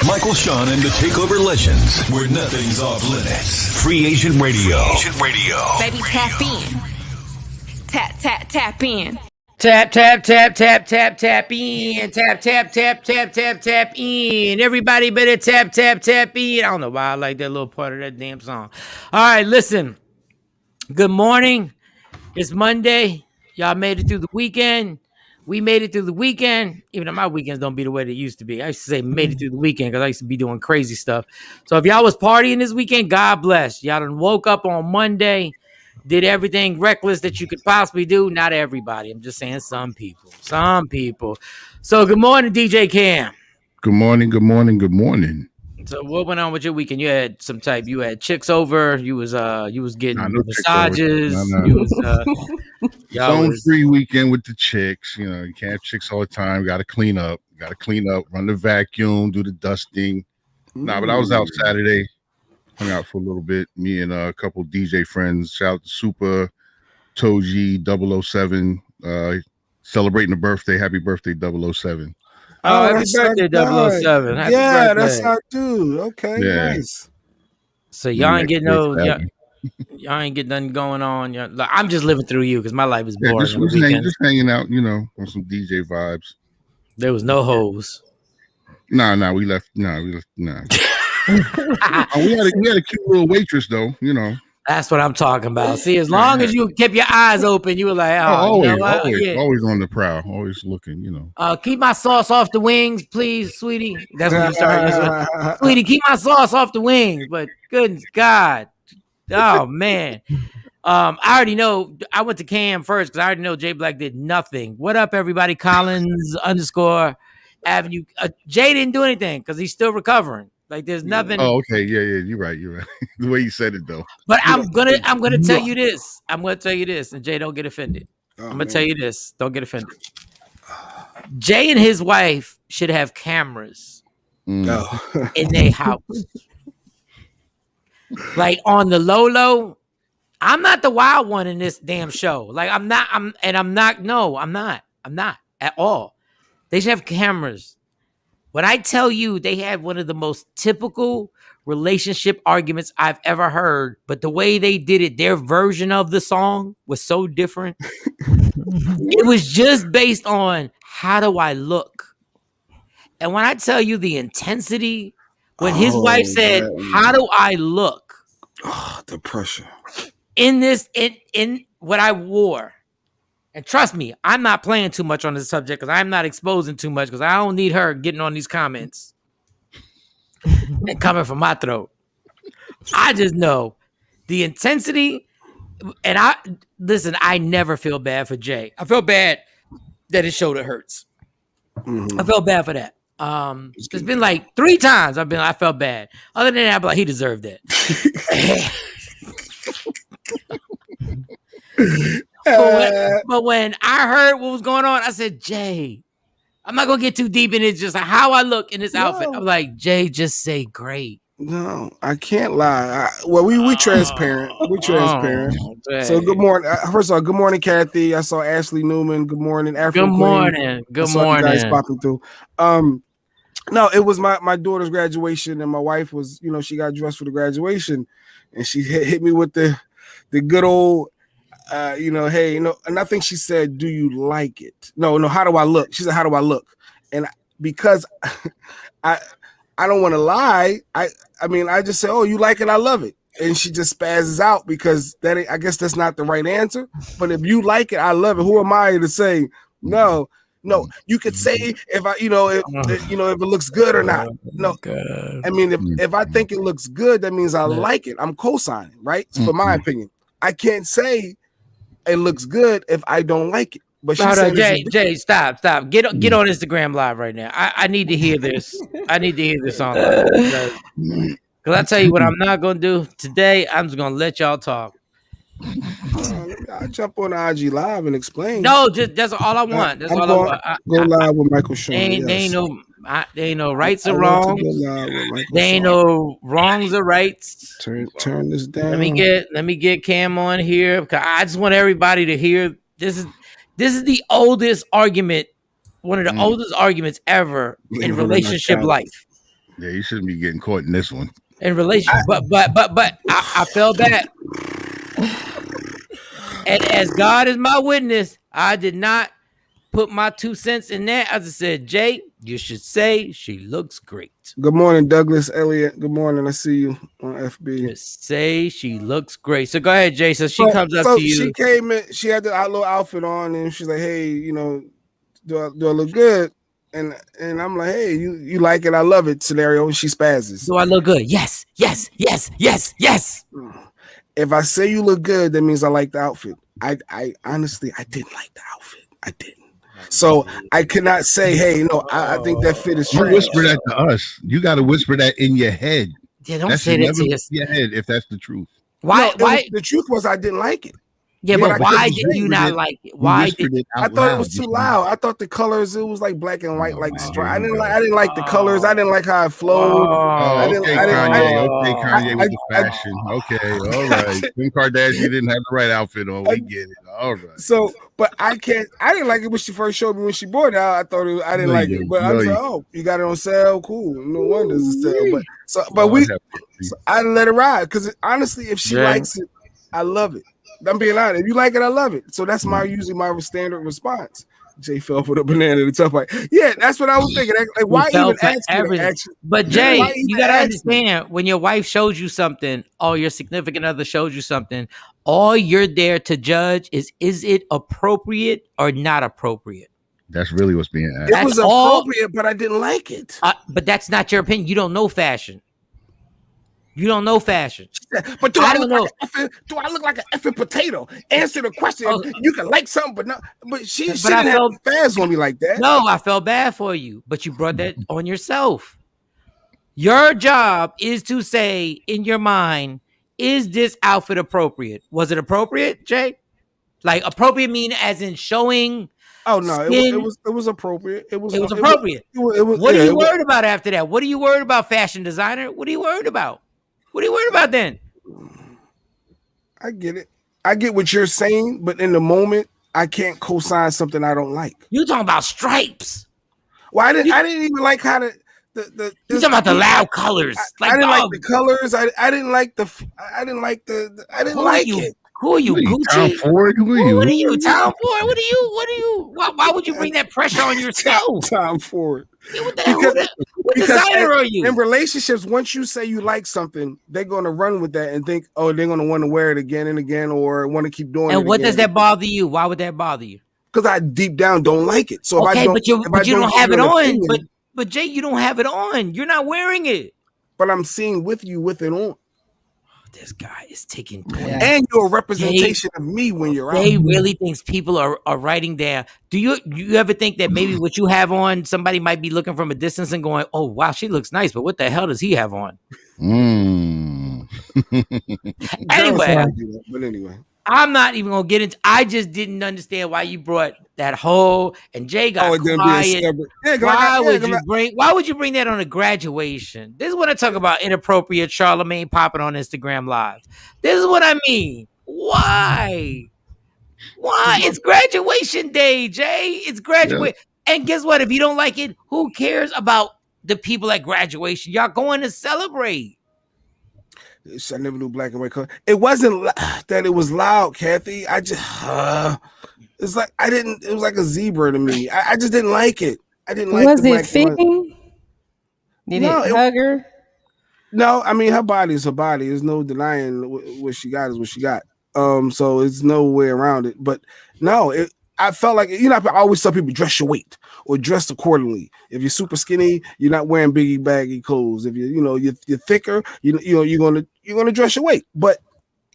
Michael, Shawn, and the TakeOver Legends, where nothing's off limits. Free Agent Radio. Baby, tap in. Tap in. Tap in. Tap in. Everybody better tap in. I don't know why I like that little part of that damn song. All right, listen. Good morning. It's Monday. Y'all made it through the weekend. We made it through the weekend, even though my weekends don't be the way they used to be. I used to say made it through the weekend because I used to be doing crazy stuff. So if y'all was partying this weekend, God bless. Y'all done woke up on Monday, did everything reckless that you could possibly do. Not everybody. I'm just saying some people. So good morning, DJ Cam. Good morning. So what went on with your weekend? You had you had chicks over. You was getting massages. You was Phone-free weekend with the chicks. You know, you can't have chicks all the time. Got to clean up. Run the vacuum. Do the dusting. But I was out Saturday. Hung out for a little bit. Me and a couple DJ friends. Shout out to Super, Toji, 007. Celebrating a birthday. Happy birthday, 007. Oh, happy birthday, 007. Happy birthday. That's our dude. Okay, nice. So y'all ain't getting y'all ain't getting nothing going on. I'm just living through you because my life is boring. Just hanging out, on some DJ vibes. There was no hoes. Nah, we left. Nah. we had a cute little waitress though, That's what I'm talking about. See, as long as you kept your eyes open, you were like, always on the prowl, always looking, Keep my sauce off the wings, please, sweetie. That's when you started. Sweetie, keep my sauce off the wings. But goodness God. Oh, man. I already know. I went to Cam first because I already know Jay Black did nothing. What up, everybody? Collins _ Avenue. Jay didn't do anything because he's still recovering. Like there's nothing. Oh, okay. Yeah. You're right. The way you said it though. But I'm gonna tell you this. And Jay, don't get offended. I'm gonna tell you this. Don't get offended. Jay and his wife should have cameras in their house. Like on the low. I'm not the wild one in this damn show. Like I'm not at all. They should have cameras. When I tell you they had one of the most typical relationship arguments I've ever heard, but the way they did it, their version of the song was so different. It was just based on how do I look? And when I tell you the intensity, when his wife said, how do I look? Oh, the pressure. In what I wore. And trust me, I'm not playing too much on this subject because I'm not exposing too much because I don't need her getting on these comments and coming from my throat. I just know the intensity. And I never feel bad for Jay. I feel bad that his shoulder hurts. I felt bad for that. It's been like 3 times I felt bad. Other than that, I'm like, he deserved it. But when I heard what was going on, I said, Jay, I'm not gonna get too deep in it. Just like how I look in this outfit. I'm like, Jay, just say great. No, I can't lie. We transparent. We're transparent. So good morning. First of all, good morning, Kathy. I saw Ashley Newman. Good morning, African Good morning. Queen. Good morning. You guys popping through. No, it was my daughter's graduation, and my wife was, she got dressed for the graduation, and she hit me with the good old. Hey, and I think she said, do you like it? No, how do I look? She said, how do I look? And because I don't want to lie, I just say, oh, you like it? I love it. And she just spazzes out because I guess that's not the right answer. But if you like it, I love it. Who am I to say no? You could say if it looks good or not. No, if I think it looks good, that means I like it. I'm co-signing, right? For my opinion, I can't say it looks good if I don't like it. But Jay, stop. Get on Instagram Live right now. I need to hear this. I need to hear this on live. Because I tell you what I'm not going to do today. I'm just going to let y'all talk. I'll jump on IG Live and explain. No, that's all I want. That's all I want. Go live with Michael Shawn. There ain't no rights or wrongs. There ain't no wrongs or rights. Turn this down. Let me get Cam on here because I just want everybody to hear. This is the oldest argument one of the oldest arguments ever in relationship life. Yeah, you shouldn't be getting caught in this one. In relation, but I fell back. And as God is my witness, I did not put my 2 cents in that. I just said, Jay, you should say she looks great. Good morning, Douglas Elliott. Good morning. I see you on FB. Just say she looks great. So go ahead, Jay. So she comes up to you. She came in. She had the little outfit on, and she's like, "Hey, you know, do I look good?" And I'm like, "Hey, you like it? I love it." Scenario. And she spazzes. Do I look good? Yes, yes, yes, yes, yes. If I say you look good, that means I like the outfit. I honestly, I didn't like the outfit. I didn't. So I cannot say, hey, no, I think that fit is trash. You whisper that to us. You got to whisper that in your head. Yeah, don't say that to your head if that's the truth. Why? The truth was I didn't like it. Yeah, but why did you not like it? Why did I thought it was too loud? I thought the colors, it was like black and white, like I didn't like the colors. I didn't like how it flowed. Okay, Kanye with the fashion. Okay, all right. Kim Kardashian didn't have the right outfit on. We get it. All right. So, but I didn't like it when she first showed me when she bought it out. I thought I didn't like it, but I was like, oh, you got it on sale, cool. No wonder it's a sale. But I let it ride because honestly, if she likes it, I love it. I'm being honest. If you like it, I love it. So that's usually my standard response. Jay fell for the banana in the tough fight. Yeah, that's what I was thinking. Like, why even ask everything? But Jay, you gotta understand when your wife shows you something, or your significant other shows you something, all you're there to judge is it appropriate or not appropriate? That's really what's being asked. It was appropriate, but I didn't like it. But that's not your opinion. You don't know fashion. You don't know fashion. But do I look like an effing potato? Answer the question. You can like something, but not. But she didn't have fans on me like that. No, I felt bad for you, but you brought that on yourself. Your job is to say in your mind, is this outfit appropriate? Was it appropriate, Jay? Like appropriate mean as in showing. Oh no, it was appropriate. It was appropriate. What are you worried about after that? What are you worried about, fashion designer? What are you worried about? What are you worried about then? I get it. I get what you're saying, but in the moment, I can't co-sign something I don't like. You talking about stripes? Well, I didn't even like how you talking about the loud colors. I didn't like the colors. I didn't like it. Who are you, Gucci? Tom Ford? Who are you? What are you, Tom Ford? What are you? Why would you bring that pressure on yourself? Tom Ford. Yeah, what the hell? What designer are you? In relationships, once you say you like something, they're going to run with that and think, oh, they're going to want to wear it again and again or want to keep doing it. And what does that bother you? Why would that bother you? Because I deep down don't like it. So okay, but you don't have it on. But Jay, you don't have it on. You're not wearing it. But I'm seeing with you with it on. This guy is taking and you're a representation of me when you're out. He really thinks people are writing down. Do you ever think that maybe what you have on, somebody might be looking from a distance and going, oh wow, she looks nice, but what the hell does he have on? Anyway, I'm not even gonna get into. I just didn't understand why you brought that whole. And Jay got quiet. Why would you bring that on a graduation? This is what I talk about. Inappropriate Charlemagne popping on Instagram Live. This is what I mean. Why? It's graduation day, Jay. It's graduation. Yeah. And guess what? If you don't like it, who cares about the people at graduation? Y'all going to celebrate. I never knew black and white color. It wasn't that it was loud, Kathy. I just it's like it was like a zebra to me. I just didn't like it. I didn't like it. Was it fitting? Did it hug her? No, I mean her body is her body. There's no denying what she got is what she got. So it's no way around it. But no, I felt like, I always tell people dress your weight or dress accordingly. If you're super skinny, you're not wearing biggie baggy clothes. If you're thicker, you're gonna dress your weight. But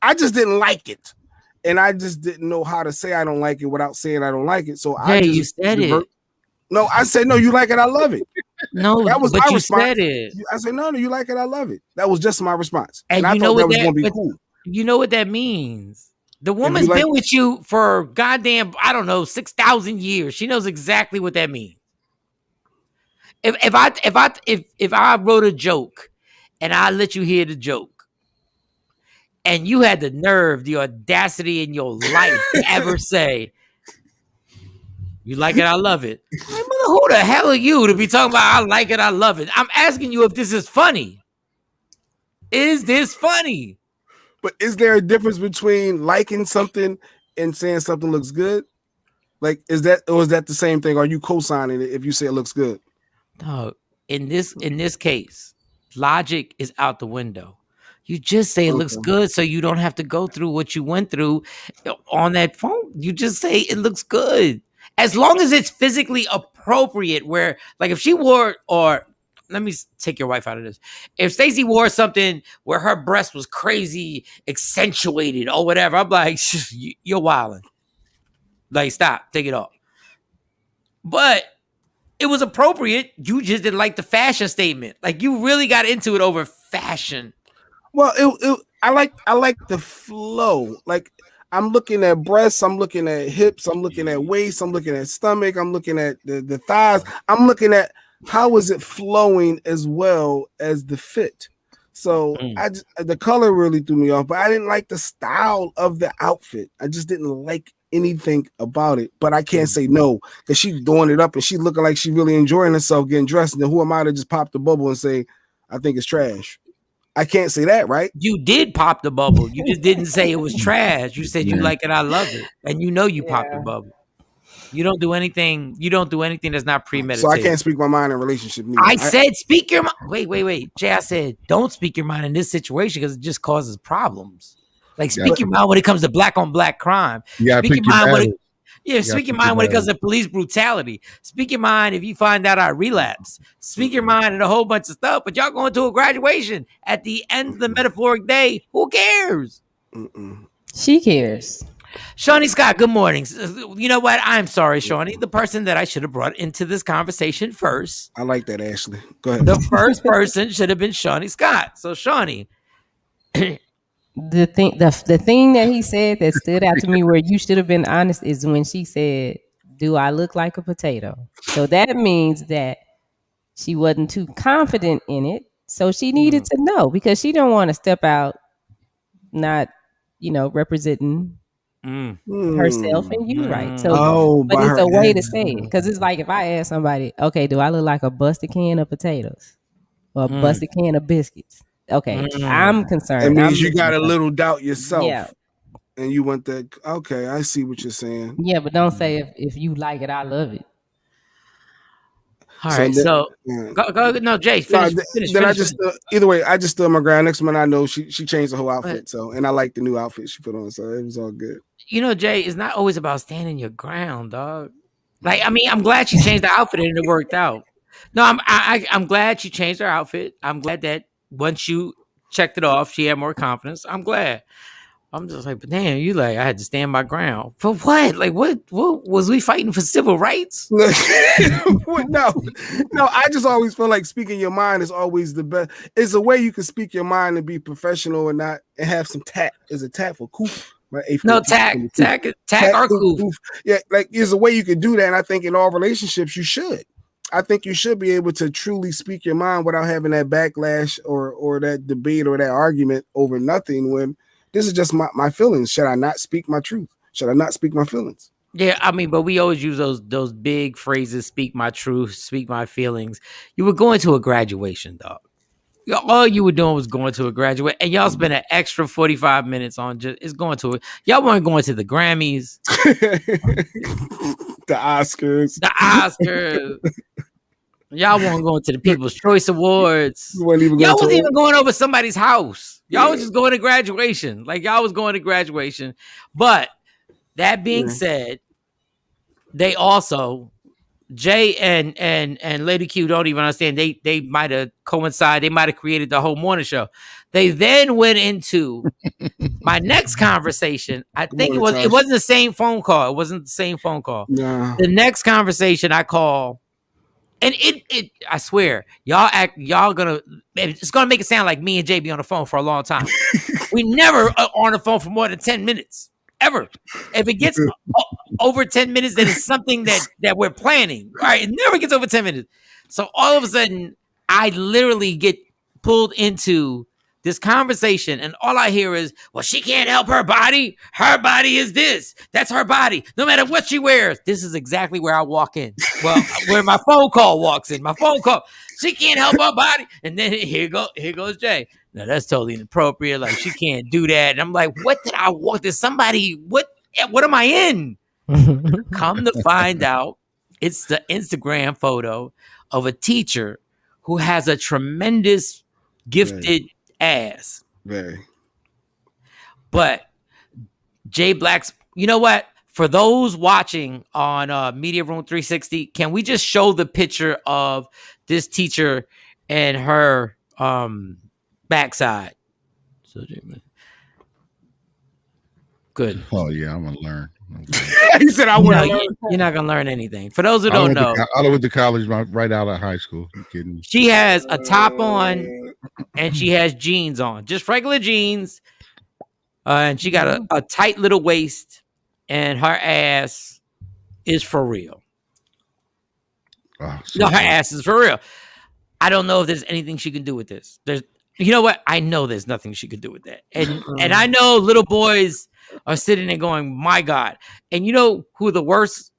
I just didn't like it, and I just didn't know how to say I don't like it without saying I don't like it. So you said it. No, I said no. You like it? I love it. No, that was my response. Said it. I said no. You like it? I love it. That was just my response, and I thought that was gonna be cool. You know what that means? The woman's been with you for goddamn, I don't know, 6,000 years. She knows exactly what that means. If I wrote a joke and I let you hear the joke, and you had the nerve, the audacity in your life to ever say, "You like it? I love it." Like, Who the hell are you to be talking about I like it, I love it? I'm asking you if this is funny. Is this funny? But is there a difference between liking something and saying something looks good? Like, is that the same thing? Are you co-signing it if you say it looks good? No, in this case, logic is out the window. You just say it looks good so you don't have to go through what you went through on that phone. You just say it looks good. As long as it's physically appropriate, where like if she wore, or let me take your wife out of this. If Stacey wore something where her breast was crazy accentuated or whatever, I'm like, you're wilding. Like, stop, take it off. But it was appropriate. You just didn't like the fashion statement. Like, you really got into it over fashion. Well, I like the flow. Like, I'm looking at breasts, I'm looking at hips, I'm looking at waist, I'm looking at stomach, I'm looking at the thighs. I'm looking at how is it flowing as well as the fit. So the color really threw me off, but I didn't like the style of the outfit. I just didn't like anything about it. But I can't say no, because she's doing it up and she's looking like she's really enjoying herself getting dressed. And then who am I to just pop the bubble and say I think it's trash? I can't say that, right? You did pop the bubble. You just didn't say it was trash. You said you like it, I love it, and you know you popped the bubble. You don't do anything. You don't do anything that's not premeditated. So I can't speak my mind in relationship. Neither. I said speak your mind. Wait. Jay, I said don't speak your mind in this situation because it just causes problems. Like speak your mind when it comes to black on black crime. Yeah, speak your mind when speak your mind when it comes to police brutality. Speak your mind if you find out I relapse. Speak your mind in a whole bunch of stuff. But y'all going to a graduation at the end of the metaphoric day. Who cares? She cares. Shawnee Scott, good morning. You know what? I'm sorry, Shawnee. The person that I should have brought into this conversation first. I like that, Ashley. Go ahead. The first person should have been Shawnee Scott. So, Shawnee. The thing that he said that stood out to me where you should have been honest is when she said, "Do I look like a potato?" So that means that she wasn't too confident in it. So she needed to know because she don't want to step out not, representing herself and you right. So but it's a way to say it. Because it's like if I ask somebody, okay, do I look like a busted can of potatoes or a busted can of biscuits? Okay, I'm concerned. It means you got a little doubt yourself. And you want that. Okay, I see what you're saying. Yeah, but don't say if you like it, I love it. All right, so go. No, Jay, finish. Then I just either way, I just stood my ground. Next one, I know she changed the whole outfit. So, and I like the new outfit she put on. So it was all good. Jay, it's not always about standing your ground, dog. Like, I mean, I'm glad she changed the outfit and it worked out. No, I'm glad she changed her outfit. I'm glad that once you checked it off, she had more confidence. I'm glad. I'm just like, but damn, you like, I had to stand my ground. For what? Like, what was we fighting for civil rights? No, I just always feel like speaking your mind is always the best. It's a way you can speak your mind and be professional and not and have some tact. Is a tact for coof? Right? No, tact or coof. Yeah, like there's a way you can do that. And I think in all relationships, you should. I think you should be able to truly speak your mind without having that backlash or that debate or that argument over nothing when this is just my feelings. Should I not speak my truth? Should I not speak my feelings? Yeah, I mean, but we always use those big phrases, speak my truth, speak my feelings. You were going to a graduation, dog. All you were doing was going to a graduate, and y'all spent an extra 45 minutes on going to it. Y'all weren't going to the Grammys. The Oscars. Y'all weren't going to the People's Choice Awards. Y'all wasn't even going over somebody's house. Y'all was just going to graduation. Like, y'all was going to graduation. But that being said, they also, Jay and Lady Q don't even understand. They might have coincided. They might have created the whole morning show. They then went into my next conversation. I think it wasn't the same phone call. It wasn't the same phone call. No. The next conversation I call, and it I swear, it's gonna make it sound like me and Jay be on the phone for a long time. We never are on the phone for more than 10 minutes. Ever. If it gets over 10 minutes, then it's something that we're planning. All right. It never gets over 10 minutes. So all of a sudden, I literally get pulled into this conversation, and all I hear is, well, she can't help her body. Her body is this. That's her body. No matter what she wears. This is exactly where I walk in. Well, where my phone call walks in. My phone call. She can't help her body. And then here goes Jay. No, that's totally inappropriate. Like, she can't do that. And I'm like, what did I walk? Did somebody, what am I in? Come to find out, it's the Instagram photo of a teacher who has a tremendous gifted ass. Very. But Jay Black's, you know what? For those watching on Media Room 360, can we just show the picture of this teacher and her backside? So, good. Oh yeah, I'm gonna learn. He said, "I want to learn." You're not gonna learn anything. For those who don't know, I went to college right out of high school. You kidding me? She has a top on and she has jeans on, just regular jeans, and she got a tight little waist, and her ass is for real. Oh, No, her ass is for real. I don't know if there's anything she can do with this. You know what? I know there's nothing she could do with that, and I know little boys are sitting there going, "My God!" And you know who the worst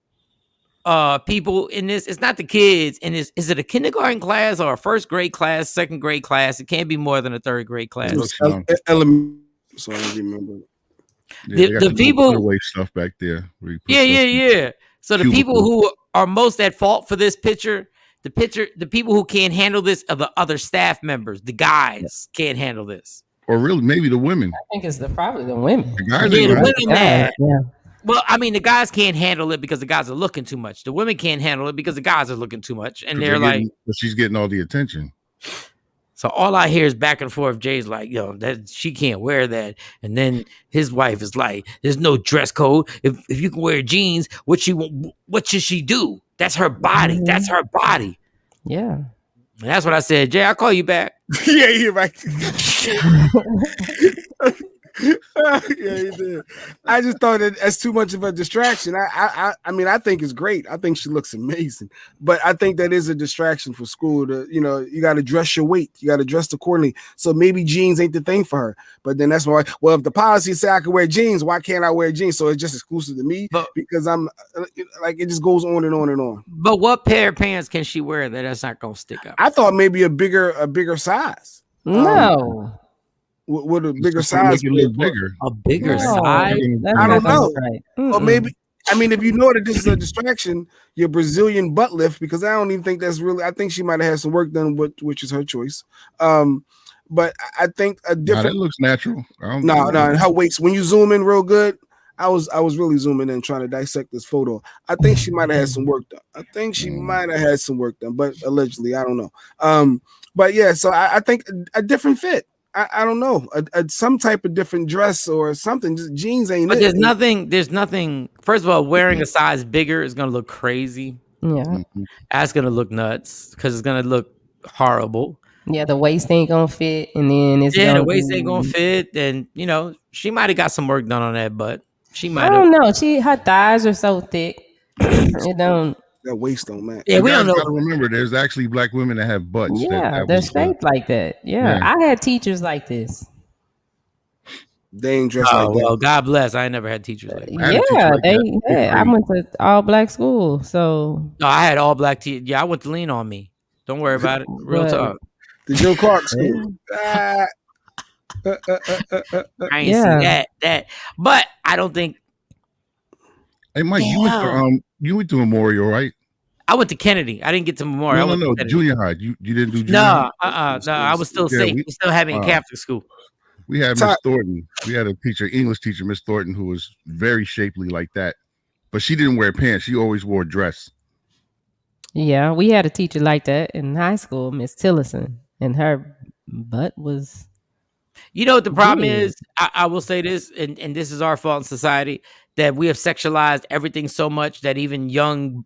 people in this? It's not the kids. And is it a kindergarten class or a first grade class, second grade class? It can't be more than a third grade class. So I don't remember. Yeah, the people way stuff back there. Yeah. So the people who are most at fault for this picture, the people who can't handle this are the other staff members. The guys can't handle this. Or really, maybe the women. I think it's probably the women. The guys Yeah, the women mad. Yeah. Well, I mean, the guys can't handle it because the guys are looking too much. The women can't handle it because the guys are looking too much. And they're like, she's getting all the attention. so all I hear is back and forth. Jay's like, yo, that she can't wear that. And then his wife is like, there's no dress code. If you can wear jeans, what should she do? That's her body. That's her body. Yeah. And that's what I said. Jay, I'll call you back. Yeah, you're right. Yeah, he did. I just thought that that's too much of a distraction. I mean, I think it's great. I think she looks amazing, but I think that is a distraction for school. You got to dress your weight. You got to dress accordingly. So maybe jeans ain't the thing for her. But then that's why. Well, if the policy say I can wear jeans, why can't I wear jeans? So it's just exclusive to me because I'm like it just goes on and on and on. But what pair of pants can she wear that's not gonna stick up? I thought maybe a bigger size. No. With a bigger size, a bigger size. I don't know. Right. Or maybe, I mean, if you know that this is a distraction, your Brazilian butt lift, because I don't even think that's really. I think she might have had some work done, which is her choice. But I think a different. It looks natural. No, her waist. When you zoom in real good, I was really zooming in trying to dissect this photo. I think she might have had some work done. But allegedly, I don't know. But yeah, so I think a different fit. I don't know, some type of different dress or something. Just jeans ain't. But there's nothing. First of all, wearing a size bigger is gonna look crazy. Yeah, that's gonna look nuts because it's gonna look horrible. Yeah, the waist ain't gonna fit, and then the waist ain't gonna fit, and she might have got some work done on that, but she might. I don't know. Her thighs are so thick. It don't. That waist don't match. Yeah, we don't know. Remember, there's actually black women that have butts. Yeah, they're shaped like that. Yeah, I had teachers like this. They ain't dressed like that. Well, God bless. I ain't never had teachers like that. I went to all black school, so. No, I had all black teachers. Yeah, I went to Lean on Me. Don't worry about it. Real talk. The Joe Clark school. I ain't see that. But I don't think. Hey, Mike, you went to Memorial, right? I went to Kennedy. I didn't get to Memorial. No, junior high. You didn't do junior high? No. I was still safe. We still having Catholic school. We had Miss Thornton. We had a teacher, English teacher, Miss Thornton, who was very shapely like that. But she didn't wear pants. She always wore a dress. Yeah, we had a teacher like that in high school, Miss Tillison, and her butt was. You know what the problem is? I will say this, and this is our fault in society, that we have sexualized everything so much that even young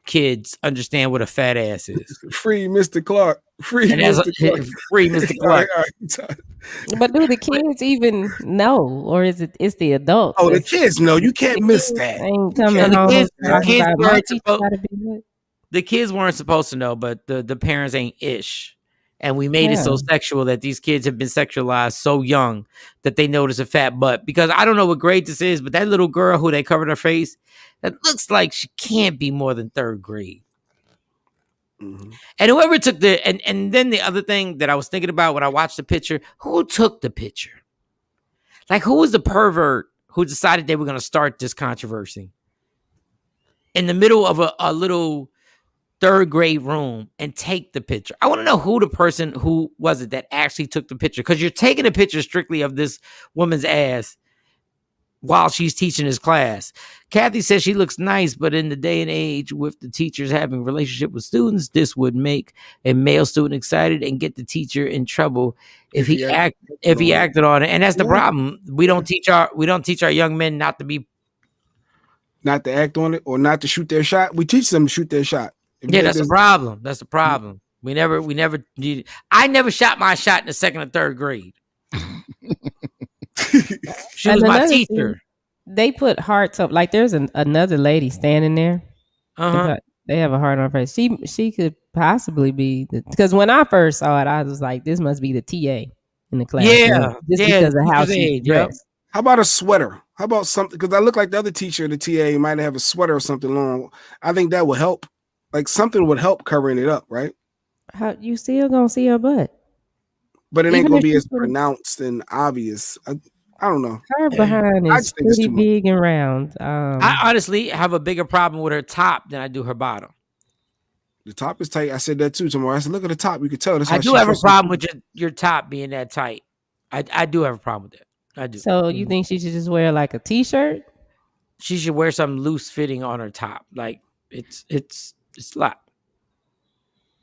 kids understand what a fat ass is. Free Mr. Clark. Free Mr. Clark. But do the kids even know, or is it's the adults? Oh, the kids know. You can't miss that. Ain't coming home. The kids weren't supposed to know, but the parents ain't ish. And we made it so Yeah. sexual that these kids have been sexualized so young that they notice a fat butt. Because I don't know what grade this is, but that little girl who they covered her face, that looks like she can't be more than 3rd grade. Mm-hmm. And whoever took and then the other thing that I was thinking about when I watched the picture, who took the picture? Like, who was the pervert who decided they were going to start this controversy in the middle of a little 3rd grade room and take the picture? I want to know who the person who was it that actually took the picture, because you're taking a picture strictly of this woman's ass while she's teaching his class. Kathy says she looks nice, but in the day and age with the teachers having relationship with students, this would make a male student excited and get the teacher in trouble if he acted on it. And that's the problem. We don't teach our young men not to act on it or not to shoot their shot. We teach them to shoot their shot. That's the problem. That's the problem. We never I never shot my shot in the 2nd or 3rd grade. She was my teacher. They put hearts up. Like, there's another lady standing there. They have a heart on her face. She could possibly be because when I first saw it, I was like, this must be the TA in the class. Because of how she's dressed. How about a sweater? How about something? Because I look like the other teacher, the TA might have a sweater or something long. I think that would help. Like, something would help covering it up, right? How you still gonna see her butt? But it ain't gonna be as pronounced and obvious. I don't know. Her behind is pretty big and round. I honestly have a bigger problem with her top than I do her bottom. The top is tight. I said that too tomorrow. I said, look at the top. You can tell. I do have a problem with your top being that tight. I do have a problem with that. I do. So you think she should just wear like a t-shirt? She should wear something loose fitting on her top. Like, it's a lot.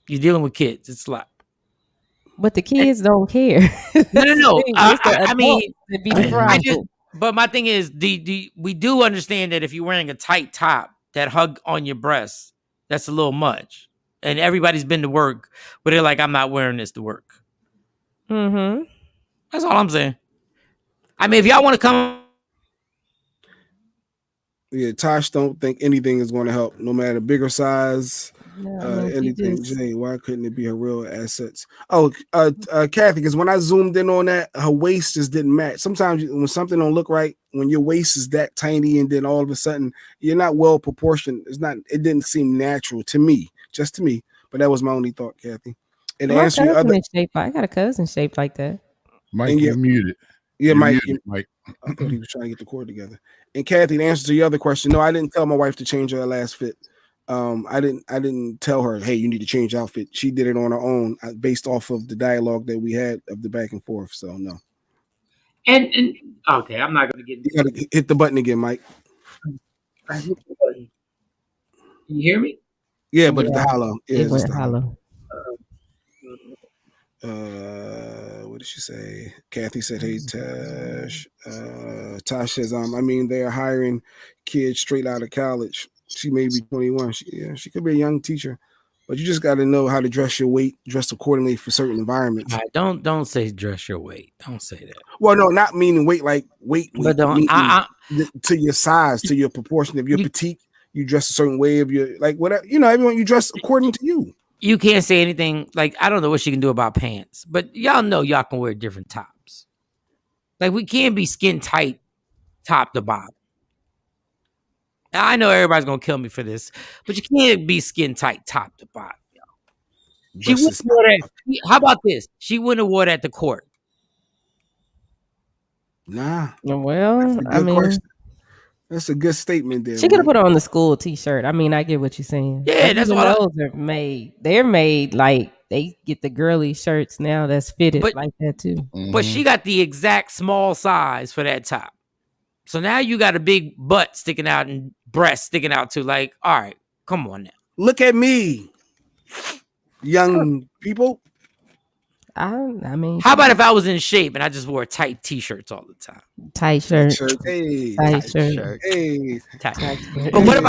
You're dealing with kids. It's a lot. But the kids don't care. No. I mean, the but my thing is, we do understand that if you're wearing a tight top that hug on your breasts, that's a little much. And everybody's been to work, but they're like, I'm not wearing this to work. Mm-hmm. That's all I'm saying. I mean, if y'all want to come. Yeah, Tosh don't think anything is going to help, no matter bigger size, anything. Jay, why couldn't it be her real assets? Oh, Kathy, because when I zoomed in on that, her waist just didn't match. Sometimes when something don't look right, when your waist is that tiny, and then all of a sudden you're not well proportioned. It didn't seem natural to me, just to me. But that was my only thought, Kathy. And my cousin is shaped. I got a cousin shaped like that. Mike, you're muted. Yeah, Mike. Mike. I thought he was trying to get the cord together. And Kathy, the answer to your other question, no, I didn't tell my wife to change her last fit. I didn't tell her, hey, you need to change outfit. She did it on her own, based off of the dialogue that we had of the back and forth. So no. And okay, I'm not gonna get. You gotta hit the button again, Mike. I hit the button. Can you hear me? Yeah, but it's the hollow. Yeah, it's the hollow. What did she say? Kathy said, hey, Tash. Tash says, I mean, they're hiring kids straight out of college. She may be 21. She could be a young teacher, but you just got to know how to dress your weight, dress accordingly for certain environments. Right, don't say dress your weight. Don't say that. Well, no, not meaning weight like weight. But don't to your size, to your proportion. If you're petite, you dress a certain way. If you're like whatever, everyone you dress according to you. You can't say anything like, I don't know what she can do about pants, but y'all know y'all can wear different tops. Like, we can't be skin tight top to bottom. Now, I know everybody's gonna kill me for this, but you can't be skin tight top to bottom, y'all. She wouldn't wear that. How about this? She wouldn't have wore that to court. Nah. Well, I mean, question. That's a good statement there. She could have put on the school t-shirt. I mean, I get what you're saying. Yeah, that's what those are made. They're made like they get the girly shirts now that's fitted like that too. But she got the exact small size for that top. So now you got a big butt sticking out and breast sticking out too. Like, all right, come on now. Look at me, young people. I mean, how about if I was in shape and I just wore tight t-shirts all the time? Tight shirt. Hey. Tight shirt. Hey. Tight shirt. But what if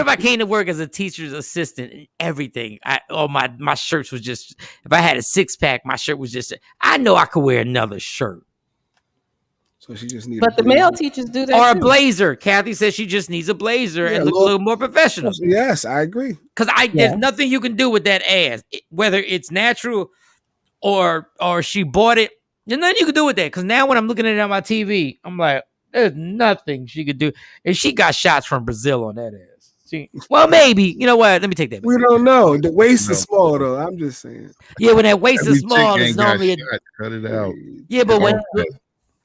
I came to work as a teacher's assistant and everything? My shirts was just, if I had a 6-pack, my shirt was just, I know I could wear another shirt. So she just needs. But the male teachers do that. Or a blazer. Kathy says she just needs a blazer and look a little more professional. Yes, I agree. Because there's nothing you can do with that ass, whether it's natural or she bought it. There's nothing you can do with that. Because now when I'm looking at it on my TV, I'm like, there's nothing she could do. And she got shots from Brazil on that ass. Well, maybe. You know what? Let me take that back. We don't know. The waist is small though. I'm just saying. Yeah, when that waist Every is small, chick it's ain't got normally shot. Cut it out. yeah, but when Oh,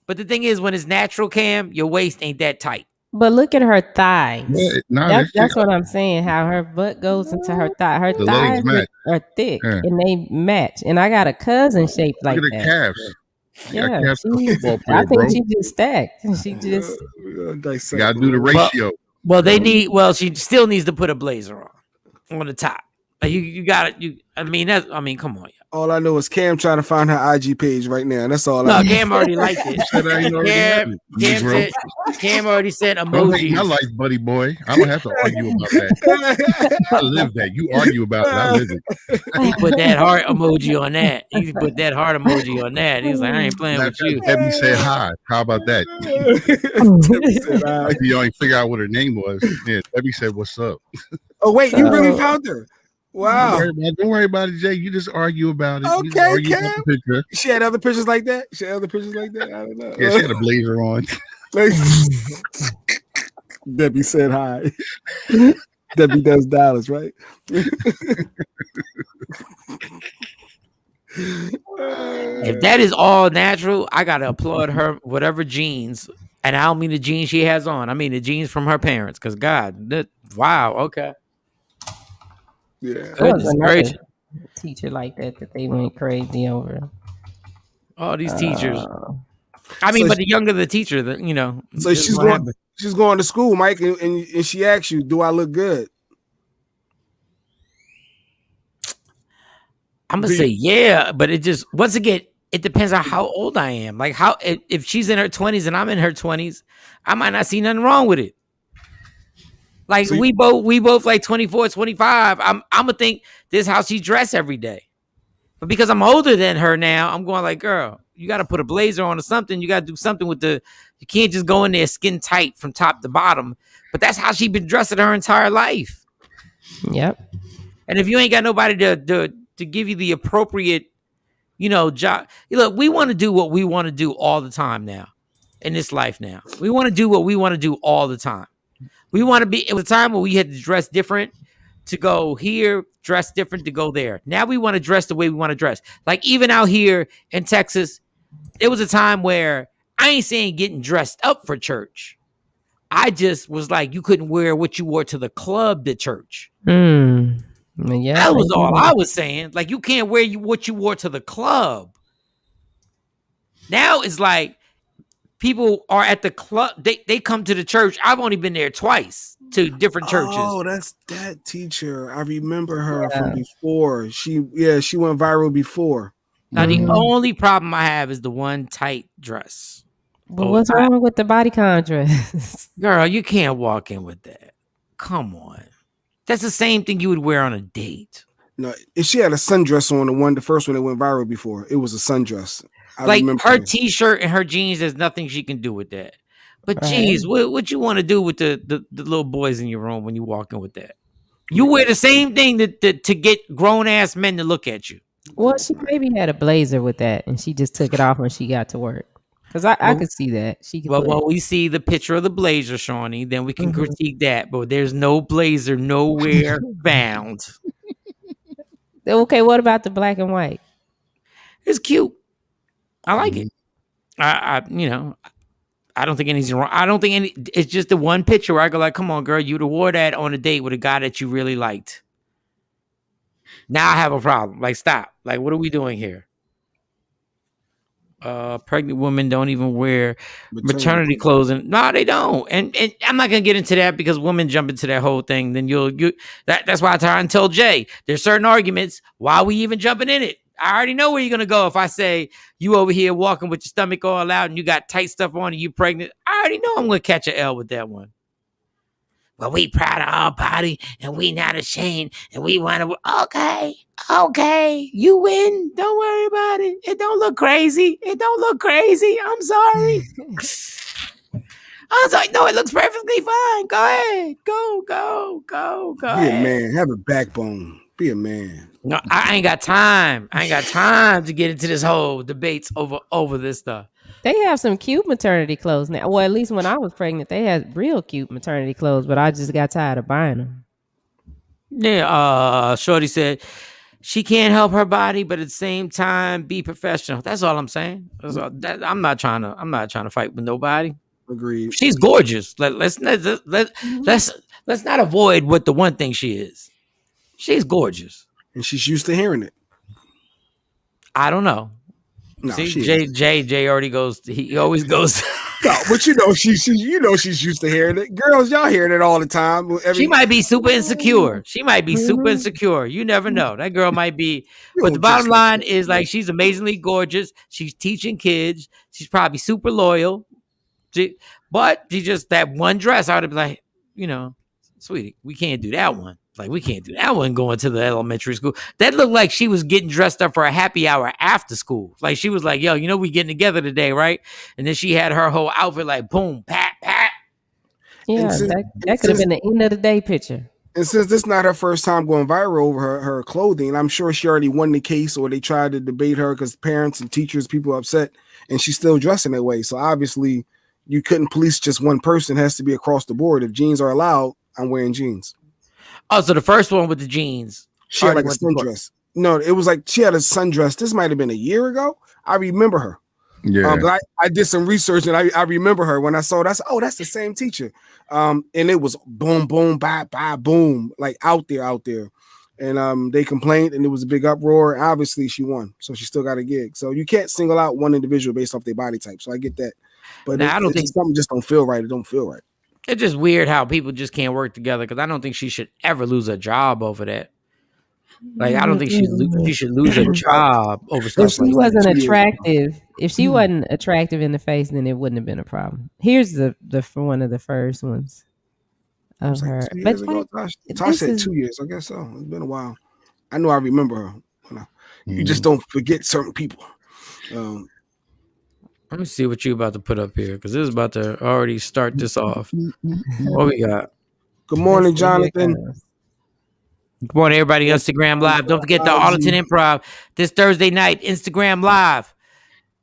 but the thing is, when it's natural cam, your waist ain't that tight. But look at her thighs. yeah, nah, That's what I'm saying. How her butt goes into her thigh. Her The thighs legs match. are thick Yeah. and they match. And I got a cousin shaped like Look at that. the calves. Yeah, Yeah, calves for football I player, think bro. she just stacked. She just You gotta do the ratio. Well, they need. Well, she still needs to put a blazer on the top. Like you got it. I mean, come on. All I know is Cam trying to find her IG page right now. That's all I No, know. Cam already liked it. Said I ain't already had it. Cam already said Don't make my emojis. life, buddy boy. I don't have to argue about that. I live that. You argue about it. I live it. He put that heart emoji on that. He put that heart emoji on that. He's like, I ain't playing with you. Debbie said hi. How about that? Debbie said, "Hi." You ain't figure out what her name was. Yeah, Debbie said, "What's up?" Oh wait, you really found her? Wow. Don't worry about it, Jay. You just argue about it. You just Okay, argue about Cam. the picture. She had other pictures like that. I don't know. Yeah, she had a blazer on. Debbie said hi. Debbie does dollars, right? If that is all natural, I gotta applaud her. Whatever genes, and I don't mean the jeans she has on. I mean the jeans from her parents. Because wow, okay. Yeah. Goodness gracious. teacher like that they went crazy over. All these teachers. I mean, So but the younger the teacher, So she's going to school, Mike, and she asks you, "Do I look good?" I'm gonna say yeah, but it just once again, it depends on how old I am. Like if she's in her 20s and I'm in her 20s, I might not see nothing wrong with it. Like we both like 24, 25. I'm gonna think this is how she dress every day. But because I'm older than her now, I'm going like, girl, you got to put a blazer on or something. You got to do something with you can't just go in there skin tight from top to bottom. But that's how she been dressing her entire life. Yep. And if you ain't got nobody to give you the appropriate, job. Look, we want to do what we want to do all the time now in this life now. We want to do what we want to do all the time. We want to be, it was a time where we had to dress different to go here, dress different to go there. Now we want to dress the way we want to dress. Like even out here in Texas, it was a time where I ain't saying getting dressed up for church. I just was like, you couldn't wear what you wore to the club to church. Yeah, that was all I was saying. Like you can't wear what you wore to the club. Now it's like people are at the club. They come to the church. I've only been there twice to different churches. Oh, that's that teacher. I remember her from before. She went viral before. Now the only problem I have is the one tight dress. But what's wrong with the bodycon dress? Girl, you can't walk in with that. Come on. That's the same thing you would wear on a date. No, if she had a sundress on, the first one that went viral before, it was a sundress. Like her t-shirt and her jeans, there's nothing she can do with that. But geez, what you want to do with the little boys in your room when you walk in with that? You wear the same thing to get grown-ass men to look at you. Well, she maybe had a blazer with that, and she just took it off when she got to work. Because I could see that. Well, we see the picture of the blazer, Shawnee, then we can critique that. But there's no blazer nowhere found. Okay, what about the black and white? It's cute. I like it. I don't think anything's wrong. I don't think it's just the one picture where I go like, come on, girl, you'd have wore that on a date with a guy that you really liked. Now I have a problem. Like, stop. Like, what are we doing here? Pregnant women don't even wear maternity clothes. No, they don't. And I'm not gonna get into that because women jump into that whole thing. Then that's why I try and tell Jay there's certain arguments. Why are we even jumping in it? I already know where you're gonna go if I say you over here walking with your stomach all out and you got tight stuff on and you pregnant. I already know I'm gonna catch an L with that one. Well, we proud of our body and we not ashamed and we want to. Okay, you win. Don't worry about it. It don't look crazy. I'm sorry. I was like, no, it looks perfectly fine. Go ahead. Go. Be a man. Have a backbone. Be a man. No, I ain't got time. I ain't got time to get into this whole debates over this stuff. They have some cute maternity clothes now. Well, at least when I was pregnant, they had real cute maternity clothes, but I just got tired of buying them. Yeah, Shorty said she can't help her body, but at the same time be professional. That's all I'm saying. I'm not trying to fight with nobody. Agreed. She's gorgeous. Let's not avoid what the one thing she is. She's gorgeous. And she's used to hearing it. I don't know. No, see, she Jay already goes. He always goes. No, but she's used to hearing it. Girls, y'all hearing it all the time. She might be super insecure. You never know. That girl might be. But the bottom line is like she's amazingly gorgeous. She's teaching kids. She's probably super loyal. But she just that one dress. I would be like, sweetie, we can't do that one. Like we can't do that one going to the elementary school. That looked like she was getting dressed up for a happy hour after school. Like she was like, yo, we getting together today, right? And then she had her whole outfit like boom, pat, pat. Yeah, that could have been the end of the day picture. And since this is not her first time going viral over her clothing, I'm sure she already won the case, or they tried to debate her because parents and teachers, people are upset, and she's still dressing that way. So obviously you couldn't police just one person. It has to be across the board. If jeans are allowed, I'm wearing jeans. Oh, so the first one with the jeans. She had like a sundress. No, it was like she had a sundress. This might have been a year ago. I remember her. Yeah. But I did some research and I remember her when I saw that. That's the same teacher. And it was boom, boom, bye, bye, boom, like out there. And they complained and it was a big uproar. Obviously, she won. So she still got a gig. So you can't single out one individual based off their body type. So I get that. But I don't think something just don't feel right. It don't feel right. It's just weird how people just can't work together because I don't think she should ever lose a job over that. Like I don't think she should lose a job over stuff. If she wasn't attractive, wasn't attractive in the face, then it wouldn't have been a problem. Here's the for one of the first ones of her. But Tosh said 2 years. I guess so. It's been a while. I know I remember her. You just don't forget certain people. Let me see what you about to put up here because this is about to already start this off. What we got? Good morning, Jonathan. Good morning, everybody. Instagram Live. Don't forget the Arlington Improv this Thursday night. Instagram Live.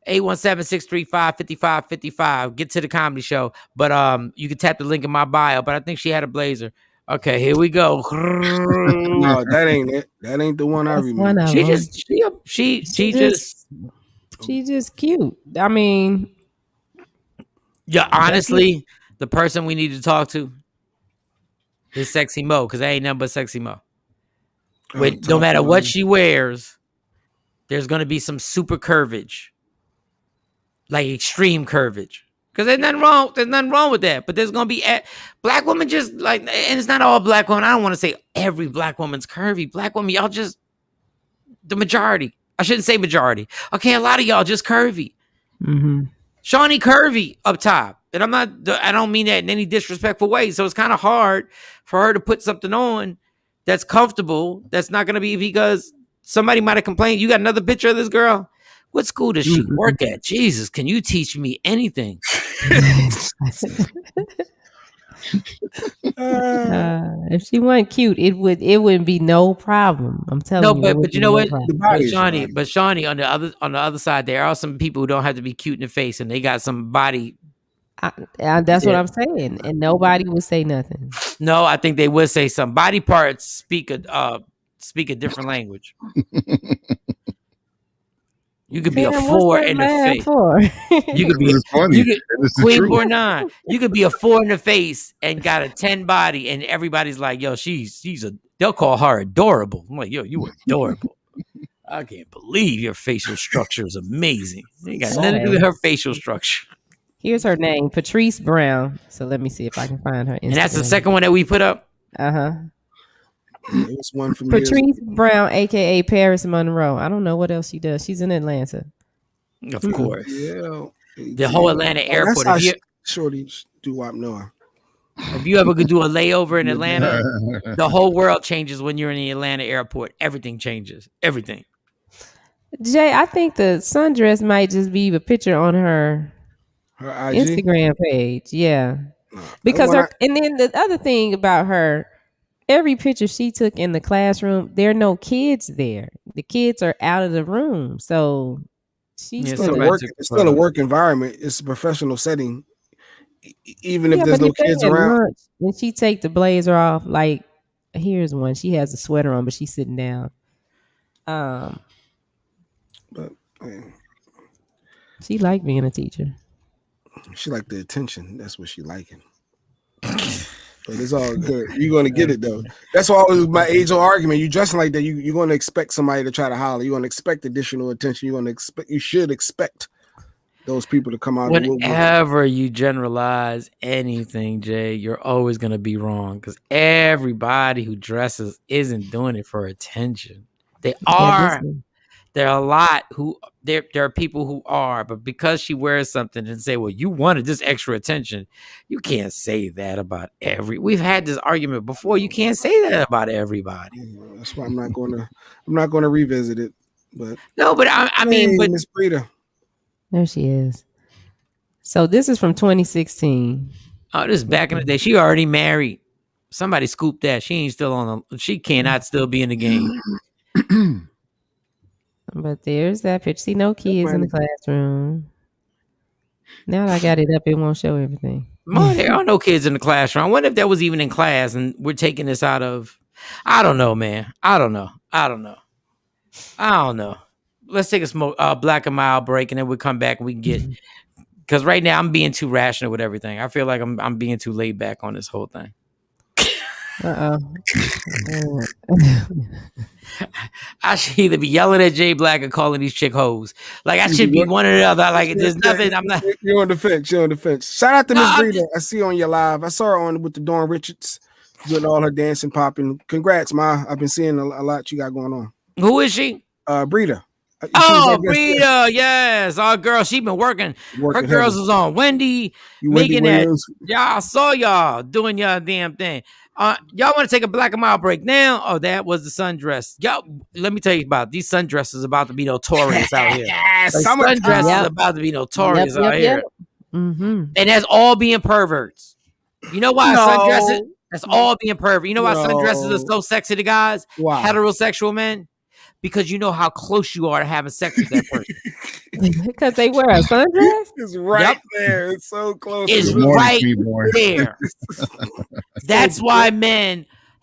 817-635-5555. Get to the comedy show. But you can tap the link in my bio. But I think she had a blazer. Okay, here we go. No, that ain't it. That ain't the one I remember. She's just cute. I mean, yeah. Honestly, the person we need to talk to is Sexy Mo because I ain't nothing but Sexy Mo. No matter what she wears, there's gonna be some super curvage, like extreme curvage. Because there's nothing wrong with that. But there's gonna be black women just like, and it's not all black women. I don't want to say every black woman's curvy. Black women, y'all just the majority. I shouldn't say majority. Okay, a lot of y'all just curvy. Mm-hmm. Shawnee curvy up top. And I don't mean that in any disrespectful way. So it's kind of hard for her to put something on that's comfortable. That's not going to be because somebody might have complained. You got another picture of this girl? What school does she work at? Jesus, can you teach me anything? If she wasn't cute, it wouldn't be no problem. I'm telling you. No, but you know what? But Shawnee, on the other side, there are some people who don't have to be cute in the face, and they got some body. That's what I'm saying, and nobody would say nothing. No, I think they would say some body parts speak a different language. You could be a 4 in the face. You could be Queen Bornon. You could be a 4 in the face and got a 10 body, and everybody's like, "Yo, they'll call her adorable." I'm like, "Yo, you adorable." I can't believe your facial structure is amazing. You ain't got nothing to do with her facial structure. Here's her name, Patrice Brown. So let me see if I can find her Instagram. And that's the second one that we put up. It was one from Patrice Brown, aka Paris Monroe. I don't know what else she does. She's in Atlanta. Of course. Yeah. The whole Atlanta airport. Shorty do-wop Noah. If you ever could do a layover in Atlanta, the whole world changes when you're in the Atlanta airport. Everything changes. Everything. Jay, I think the sundress might just be a picture on her IG? Instagram page. Yeah. Because and then the other thing about her, every picture she took in the classroom, there are no kids there. The kids are out of the room. So she's Yeah, Still a somebody work. took the It's still a photo. work environment. It's a professional setting. Even if yeah, there's but no if they kids at around. lunch and she take the blazer off, like here's one. She has a sweater on, but she's sitting down. But man, She like being a teacher. she like the attention. That's what she liking. But it's all good. You're gonna get it though. That's why always my age-old argument. You dressing like that, you're gonna expect somebody to try to holler. You're gonna expect additional attention. You should expect those people to come out of the woodwork. Whenever you generalize anything, Jay, you're always gonna be wrong because everybody who dresses isn't doing it for attention. They are. There are a lot who there are people who are, but because she wears something and say, well, you wanted this extra attention, you can't say that about we've had this argument before. You can't say that about everybody. That's why I'm not gonna revisit it. But No, but I mean, but Miss Brita. There she is. So this is from 2016. oh, this is back in the day. She already married. Somebody scooped that. She ain't still on she cannot still be in the game. But there's that picture. See, no kids in the classroom. Now that I got it up, it won't show everything. Well, there are no kids in the classroom. I wonder if that was even in class and we're taking this out of, I don't know, man. I don't know. Let's take a black and mild break and then we'll come back and we can get, because right now I'm being too rational with everything. I feel like I'm being too laid back on this whole thing. I should either be yelling at Jay Black or calling these chick hoes. Like I should be one or the other. Like there's nothing. I'm not. You're on the fence. Shout out to Miss Brita. I see on your live. I saw her on with the Dawn Richards doing all her dancing, popping. Congrats, Ma. I've been seeing a lot you got going on. Who is she? Brita. Oh, Brita, yes. Our girl, she been working. Her girls is on Wendy, making that. Y'all saw y'all doing y'all damn thing. Y'all want to take a black and mild break now? Oh, that was the sundress. Y'all, let me tell you about these sundresses about to be notorious out here. Sundresses about to be notorious out here. Mm-hmm. And that's all being perverts. You know why sundresses? That's all being pervert. You know why sundresses are so sexy to guys? Why? Heterosexual men? Because you know how close you are to having sex with that person. Because they wear a sundress? It's right there. It's so close. It's right there. That's why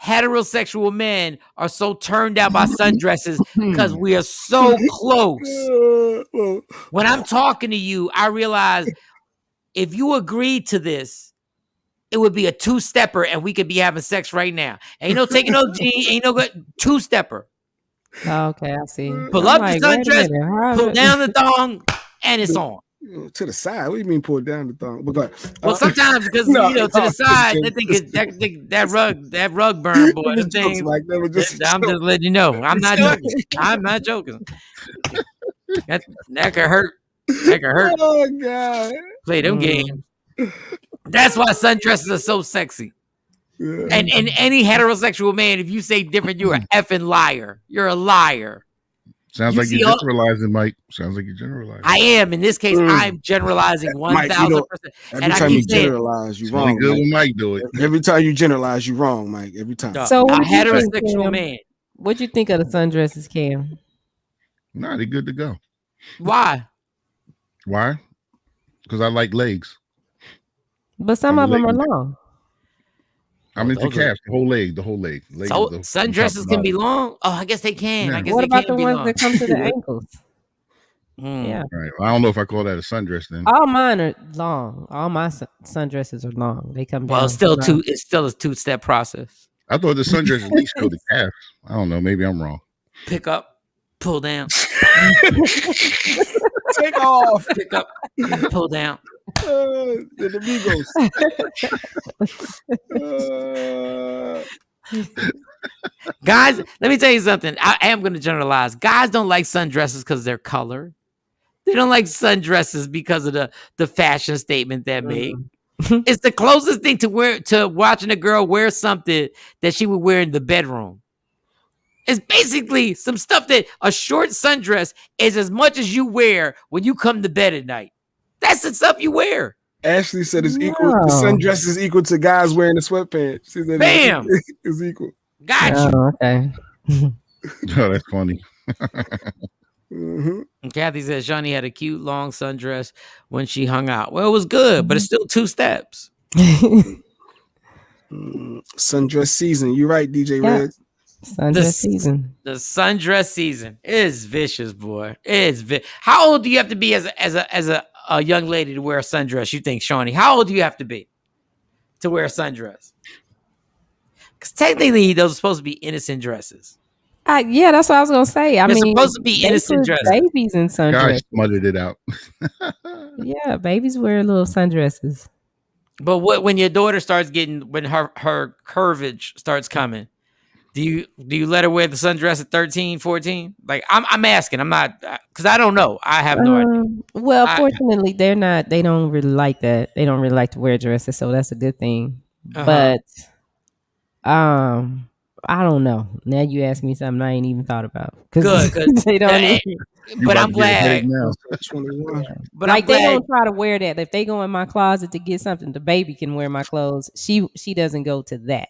heterosexual men are so turned out by sundresses because we are so close. When I'm talking to you, I realize if you agreed to this, it would be a two-stepper and we could be having sex right now. Ain't no taking no jeans, ain't no good two-stepper. Oh, okay, I see. Pull up the sundress, pull down the thong, and it's on. To the side. What do you mean pull down the thong? Well, sometimes because to the side, they think that rug burn, boy. I'm just letting you know. I'm not joking. I'm not joking. That could hurt. That could hurt. Oh God. Play them games. That's why sundresses are so sexy. Yeah. And any heterosexual man, if you say different, you're an effing liar. You're a liar. Sounds like you're generalizing, Mike. Sounds like you're generalizing. I am. In this case, I'm generalizing 1,000%. Every time you generalize, you're wrong. Good when Mike do it. Every time you generalize, you're wrong, Mike. Every time. So a heterosexual man. What'd you think of the sundresses, Cam? Nah, they're good to go. Why? Because I like legs. But some of them are long. I'm into calves, the whole leg. So sundresses can be long? Oh, I guess they can. Yeah. I guess what they about can the ones that come to the ankles? Yeah. Right. Well, I don't know if I call that a sundress then. All mine are long. All my sundresses are long. They come down. Well, it's still a two-step process. I thought the sundress at least go to calves. I don't know. Maybe I'm wrong. Pick up, pull down. Take off. Pick up, pull down. The amigos. Guys, let me tell you something. I am going to generalize. Guys don't like sundresses because they're color. They don't like sundresses because of the fashion statement that made. It's the closest thing to watching a girl wear something that she would wear in the bedroom. It's basically some stuff that a short sundress is as much as you wear when you come to bed at night. That's the stuff you wear. Ashley said it's equal. The sundress is equal to guys wearing the sweatpants. She said Bam! It's equal. Got you. Oh, okay. Oh, that's funny. And Kathy said Shawnee had a cute long sundress when she hung out. Well, it was good, but it's still 2 steps. Sundress season. You're right, DJ Red. Sundress season. The sundress season is vicious, boy. It's How old do you have to be as a young lady to wear a sundress? You think, Shawnee? How old do you have to be to wear a sundress? Because technically, those are supposed to be innocent dresses. Yeah, that's what I was gonna say. I They're mean, supposed to be innocent dresses. Babies in sundresses. Guys smutted it out. Yeah, babies wear little sundresses. But when your daughter starts when her curvage starts coming, do you let her wear the sundress at 13, 14? Like I'm asking. I'm not, because I don't know. I have no idea. Well, fortunately, they don't really like that. They don't really like to wear dresses, so that's a good thing. But I don't know. Now you ask me something I ain't even thought about. Good. They don't. But I'm glad. But like, they don't try to wear that. If they go in my closet to get something, the baby can wear my clothes. She doesn't go to that.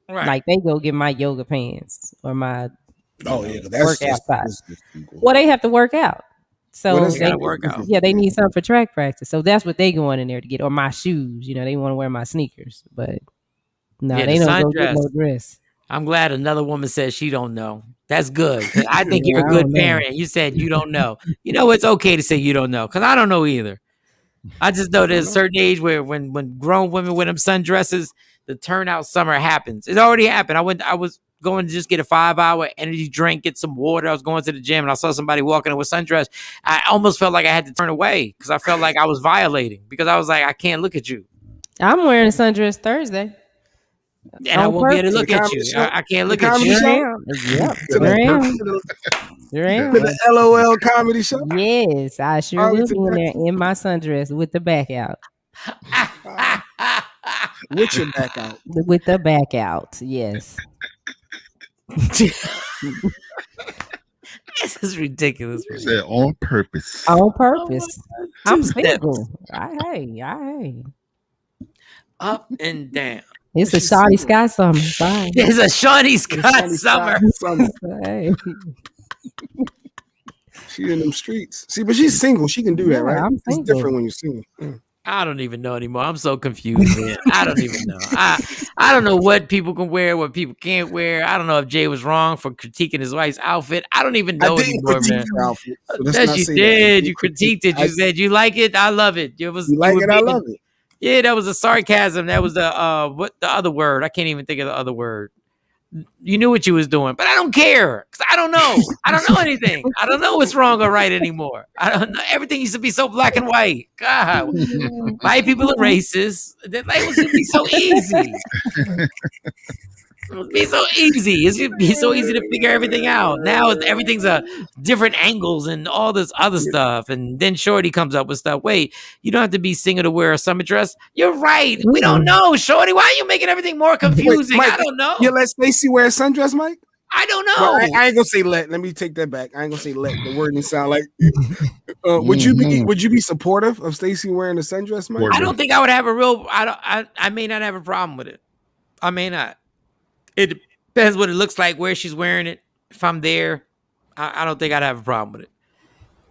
Right. Like, they go get my yoga pants or my workout size. Well, they have to work out. So they gotta work out. Yeah, they need something for track practice. So that's what they going in there to get. Or my shoes. You know, they want to wear my sneakers. But no, they don't go get no dress. I'm glad another woman said she don't know. That's good. I think you're a good parent. You said you don't know. You know, it's okay to say you don't know, because I don't know either. I just know there's a certain age where when grown women wear them sundresses, the turnout summer happens. It already happened. I was going to just get a 5-hour energy drink, get some water. I was going to the gym and I saw somebody walking in with sundress. I almost felt like I had to turn away because I felt like I was violating, because I was like, I can't look at you. I'm wearing a sundress Thursday. And I won't be able to look at you. I can't look at you. Yep. To the LOL comedy show? Yes, I sure will be in there in my sundress with the back out. With your back out. With the back out, yes. This is ridiculous. You said on purpose. On purpose. I'm single. Hey. Up and down. It's a Shawnee Sky summer. Fine. It's a Shawnee Sky summer. Hey. She in them streets. See, but she's single. She can do that, right? It's different when you're single. I don't even know anymore. I'm so confused, man. I don't even know. I don't know what people can wear, what people can't wear. I don't know if Jay was wrong for critiquing his wife's outfit. I don't even know anymore, man. Outfit, so yes, you did. That. You critiqued it. You said you like it. I love it. You like it. I love it. Yeah, that was a sarcasm. That was the what the other word? I can't even think of the other word. You knew what you was doing, but I don't care, because I don't know. I don't know anything. I don't know what's wrong or right anymore. I don't know. Everything used to be so black and white. God, white people are racist. It used to be so easy. It would be so easy. It should be so easy to figure everything out. Now everything's different angles and all this other stuff. And then Shorty comes up with stuff. Wait, you don't have to be single to wear a summer dress. You're right. We don't know, Shorty. Why are you making everything more confusing? Wait, Mike, I don't know. You let Stacey wear a sundress, Mike? I don't know. Well, I ain't gonna say let. Let me take that back. I ain't gonna say let. The word didn't sound like. Would you be supportive of Stacey wearing a sundress, Mike? I don't think I would have a real. I may not have a problem with it. I may not. It depends what it looks like, where she's wearing it. If I'm there, I don't think I'd have a problem with it.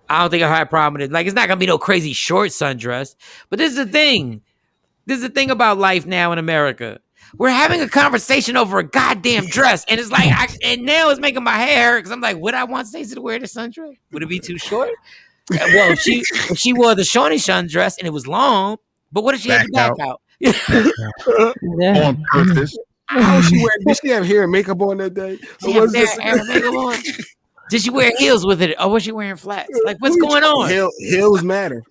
I don't think I'd have a problem with it. Like, it's not going to be no crazy short sundress. But this is the thing. This is the thing about life now in America. We're having a conversation over a goddamn dress. And it's like, and now it's making my hair, because I'm like, would I want Stacey to wear the sundress? Would it be too short? Well, she wore the Shawnee sundress and it was long. But what if she had the back out? On purpose. How she wearing? Did she have hair and makeup on that day? Hair and makeup on? Did she wear heels with it, or was she wearing flats? Like, what's going on? Heels matter.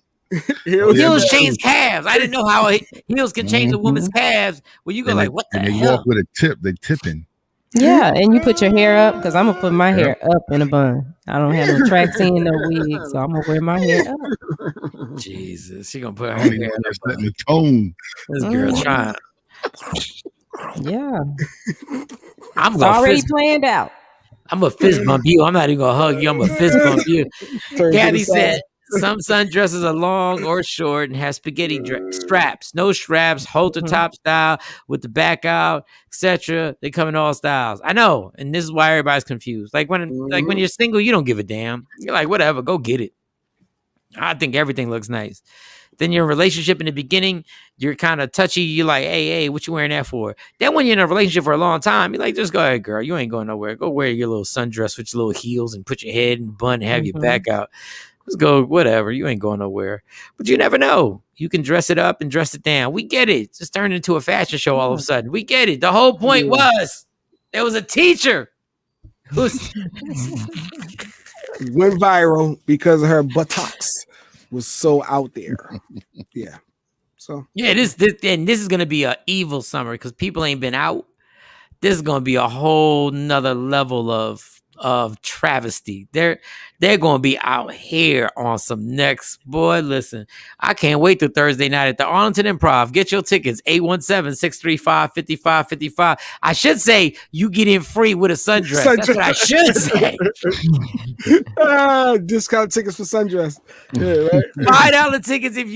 Heels change calves. I didn't know how heels can change a woman's calves. Well, you go and like, what the hell? They walk with a tip. They tipping. Yeah, and you put your hair up, because I'm gonna put my hair up in a bun. I don't have no tracks in, no wig, so I'm gonna wear my hair up. Jesus, she gonna put her hair in the tone. This girl trying. Yeah, I'm already planned out. I'm a fist bump you. I'm not even gonna hug you. I'm a fist bump you. Kathy said Some sundresses are long or short and have spaghetti straps. No straps, halter top style with the back out, etc. They come in all styles. I know, and this is why everybody's confused. Like when you're single, you don't give a damn. You're like, whatever, go get it. I think everything looks nice. Then you're in a relationship in the beginning, you're kind of touchy. You're like, hey, what you wearing that for? Then when you're in a relationship for a long time, you're like, just go ahead, girl. You ain't going nowhere. Go wear your little sundress with your little heels and put your head in a bun and have your back out. Let's go, whatever. You ain't going nowhere. But you never know. You can dress it up and dress it down. We get it. Just turned into a fashion show all of a sudden. We get it. The whole point was there was a teacher who's went viral because of her buttocks was so out there. Yeah. So yeah, this is gonna be an evil summer because people ain't been out. This is gonna be a whole nother level of travesty. They're gonna be out here on some next. Boy, listen, I can't wait till Thursday night at the Arlington Improv. Get your tickets, 817-635-5555. I should say you get in free with a sundress. That's what I should say. Discount tickets for sundress. Yeah, right. $5 tickets if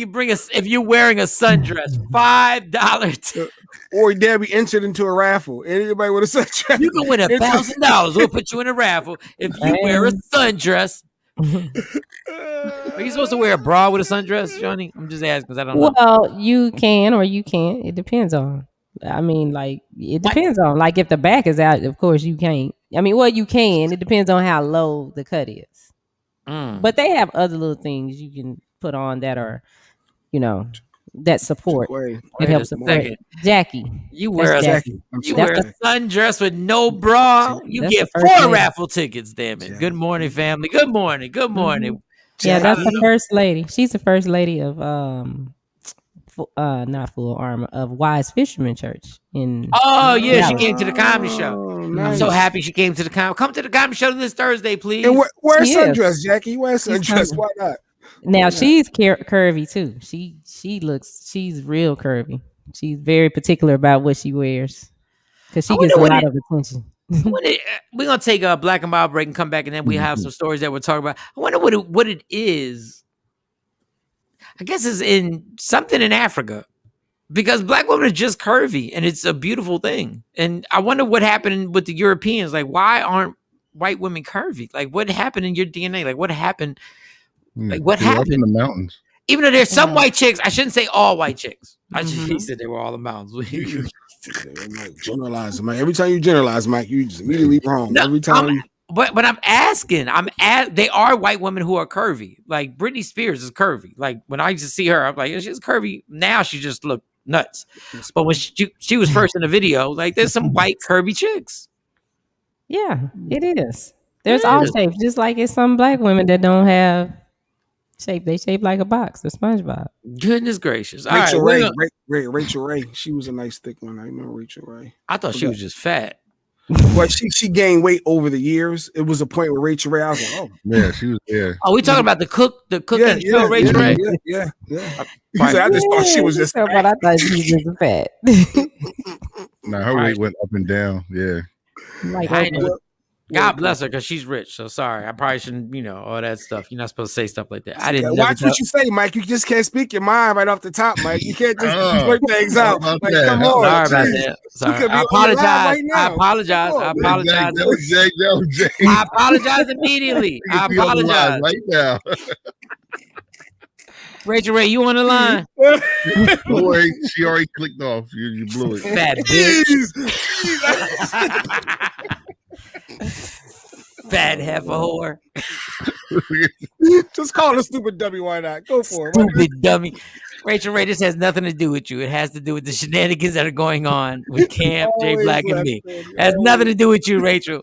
you're wearing a sundress. $5 or dare be entered into a raffle. Anybody with a sundress, you can win $1,000. We'll put you in a raffle if you wear a sundress. Are you supposed to wear a bra with a sundress, Johnny? I'm just asking because I don't know. Well, you can or you can't. It depends on. I mean, like it depends on. Like if the back is out, of course you can't. I mean, well, you can. It depends on how low the cut is. But they have other little things you can put on that are, that support. It helps support. Jackie, you wear a sundress with no bra. You get 4 raffle tickets. Damn it! Good morning, family. Good morning. Good morning. Yeah, that's the first lady. She's the first lady of not Full Armor, of Wise Fisherman Church in. Oh yeah, she came to the comedy show. Nice. I'm so happy she came to the comedy. Come to the comedy show this Thursday, please. And wear a sundress, Jackie. Wear a sundress. Why not? Now she's curvy too. She's real curvy. She's very particular about what she wears because she gets a lot of attention. We're gonna take a black and mild break and come back, and then we have some stories that we're talking about. I wonder what it is. I guess it's in something in Africa because black women are just curvy, and it's a beautiful thing. And I wonder what happened with the Europeans. Like, why aren't white women curvy? Like, what happened in your DNA? Like, what happened? Like, what happened in the mountains? Even though there's some white chicks, I shouldn't say all white chicks. He said they were all the mountains. Generalize, Mike. Every time you generalize, Mike, you just immediately wrong. No, every time. But I'm asking. They are white women who are curvy. Like Britney Spears is curvy. Like when I used to see her, I'm like, she's curvy. Now she just looked nuts. But when she was first in the video, like there's some white curvy chicks. Yeah, it is. There's all shapes, just like it's some black women that don't have shape. They shape like a box, the SpongeBob. Goodness gracious. Rachel Ray. She was a nice thick one. I remember Rachel Ray. I thought she was just fat. Well, she gained weight over the years. It was a point where Rachel Ray, I was like, oh. Yeah, she was there. Oh, we talking about the cooking show, Rachel Ray? Yeah. I just thought she was just fat. But I thought she was just fat. Nah, her weight went up and down. Yeah. God bless her because she's rich. So sorry. I probably shouldn't, all that stuff. You're not supposed to say stuff like that. I didn't watch what you say, Mike. You just can't speak your mind right off the top, Mike. You can't just work things out. Like, come on. Sorry about that. Sorry. I apologize. I apologize. I apologize. I apologize immediately. I apologize. Right now. Rachel Ray, you on the line? Don't worry, she already clicked off. You blew it. Fat bitch. Fat heifer whore. Just call her stupid dummy. Why not? Go for it. Stupid dummy. Rachel Ray, this has nothing to do with you. It has to do with the shenanigans that are going on with Camp, Jay Black, and me. It has nothing to do with you, Rachel.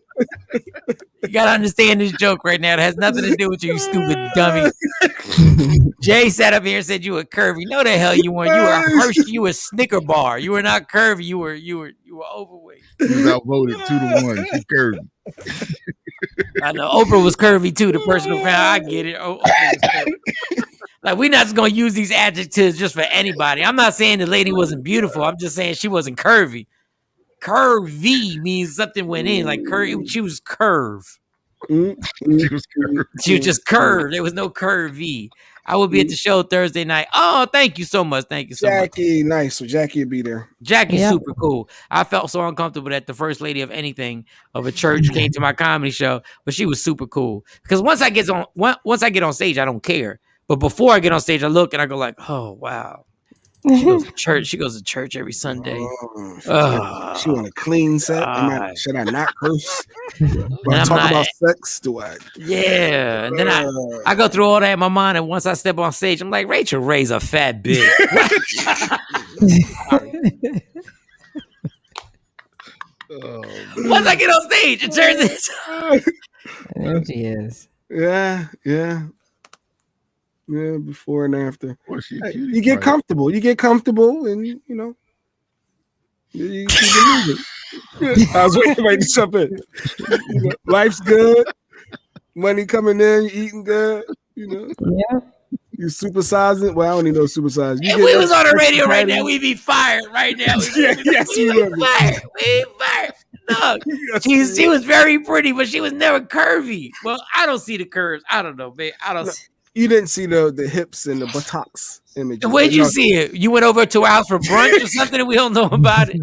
You gotta understand this joke right now. It has nothing to do with you, you stupid dummy. Jay sat up here and said you were curvy. No, the hell you weren't. You were Hershey. You were Snicker bar. You were not curvy. You were overweight. You was outvoted 2-1. She's curvy. I know Oprah was curvy too. The person who found I get it. Like we're not just gonna use these adjectives just for anybody. I'm not saying the lady wasn't beautiful. I'm just saying she wasn't curvy. Curvy means something went in. Like curvy, she was curve. She was curved. She was just curved. There was no curvy. I will be at the show Thursday night. Oh, thank you so much. Thank you so much. Jackie, nice. So Jackie will be there. Jackie's Yep. super cool. I felt so uncomfortable that the first lady of anything of a church came to my comedy show, but she was super cool. Because once I get on stage, I don't care. But before I get on stage, I look and I go like, oh wow. She goes to church. She goes to church every Sunday. She want a clean set. Should I not curse? Do I talk about sex? Do I? Yeah. And then I go through all that in my mind, and once I step on stage, I'm like, Rachel Ray's a fat bitch. Once I get on stage, it turns into. There she is. Yeah. Before and after. Well, she Hey, cutie you get pie. comfortable. You get comfortable, and you keep it moving. I was waiting to jump in. Life's good. Money coming in. You eating good. Yeah. You supersizing. Well, I don't even know supersize. If we was on the radio right now, we'd be fired right now. Yes, we would be. Fired. We'd be fired. No, she was very pretty, but she was never curvy. Well, I don't see the curves. I don't know, man. I don't. No. See. You didn't see the hips and the buttocks images. Where'd you see it? You went over to our house for brunch or something and we don't know about it?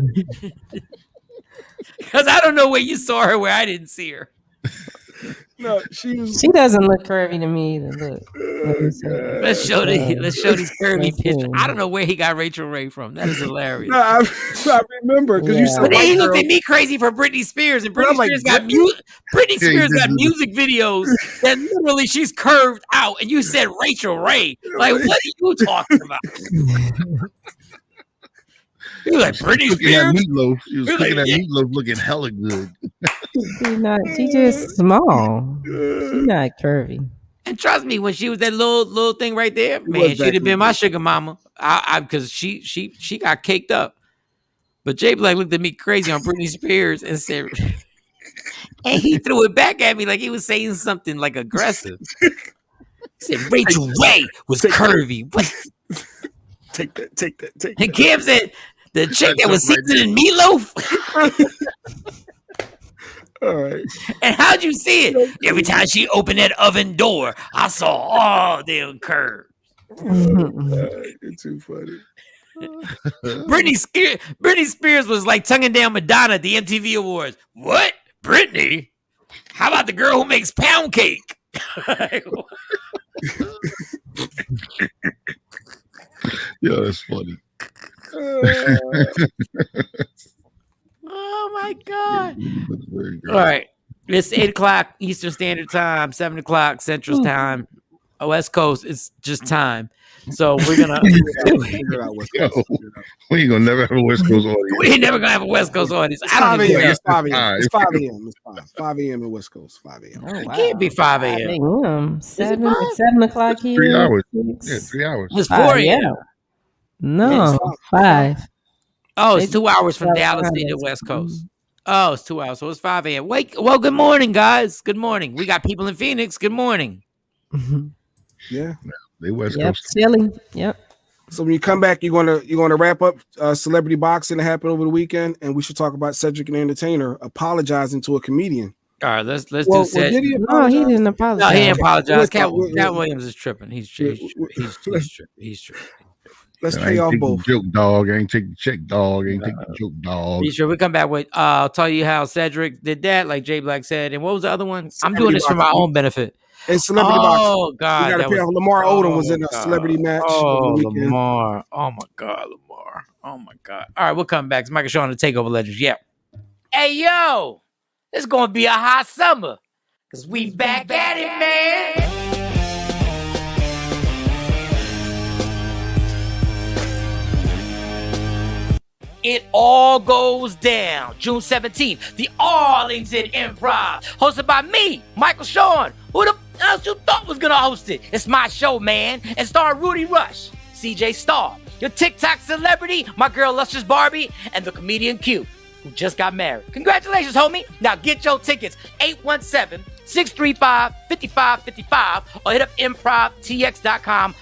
Because I don't know where you saw her where I didn't see her. No, she was. She doesn't look curvy to me either. Look. Let's show these curvy pictures. I don't know where he got Rachel Ray from. That is hilarious. No, I remember because you said. But then he looked at me crazy for Britney Spears, and Britney Spears got Britney Spears got music videos that literally she's curved out, and you said Rachel Ray. Like, what are you talking about? He was like Britney Spears. Meatloaf. She was looking at Meatloaf looking hella good. She's just small. She's not curvy. And trust me, when she was that little thing right there, man, she'd have been my sugar mama. Because she got caked up. But Jay Black looked at me crazy on Britney Spears and said, and he threw it back at me like he was saying something like aggressive. He said Rachel Ray was curvy. What? Take that. And Kim said the chick that was seasoning meatloaf. All right. And how'd you see it? Every time she opened that oven door, I saw all them curves. You're too funny. Britney Spears was like tonguing down Madonna at the MTV Awards. What? Britney? How about the girl who makes pound cake? Yeah, that's funny. Oh my God. All right. It's 8:00 Eastern Standard Time, 7:00 Central Time. West Coast, it's just time. So we're gonna we ain't gonna never have a West Coast audience. We ain't never gonna have a West Coast audience. It's 5 a.m. It's 5 a.m. It's 5 a.m. It's 5 a.m. in West Coast. 5 a.m. Oh, wow. It can't be 5 a.m. 7 o'clock here. 3 hours. 6. Yeah, 3 hours. It's 4 a.m. No, 5. Oh, it's 2 hours from Dallas to the West Coast. Oh, it's 2 hours. So it's 5 a.m. Well, good morning, guys. Good morning. We got people in Phoenix. Good morning. Yeah. They West Yep, Coast. silly. Yep. So when you come back, you're gonna wrap up celebrity boxing that happened over the weekend, and we should talk about Cedric the Entertainer apologizing to a comedian. All right, let's do Cedric. Did he No, he didn't No, apologize. he didn't apologize. Cat Wait. Williams is tripping. He's tripping. Let's I pay ain't off take the both. joke, dog. I ain't take the check, dog. I ain't take the joke, dog. Be sure we come back with I'll tell you how Cedric did that, like Jay Black said. And what was the other one? I'm doing this for my own benefit. And celebrity boxing. Oh God, You gotta that pay was- off. Lamar Odom was oh, in a God. celebrity match. Oh, over the weekend. Lamar. Oh my God, Lamar. Oh my God. All right, we'll come back. It's Michael Shawn, the TakeOver Legends. Yeah. Hey yo, it's gonna be a hot summer. Cause we back at it, man. It all goes down June 17th, the Arlington Improv, hosted by me, Michael Shawn. Who the else you thought was gonna host it? It's my show, man, and star Rudy Rush, CJ Starr, your TikTok celebrity, my girl Lustrous Barbie, and the comedian Q, who just got married. Congratulations, homie. Now get your tickets, 817-635-5555, or hit up improvtx.com/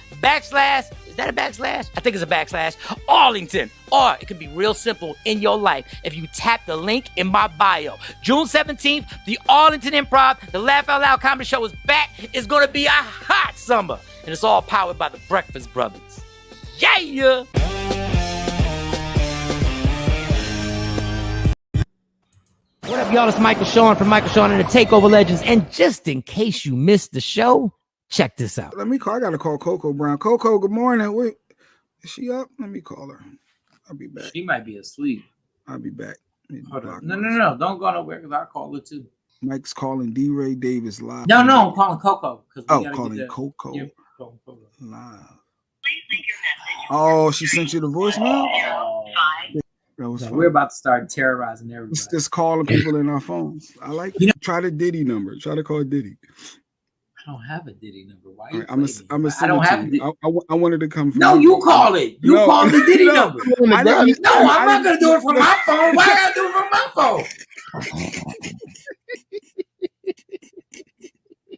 Is that a backslash? I think it's a backslash. Arlington. Or it could be real simple in your life if you tap the link in my bio. June 17th, the Arlington Improv, the Laugh Out Loud Comedy Show is back. It's going to be a hot summer. And it's all powered by the Breakfast Brothers. Yeah! What up, y'all? It's Michael Shawn from Michael Shawn and the TakeOver Legends. And just in case you missed the show, check this out. Let me call. I gotta call Coco Brown. Coco, good morning. Wait, is she up? Let me call her. I'll be back. She might be asleep. I'll be back. Hold on. No. Don't go nowhere because I'll call her too. Mike's calling D-Ray Davis live. No, I'm calling Coco. Calling Coco live. Oh, she sent you the voicemail? We're about to start terrorizing everybody. It's just calling people in our phones. I like it. Try the Diddy number. Try to call Diddy. I don't have a Diddy number. Why? Right, I'm gonna send it to you. I wanted to come from No, you call it. You call the Diddy number. I'm not gonna do it from my phone. Why I gotta do it from my phone?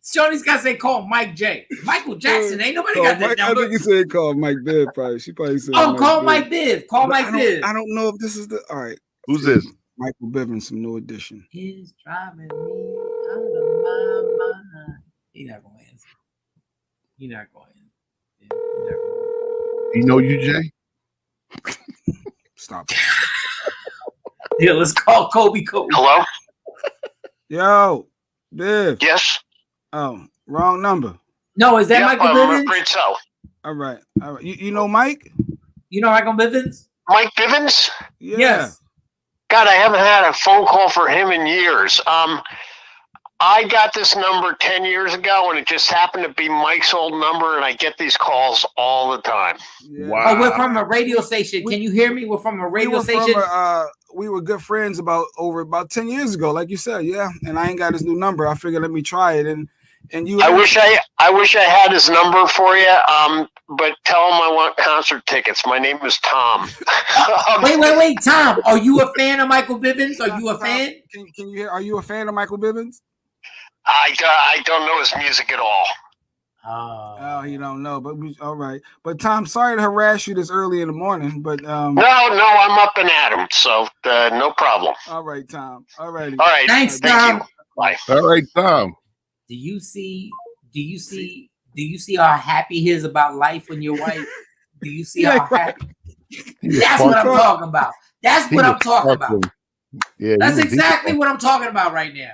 Shorty's got to say call Mike J. Michael Jackson. Ain't nobody got that number. I think he said call Mike Biv. Probably. She probably said. Oh, call Mike Biv. Call Mike Biv. I don't know if this is the. All right. Who's this? Michael Bivens from New Edition. He's driving me out of my mind. He's not going to answer. He's not going to answer. You know you, Jay? Stop. Yeah, let's call Kobe. Hello? Yo, Biv. Yes? Oh, wrong number. No, is that Michael Bivens? I'm afraid so. All right. You know Mike? You know Michael Bivens? Mike Bivens? Yeah. Yes. God, I haven't had a phone call for him in years. I got this number 10 years ago, and it just happened to be Mike's old number, and I get these calls all the time. Yeah. Wow. Oh, we're from a radio station. Can you hear me? We're from a radio station. We were good friends about 10 years ago, like you said, yeah. And I ain't got his new number. I figured let me try it. And you. I wish I had his number for you. But tell him I want concert tickets. My name is Tom. Wait, Tom. Are you a fan of Michael Bivens? Are you a fan? Can you hear? Are you a fan of Michael Bivens? I don't know his music at all. Oh, you don't know, but all right. But Tom, sorry to harass you this early in the morning, but No, I'm up and at him, so no problem. All right, Tom. All right. All right. Thanks, Thank Tom. you. Bye. All right, Tom. Do you see how happy he is about life when your wife? Do you see how happy? That's what I'm talking about. That's what I'm talking about. Yeah, that's exactly what I'm talking about right now.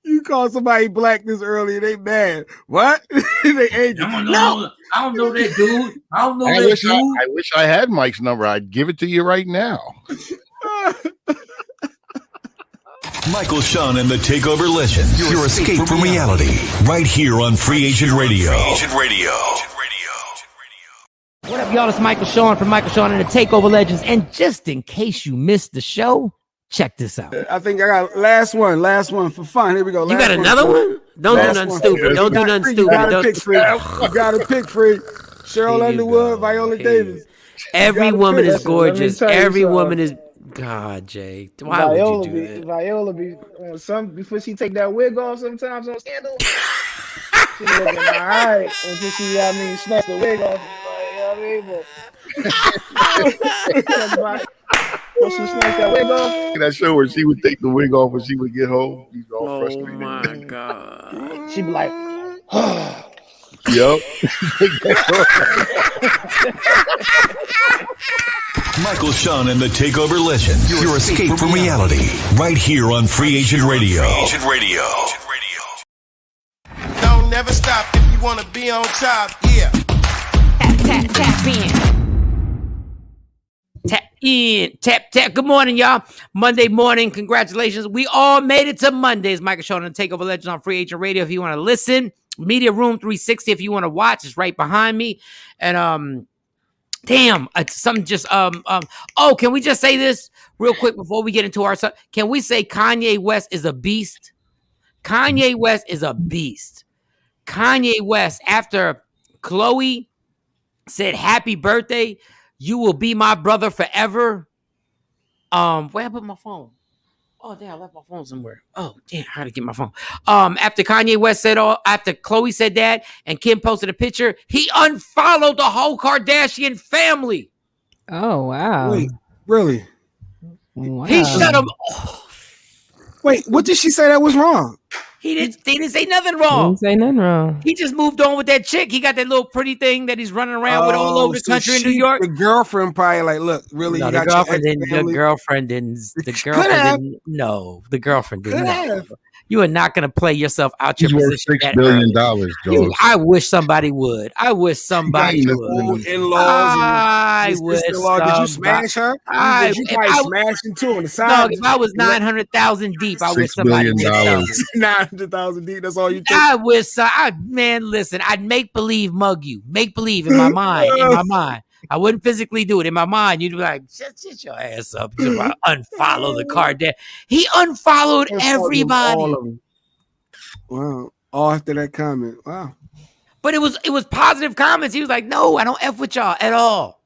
You call somebody black this early and they mad. What? They angry. No, I don't know that dude. I wish I had Mike's number. I'd give it to you right now. Michael Shawn and the TakeOver Legends. Your escape from reality. Right here on Free Agent Radio. What up, y'all? It's Michael Shawn from Michael Shawn and the TakeOver Legends. And just in case you missed the show, check this out. I think I got last one for fun. Here we go. You got another one? Don't do nothing stupid. Don't do nothing stupid. You got to pick free. Cheryl Underwood, Viola Davis. Every woman is gorgeous. Every woman is. God, Jay. Why would you do that? Viola be before she take that wig off sometimes on Scandal. She looking all right until she, snatch the wig off. Once she snatch that wig off. That show where she would take the wig off when she would get home. She's all frustrated. Oh my God. She'd be like, Yep. Michael Shawn and the TakeOver Legends. Your escape from reality. Right here on Free Agent Radio. Don't never stop if you want to be on top. Yeah. Tap in. Tap. Good morning, y'all. Monday morning. Congratulations. We all made it to Mondays. Michael Shawn and the TakeOver Legends on Free Agent Radio. If you want to listen, Media Room 360. If you want to watch, it's right behind me. And something just Oh, can we just say this real quick before we get into our? Can we say Kanye West is a beast? Kanye West is a beast. Kanye West, after Chloe said happy birthday, you will be my brother forever. Where I put my phone? Oh damn, I left my phone somewhere. Oh damn, I gotta get my phone. After Kanye West said after Khloe said that, and Kim posted a picture, he unfollowed the whole Kardashian family. Oh wow. Wait, really? Wow. He shut them. Wait, what did she say that was wrong? They didn't say nothing He wrong. didn't say nothing wrong. He just moved on with that chick. He got that little pretty thing that he's running around with all over the country in New York. The girlfriend probably like, look, really, No, you the got girlfriend your didn't. ex-family? The girlfriend didn't. The Could girlfriend have. didn't. No, the girlfriend Could didn't. have. You are not going to play yourself out your He's worth position. $6 billion, George. I wish somebody would. I wish somebody got would. Old in-laws I and wish sister-in-law. Did you smash her? Did you probably smash him too on the side? Dog, if I was 900,000 deep, I wish $6 somebody would billion. tell me. 900,000 deep. That's all you take. I wish. Man, listen. I'd make believe mug you. Make believe in my mind. In my mind. I wouldn't physically do it. In my mind, you'd be like, shut your ass up. You're about to unfollow the Kardashian. He unfollowed everybody. All of them. Wow. All after that comment. Wow. But it was positive comments. He was like, no, I don't F with y'all at all.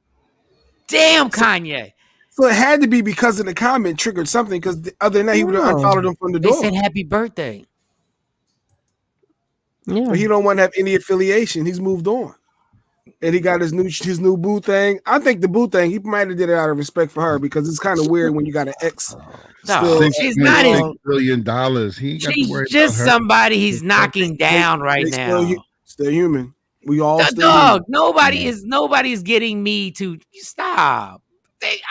Damn, Kanye. So it had to be because of the comment triggered something, because other than that, he would have unfollowed him from the They door. said happy birthday. Yeah. But he don't want to have any affiliation. He's moved on. And he got his new boo thing. I think the boo thing, he might have did it out of respect for her, because it's kind of weird when you got an ex. No, she's not his $6 billion. He ain't got to worry She's just about her. somebody he's knocking down right now. Still human. We all still Dog, human. nobody's getting me to stop.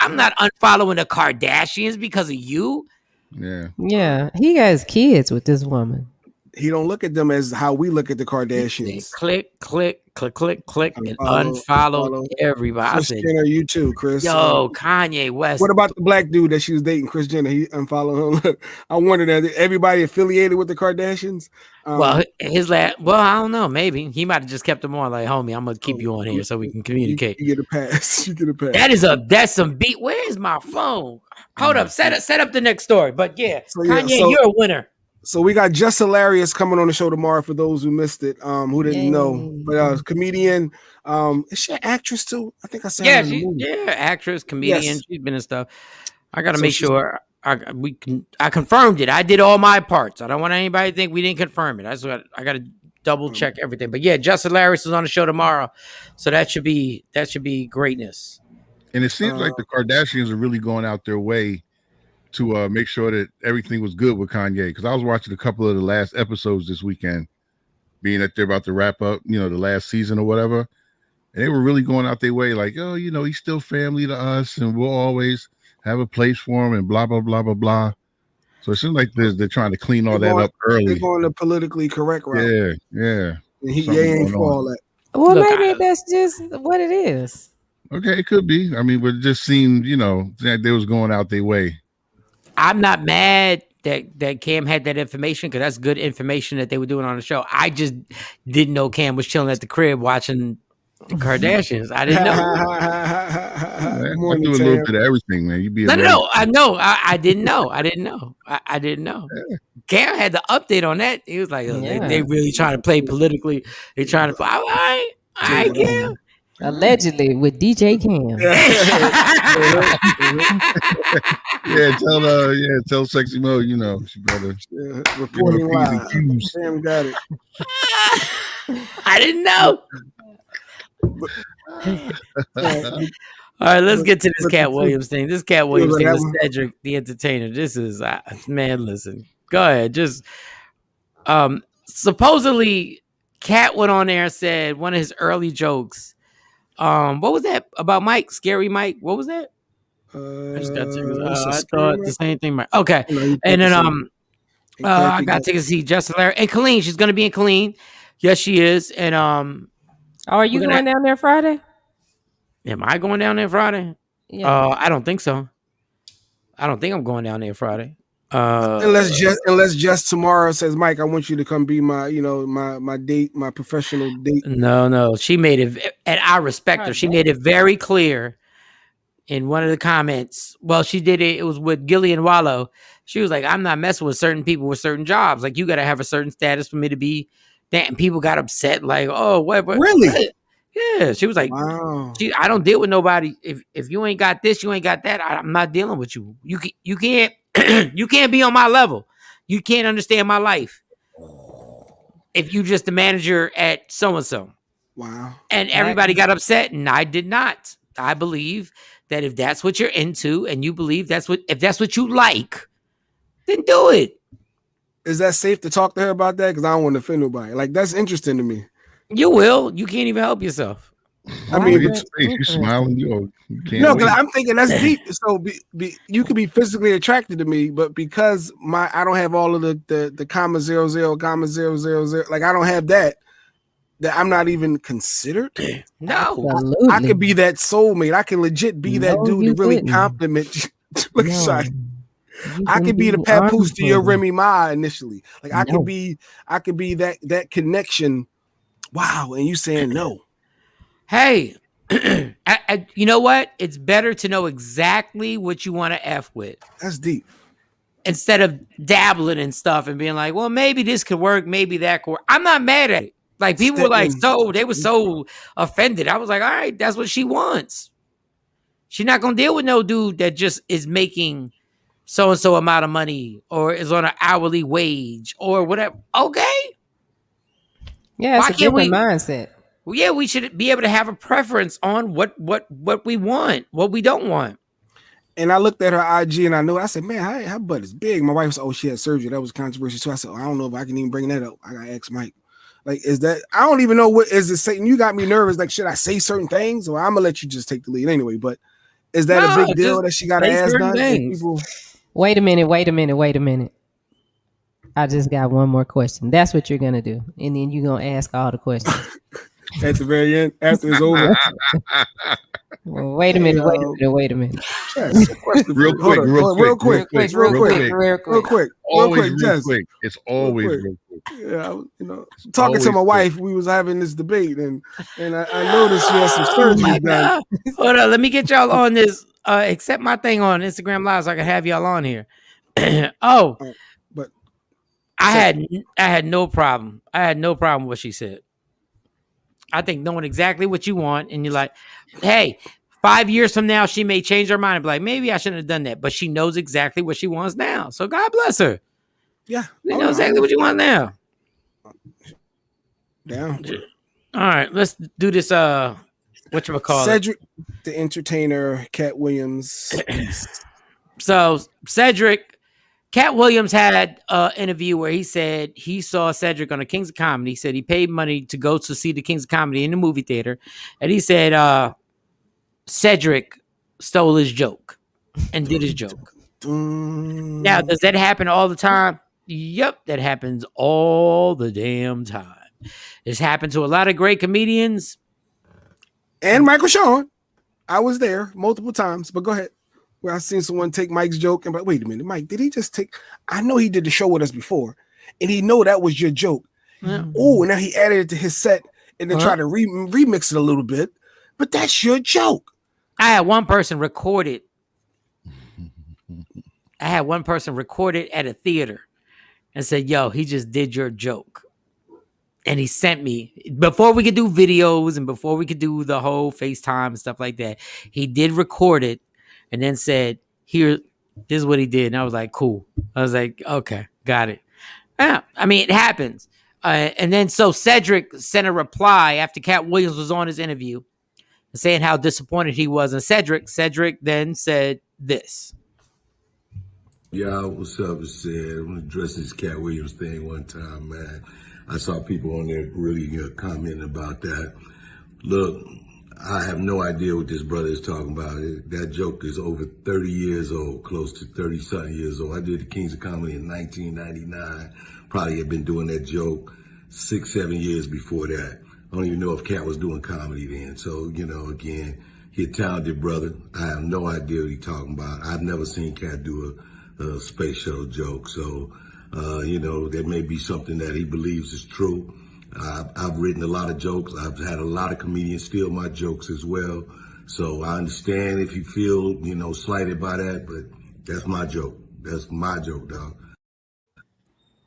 I'm not unfollowing the Kardashians because of you. Yeah. Yeah. He has kids with this woman. He don't look at them as how we look at the Kardashians. Click, and unfollow everybody. I Kris said, Jenner, you too, Chris. yo, Kanye West. What about the black dude that she was dating, Kris Jenner? He unfollowed him. I wonder that everybody affiliated with the Kardashians. Well, I don't know. Maybe he might have just kept them on. Like, homie, I'm gonna keep you on here so we can communicate. You get a pass. You get a pass. That's some beat. Where's my phone? Hold up. Set up the next story. But yeah, So, yeah, Kanye, you're a winner. So we got Just Hilarious coming on the show tomorrow for those who missed it, who didn't know. But comedian, is she an actress too? I think I saw her in the movie. Actress, comedian. Yes. She's been in stuff. I gotta make sure I confirmed it. I did all my parts. I don't want anybody to think we didn't confirm it. I gotta double check everything. But yeah, Just Hilarious is on the show tomorrow, so that should be greatness. And it seems like the Kardashians are really going out their way to make sure that everything was good with Kanye. Because I was watching a couple of the last episodes this weekend, being that they're about to wrap up, the last season or whatever. And they were really going out their way, like, oh, he's still family to us, and we'll always have a place for him, and blah, blah, blah, blah, blah. So it seems like they're trying to clean all that up early. They're going the politically correct route. Yeah. And they ain't for all that. Well, maybe that's just what it is. Okay, it could be. I mean, but it just seemed, that they was going out their way. I'm not mad that Cam had that information, because that's good information that they were doing on the show. I just didn't know Cam was chilling at the crib watching the Kardashians. I didn't know. I do a little bit of everything, man. You be no. I know. I didn't know. I didn't know. I didn't know. Yeah. Cam had the update on that. He was like, they really trying to play politically. They trying to play. All right, Cam. Allegedly with DJ Cam. Tell Sexy Mo, she better reporting live. Sam got it. I didn't know. All right, let's get to this Cat Williams thing. This Cat Williams thing with Cedric the Entertainer. This is man. Listen, go ahead. Just supposedly, Cat went on there and said one of his early jokes. What was that about Mike? Scary Mike? What was that? I just got to. I thought the same thing. Mike. Okay, and then I got to see Just Hilarious and Colleen. She's gonna be in Colleen. Yes, she is. And are you going down there Friday? Am I going down there Friday? Yeah. I don't think so. I don't think I'm going down there Friday. Unless just tomorrow says, Mike, I want you to come be my, my date, my professional date. No. She made it, and I respect her. She made it very clear in one of the comments. Well, she did it. It was with Gillian Wallow. She was like, I'm not messing with certain people with certain jobs. Like, you got to have a certain status for me to be that. And people got upset. Like, oh, what? Really? Yeah, she was like, Wow. I don't deal with nobody. If you ain't got this, you ain't got that. I'm not dealing with you. You can't you can't be on my level. You can't understand my life if you just the manager at so and so. Wow. And everybody got upset, and I did not. I believe that if that's what you're into, and you believe if that's what you like, then do it. Is that safe to talk to her about that? Because I don't want to offend nobody. Like, that's interesting to me. You will. You can't even help yourself. I mean, Look at your face. You smiling. You can't no, wait. because I'm thinking that's deep. So you could be physically attracted to me, but because I don't have all of the comma 00, comma 000, like I don't have that I'm not even considered. No, Absolutely. I could be that soulmate. I can legit be that dude to really compliment you. Look aside. I could be the papoose to your Remy Ma initially. Like I could be that connection. Wow, and you saying no. Hey, you know what? It's better to know exactly what you want to F with. That's deep. Instead of dabbling in stuff and being like, well, maybe this could work, maybe that could work. I'm not mad at it. Like people were like, they were so offended. I was like, all right, that's what she wants. She's not gonna deal with no dude that just is making so and so amount of money or is on an hourly wage or whatever. Okay. Yeah, it's a different mindset. Well, yeah, we should be able to have a preference on what we want, what we don't want. And I looked at her IG and I said, man, her butt is big. My wife said, oh, she had surgery. That was controversial. So I said, I don't know if I can even bring that up. I got to ask Mike. Like, is that, I don't even know what is it saying. You got me nervous. Like, should I say certain things? Or I'm going to let you just take the lead anyway. But is that a big deal that she got her ass done? People... Wait a minute. I just got one more question. That's what you're going to do. And then you're going to ask all the questions. At the very end, after it's over. Well, wait a minute. Yes, real quick. Jess. It's always real quick. Yeah, talking to my wife, we was having this debate, and I noticed she has some surgery done. Hold on, let me get y'all on this. Accept my thing on Instagram Live so I can have y'all on here. But I had no problem. I had no problem with what she said. I think knowing exactly what you want, and you're like, hey, 5 years from now, she may change her mind and be like, maybe I shouldn't have done that. But she knows exactly what she wants now. So God bless her. Yeah. You know exactly what you want now. Down. All right, let's do this. Whatchamacallit? Cedric, the entertainer, Cat Williams. So Cat Williams had an interview where he said he saw Cedric on the Kings of Comedy. He said he paid money to go to see the Kings of Comedy in the movie theater. And he said Cedric stole his joke and did his joke. Now, does that happen all the time? Yep, that happens all the damn time. It's happened to a lot of great comedians. And Michael Shawn. I was there multiple times, but go ahead. Where I seen someone take Mike's joke and wait a minute, Mike, did he just take? I know he did the show with us before, and he know that was your joke. Yeah. Oh, now he added it to his set and then try to remix it a little bit, but that's your joke. I had one person record it. At a theater and said, yo, he just did your joke. And he sent me, before we could do videos and before we could do the whole FaceTime and stuff like that, he did record it and then said, here, this is what he did. And I was like, cool. I was like, okay, got it. Yeah, I mean, it happens. And then so Cedric sent a reply after Cat Williams was on his interview saying how disappointed he was. And Cedric then said this. Yeah, what's up? It's Sid. I'm gonna address this Cat Williams thing one time, man. I saw people on there really commenting about that. Look, I have no idea what this brother is talking about. That joke is over 30 years old, close to 30-something years old. I did the Kings of Comedy in 1999. Probably had been doing that joke 6-7 years before that. I don't even know if Cat was doing comedy then. So, again, he's a talented brother. I have no idea what he's talking about. I've never seen Cat do a space shuttle joke. So, there may be something that he believes is true. I've written a lot of jokes. I've had a lot of comedians steal my jokes as well. So I understand if you feel, slighted by that, but that's my joke. That's my joke, dog.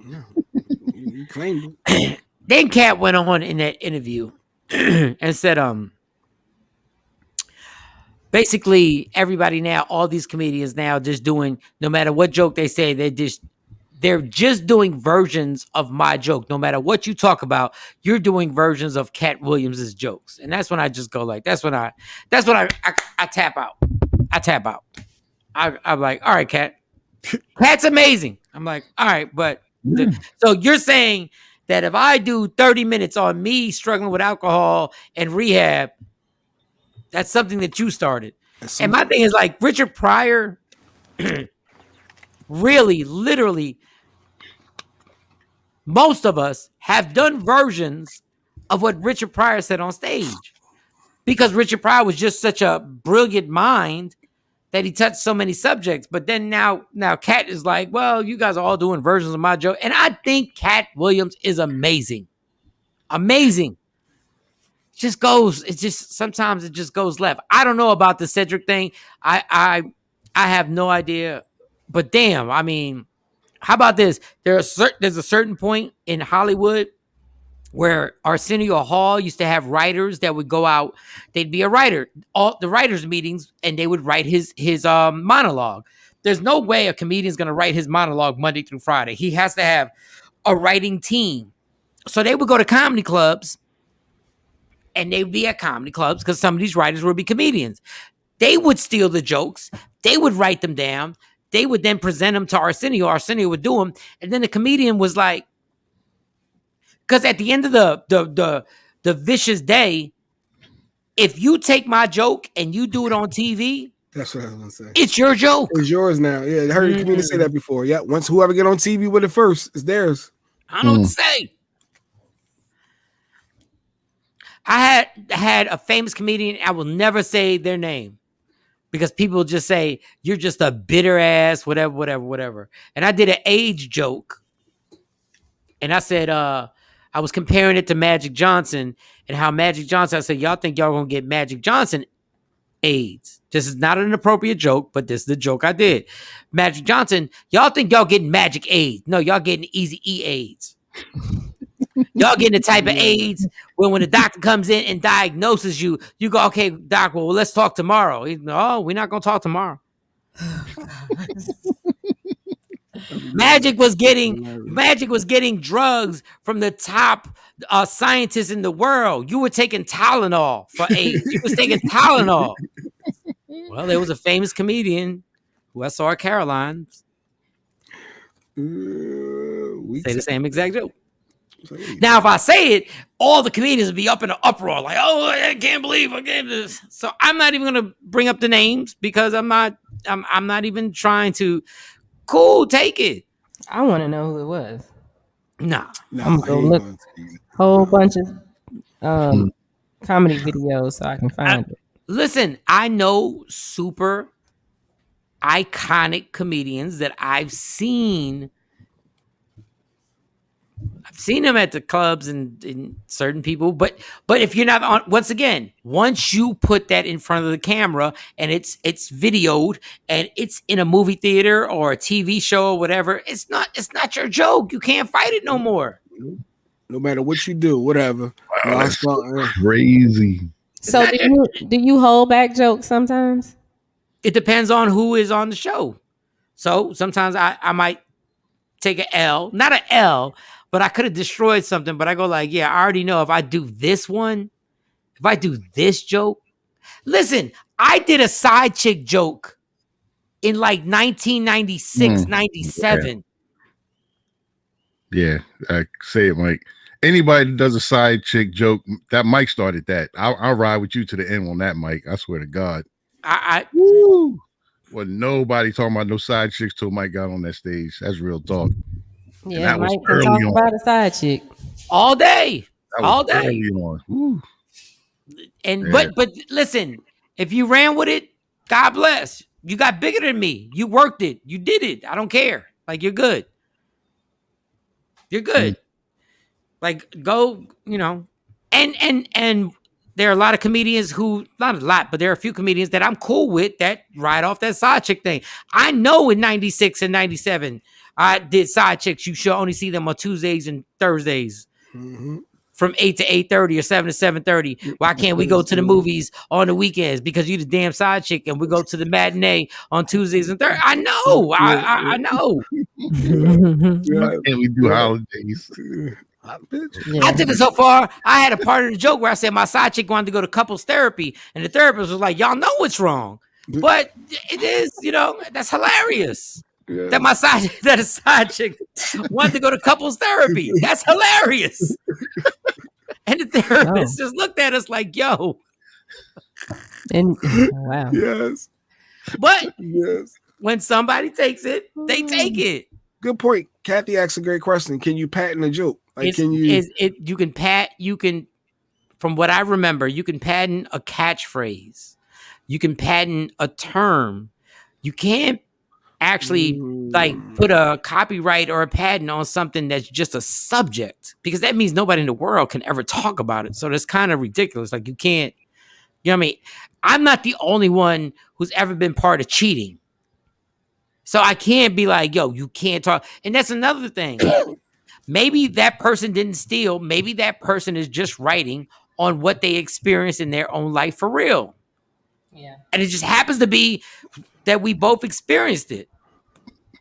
Yeah, you claimed it. Then Cat went on in that interview and said, basically everybody now, all these comedians now just doing, no matter what joke they say, they're just doing versions of my joke. No matter what you talk about, you're doing versions of Cat Williams's jokes. And that's when I just go like, that's when I tap out. I tap out. I'm like, all right, Cat. Cat's amazing. I'm like, all right, but so you're saying that if I do 30 minutes on me struggling with alcohol and rehab, that's something that you started. And my thing is like Richard Pryor really, literally, most of us have done versions of what Richard Pryor said on stage because Richard Pryor was just such a brilliant mind that he touched so many subjects. But then now Cat is like, well, you guys are all doing versions of my joke. And I think Cat Williams is amazing. Amazing. Sometimes it just goes left. I don't know about the Cedric thing. I have no idea. But damn, I mean, how about this? There's a certain point in Hollywood where Arsenio Hall used to have writers that would go out. They'd be a writer, all the writers' meetings, and they would write his monologue. There's no way a comedian's going to write his monologue Monday through Friday. He has to have a writing team. So they would go to comedy clubs, and they would be at comedy clubs because some of these writers would be comedians. They would steal the jokes. They would write them down. They would then present them to Arsenio. Arsenio would do them. And then the comedian was like, because at the end of the vicious day, if you take my joke and you do it on TV, that's what I was gonna say. It's your joke. It's yours now. Yeah, I heard comedians say that before. Yeah, once whoever get on TV with it first, it's theirs. I don't know what to say. I had a famous comedian. I will never say their name because people just say you're just a bitter ass, whatever. And I did an age joke, and I said, I was comparing it to Magic Johnson and how Magic Johnson, I said, y'all think y'all gonna get Magic Johnson AIDS. This is not an appropriate joke, but this is the joke I did. Magic Johnson, y'all think y'all getting Magic AIDS. No, y'all getting Easy E AIDS. Y'all getting the type of AIDS when the doctor comes in and diagnoses you, you go, okay, doc, well, let's talk tomorrow. No, we're not gonna talk tomorrow. Magic was getting drugs from the top scientists in the world. You were taking Tylenol for AIDS. You was taking Tylenol. Well, there was a famous comedian who I saw at Caroline's say the same exact joke. Now, if I say it, all the comedians would be up in an uproar, like, "Oh, I can't believe I gave this." So I'm not even going to bring up the names because I'm not even trying to. Cool, take it. I want to know who it was. Nah, I'm gonna go look whole bunch of comedy videos so I can find it. Listen, I know super iconic comedians that I've seen. I've seen them at the clubs and certain people, but if you're not on, once again, once you put that in front of the camera and it's videoed and it's in a movie theater or a TV show or whatever, it's not your joke. You can't fight it no more. No matter what you do, whatever. Wow, that's crazy. So do you hold back jokes sometimes? It depends on who is on the show. So sometimes I might take an L, not an L, but I could have destroyed something. But I go like, yeah, I already know if I do this one, if I do this joke. Listen, I did a side chick joke in like 1996, 97. Yeah, say it, Mike. Anybody that does a side chick joke, that Mike started that. I'll ride with you to the end on that, Mike. I swear to God. Woo! Well, nobody talking about no side chicks till Mike got on that stage. That's real talk. Yeah, Mike can talk about a side chick all day, all day. And yeah. but listen, if you ran with it, God bless. You got bigger than me. You worked it. You did it. I don't care. Like, you're good. You're good. Like, go, and there are a lot of comedians who, not a lot, but there are a few comedians that I'm cool with that ride off that side chick thing. I know in 96 and 97, I did side chicks. You should only see them on Tuesdays and Thursdays. Mm-hmm. from 8 to 8:30 or 7 to 7:30? Why can't we go to the movies on the weekends? Because you the damn side chick, and we go to the matinee on Tuesdays and Thursdays. I know. I know. Why can't we do holidays? I took it so far. I had a part of the joke where I said my side chick wanted to go to couples therapy, and the therapist was like, "Y'all know what's wrong, but it is, that's hilarious." That a side chick wanted to go to couples therapy. That's hilarious. And the therapist just looked at us like, "Yo." And wow. Yes. But Yes. when somebody takes it, they take it. Good point. Kathy asked a great question. Can you patent a joke? Like, You can, from what I remember, you can patent a catchphrase. You can patent a term. You can't actually put a copyright or a patent on something that's just a subject, because that means nobody in the world can ever talk about it. So that's kind of ridiculous. Like, you can't, what I mean? I'm not the only one who's ever been part of cheating. So I can't be like, yo, you can't talk. And that's another thing. Maybe that person didn't steal. Maybe that person is just writing on what they experienced in their own life for real. Yeah. And it just happens to be that we both experienced it.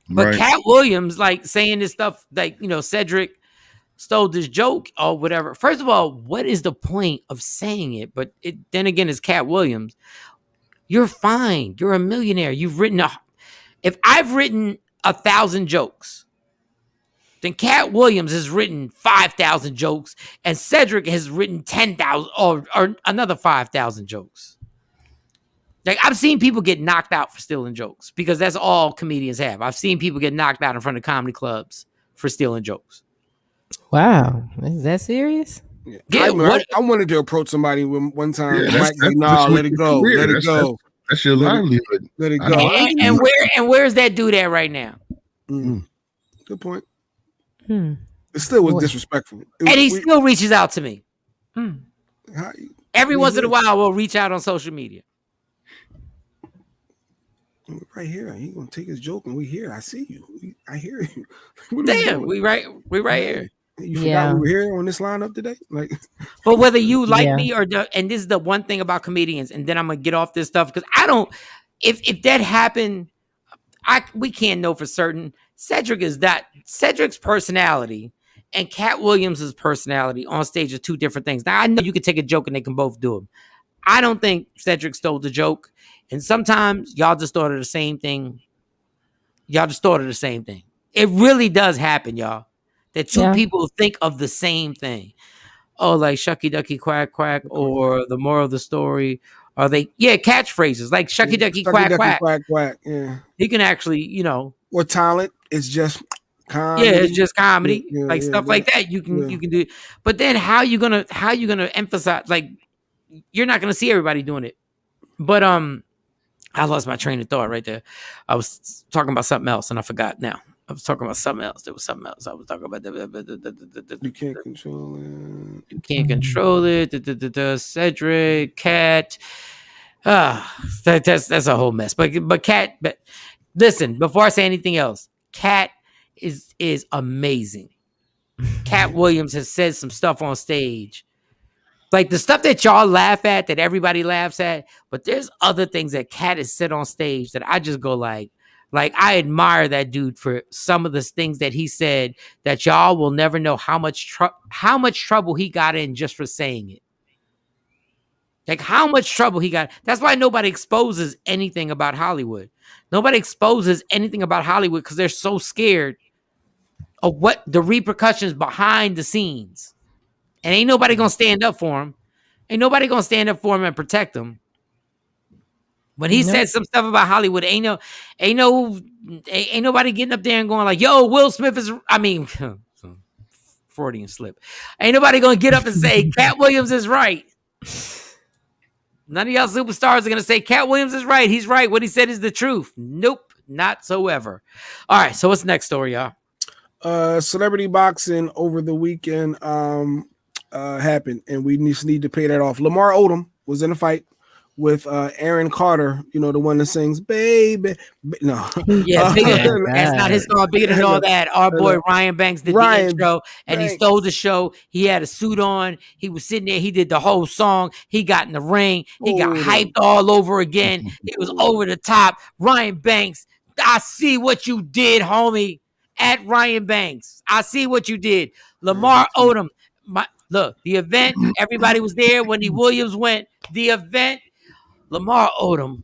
But Right. Cat Williams, like, saying this stuff, like, Cedric stole this joke or whatever. First of all, what is the point of saying it? But then again, it's Cat Williams. You're fine. You're a millionaire. If I've written 1,000 jokes, then Cat Williams has written 5,000 jokes, and Cedric has written 10,000 or another 5,000 jokes. Like, I've seen people get knocked out for stealing jokes, because that's all comedians have. I've seen people get knocked out in front of comedy clubs for stealing jokes. Wow, is that serious? Yeah, I wanted to approach somebody one time. Yeah, Mike said, "Nah, let it go. career. Let it go. That's your livelihood. Let it go." And where's that dude at right now? Good point. It still was disrespectful. Still reaches out to me. Every once in a while, we'll reach out on social media. Right here, he gonna take his joke, and we here. I see you. I hear you. Damn, we right here. You forgot we were here on this lineup today. Like, but whether you like me or and this is the one thing about comedians, and then I'm gonna get off this stuff, because I don't. If that happened, we can't know for certain. Cedric's personality and Cat Williams' personality on stage are two different things. Now, I know you can take a joke and they can both do them. I don't think Cedric stole the joke. And sometimes y'all just thought of the same thing. It really does happen, y'all. That two people think of the same thing. Oh, like Shucky Ducky Quack Quack, or the moral of the story. Are they catchphrases like Shucky Ducky Quack Quack. Quack Quack. Yeah. He can actually, or talent. It's just comedy. Yeah, it's just comedy. Stuff like that. You can do. But then how you gonna emphasize, like, you're not gonna see everybody doing it. But I lost my train of thought right there. I was talking about something else and I forgot now. I was talking about something else. There was something else. I was talking about you can't control it. You can't control it. Cedric, Cat. That's a whole mess. But Cat. But listen, before I say anything else, Cat is amazing. Cat Williams has said some stuff on stage. Like the stuff that y'all laugh at, that everybody laughs at, but there's other things that Cat has said on stage that I just go like I admire that dude for some of the things that he said that y'all will never know how much trouble he got in just for saying it. Like how much trouble he got. That's why nobody exposes anything about Hollywood. Nobody exposes anything about Hollywood because they're so scared of what the repercussions behind the scenes. And ain't nobody gonna stand up for him. Ain't nobody gonna stand up for him and protect him. When he said some stuff about Hollywood, ain't nobody getting up there and going like, "Yo, Will Smith is." I mean, Freudian slip. Ain't nobody gonna get up and say Cat Williams is right. None of y'all superstars are gonna say Cat Williams is right. He's right. What he said is the truth. Nope, not so ever. All right. So what's the next story, y'all? Celebrity boxing over the weekend happened, and we just need to pay that off. Lamar Odom was in a fight with Aaron Carter, you know, the one that sings "Baby." No, Yeah, bigger. Oh my That's not his God. song. Bigger than all that. Our boy Ryan Banks did the Ryan intro, and he Banks. stole the show. He had a suit on. He was sitting there. He did the whole song. He got in the ring. He got Hold hyped all over again. He was over the top. Ryan Banks, I see what you did, homie. At Ryan Banks, I see what you did. Lamar Odom. Look, the event. Everybody was there when the Williams went. The event. Lamar Odom.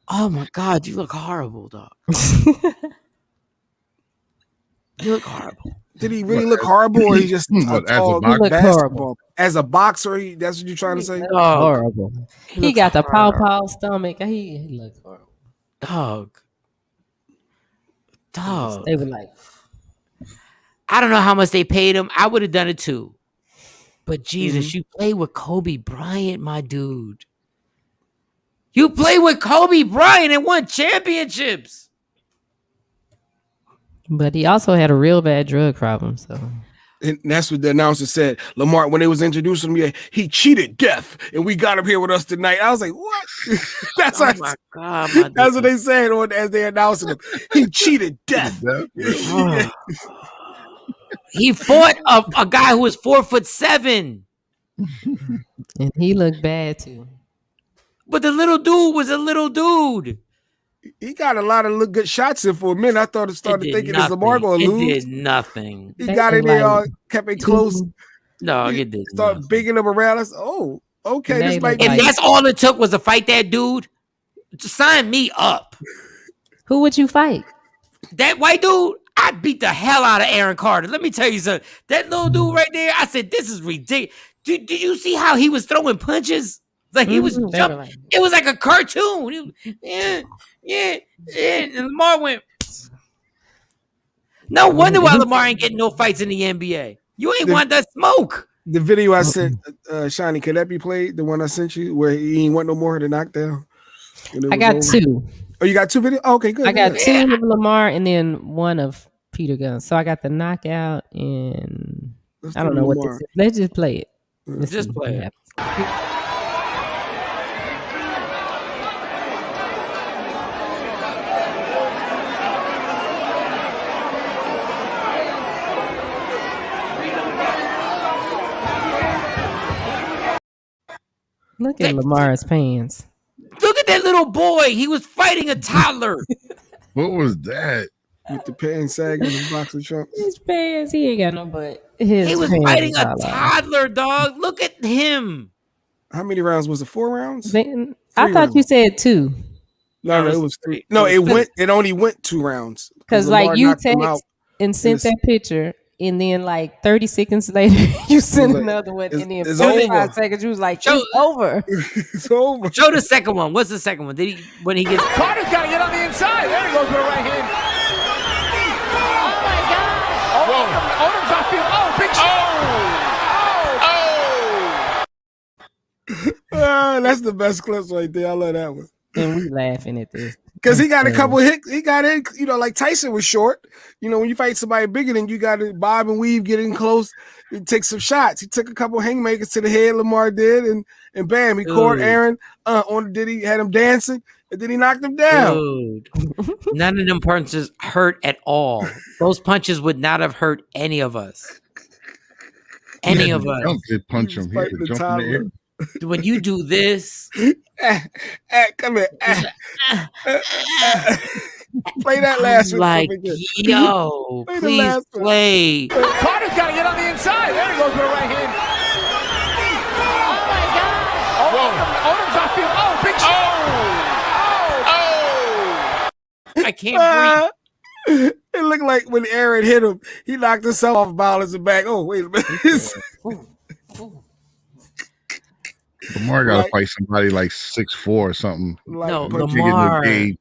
Oh my God, you look horrible, dog. You look horrible. Did he really look horrible, or he just What, as a tall boxer? He look basketball? As a boxer, that's what you're trying to say? Dog. Horrible. He looks got the horrible. pow stomach. He looked horrible. Dog. They were like, I don't know how much they paid him. I would have done it too. But Jesus, you play with Kobe Bryant, my dude. You play with Kobe Bryant and won championships. but he also had a real bad drug problem. So And that's what the announcer said. Lamar, when they was introducing him, he cheated death, and we got him here with us tonight. I was like, what? That's Oh what, my God, my that's what they said as they announced him. He cheated death. Oh. He fought a guy who was 4'7". and he looked bad too. But the little dude was a little dude. He got a lot of good shots in for a minute. I thought it started thinking, is Lamar going to lose? It did nothing. He got in there, kept it close. No, it did Started nothing. bigging him around. I said, oh, okay. This might If that's all it took was to fight that dude, just sign me up. Who would you fight? That white dude, I beat the hell out of Aaron Carter. Let me tell you something. That little dude right there, I said, this is ridiculous. Did you see how he was throwing punches? Like he was jumping. It was like a cartoon. Yeah. And Lamar went. No wonder why Lamar ain't getting no fights in the NBA. You ain't want that smoke. The video I sent, Shiny, could that be played? The one I sent you where he ain't want no more of the knockdown? I got two. Oh, you got two videos? Oh, okay, good. I got good. two of Lamar and then one of Peter Gunn. So I got the knockout and I don't know what this is. Let's just play it. Let's Just see play what it. happens. Look at Lamar's pants. Look at that little boy. He was fighting a toddler. What was that? With the pants sagging, his boxer trunks. His pants, he ain't got no butt. His He was pants fighting a all out. toddler, dog. Look at him. How many rounds was it? 4 rounds? Then, I Three thought rounds. you said two. No, it was 3. No, it only went 2 rounds. Because Lamar like you knocked him out. text and sent that picture, and then like 30 seconds later, you sent like, another one, and then it's 45 over. seconds, you was like, it's over. It's over. Show the second one. What's the second one? Did he when he gets Carter's got to get on the inside. There he goes with a right hand. Oh my God. Odom's off field. Oh, big shot. That's the best clips right there. I love that one. And we laughing at this. Because he got a couple hits. He got in, like Tyson was short. When you fight somebody bigger than you, got to bob and weave, get in close, and take some shots. He took a couple haymakers to the head, Lamar did, and bam, he caught Aaron he had him dancing, and then he knocked him down. Dude, none of them punches hurt at all. Those punches would not have hurt any of us. Any of us. Did punch him here. Jump in the air. When you do this, come here. Play that last one. Like, yo, Play the please last one. play. Carter's got to get on the inside. There he goes with a right hand. Oh my God. Odom's off field. Oh, big shot. I can't breathe. It looked like when Aaron hit him, he knocked himself off balance and back. Oh, wait a minute. Lamar got to fight somebody like 6'4" or something. No, Punch Lamar. Or he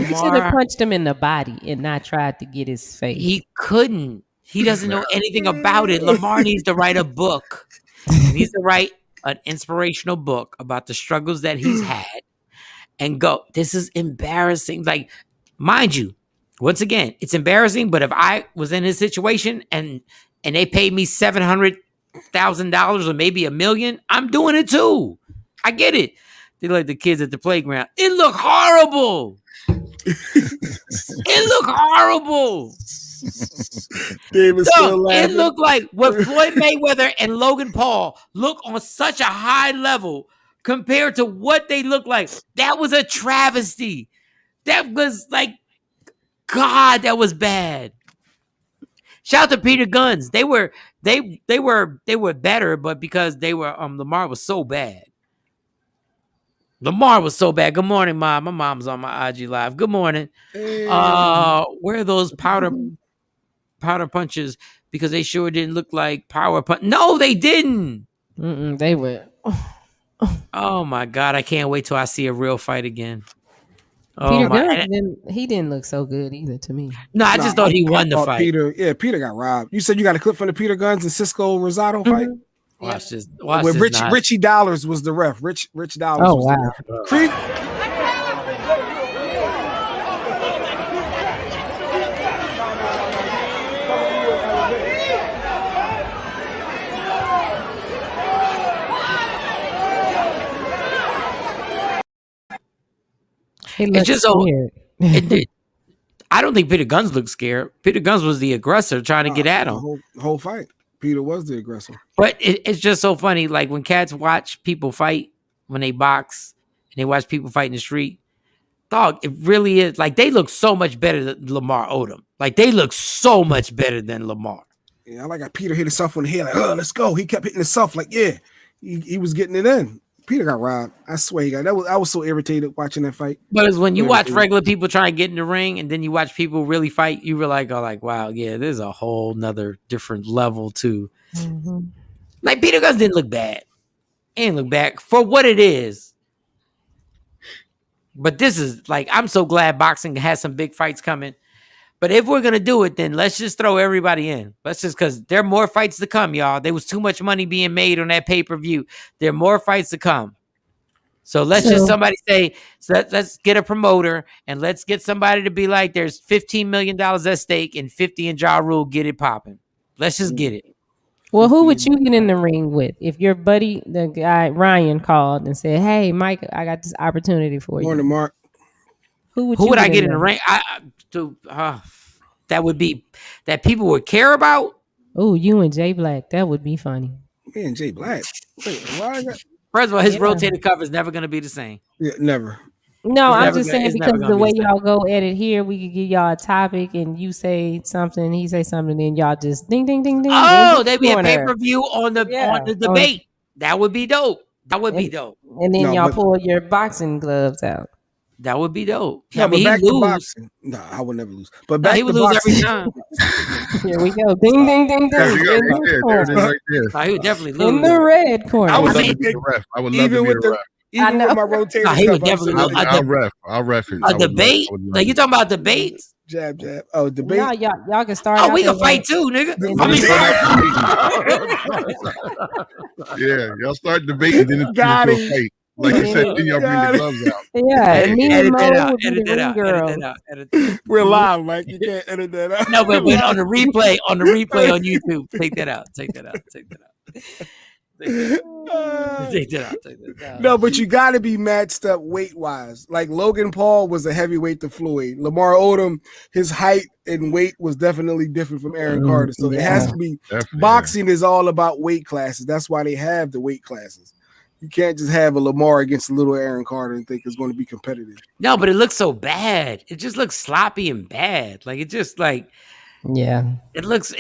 should have punched him in the body and not tried to get his face. He couldn't. He doesn't know anything about it. Lamar needs to write a book. He needs to write an inspirational book about the struggles that he's had and go, this is embarrassing. Like, mind you, once again, it's embarrassing, but if I was in his situation and they paid me $700,000 or maybe $1 million, I'm doing it too. I get it. They like the kids at the playground. It looked horrible. It looked horrible. David's still laughing. It looked like what Floyd Mayweather and Logan Paul look on such a high level compared to what they look like. That was a travesty. That was like, God, that was bad. Shout out to Peter Guns. They were better, but because they were Lamar was so bad. Lamar was so bad. Good morning, Mom. My mom's on my IG Live. Good morning. Hey. Where are those powder punches? Because they sure didn't look like power punch. No, they didn't. They were. Oh my God! I can't wait till I see a real fight again. Peter Gunn didn't look so good either to me. No, I just thought he won the fight. Peter got robbed. You said you got a clip from the Peter Guns and Cisco Rosado fight? Watch this. Where Richie Dollars was the ref. Rich Dollars. Oh, was wow. The ref. It's just scared. I don't think Peter Guns looked scared. Peter Guns was the aggressor trying to get at him. The whole fight. Peter was the aggressor. But it's just so funny. Like when cats watch people fight, when they box, and they watch people fight in the street, dog, it really is. Like they look so much better than Lamar Odom. Like they look so much better than Lamar. Yeah, I like how Peter hit himself on the head. Like, oh, let's go. He kept hitting himself. Like, yeah, he was getting it in. Peter got robbed. I swear he got. I was so irritated watching that fight. But it's when you watch regular people try and get in the ring, and then you watch people really fight, you realize, wow, yeah, there's a whole nother different level too. Mm-hmm. Like Peter Guns didn't look bad. He didn't look bad for what it is. But this is like, I'm so glad boxing has some big fights coming. But if we're gonna do it, then let's just throw everybody in. Let's just, because there are more fights to come, y'all. There was too much money being made on that pay-per-view. There are more fights to come. So let's just somebody say, let's get a promoter and let's get somebody to be like, there's $15 million at stake and 50 in Ja Rule, get it popping. Let's just get it. Well, who would you get in the ring with if your buddy, the guy Ryan, called and said, "Hey, Mike, I got this opportunity for you"? Morning, Mark. Who would I get in the ring? That would be that people would care about. Oh, you and Jay Black. That would be funny. Me and Jay Black. Wait, why? First of all, his rotated cover is never going to be the same. Yeah, never. No, I'm just saying because the way y'all go at it here, we could give y'all a topic and you say something, he say something, and y'all just ding, ding, ding, ding. Oh, there'd be a pay-per-view on the debate. That would be dope. That would be dope. And then y'all pull your boxing gloves out. That would be dope. No, but back to boxing. No, I would never lose. But back he would lose every time. Here we go. Ding, ding, ding, ding. He would definitely lose. In the red corner. I would love to be the ref. I would love to be the ref. Even with my rotator he would definitely lose. I'll ref it. A debate? Like you talking about debates? Jab. Oh, debate. No, y'all can start. Oh, we can fight too, nigga. Yeah, y'all start debating, then it's a fight. Like you said, then y'all bring the gloves out. Yeah, edit that out. We're live, Mike. You can't edit that out. No, but on the replay on YouTube, take that out. Take that out. No, but you got to be matched up weight wise. Like Logan Paul was a heavyweight to Floyd. Lamar Odom, his height and weight was definitely different from Aaron Carter. So it has to be. Boxing is all about weight classes. That's why they have the weight classes. You can't just have a Lamar against a little Aaron Carter and think it's going to be competitive. No, but it looks so bad. It just looks sloppy and bad. Like it just like, It looks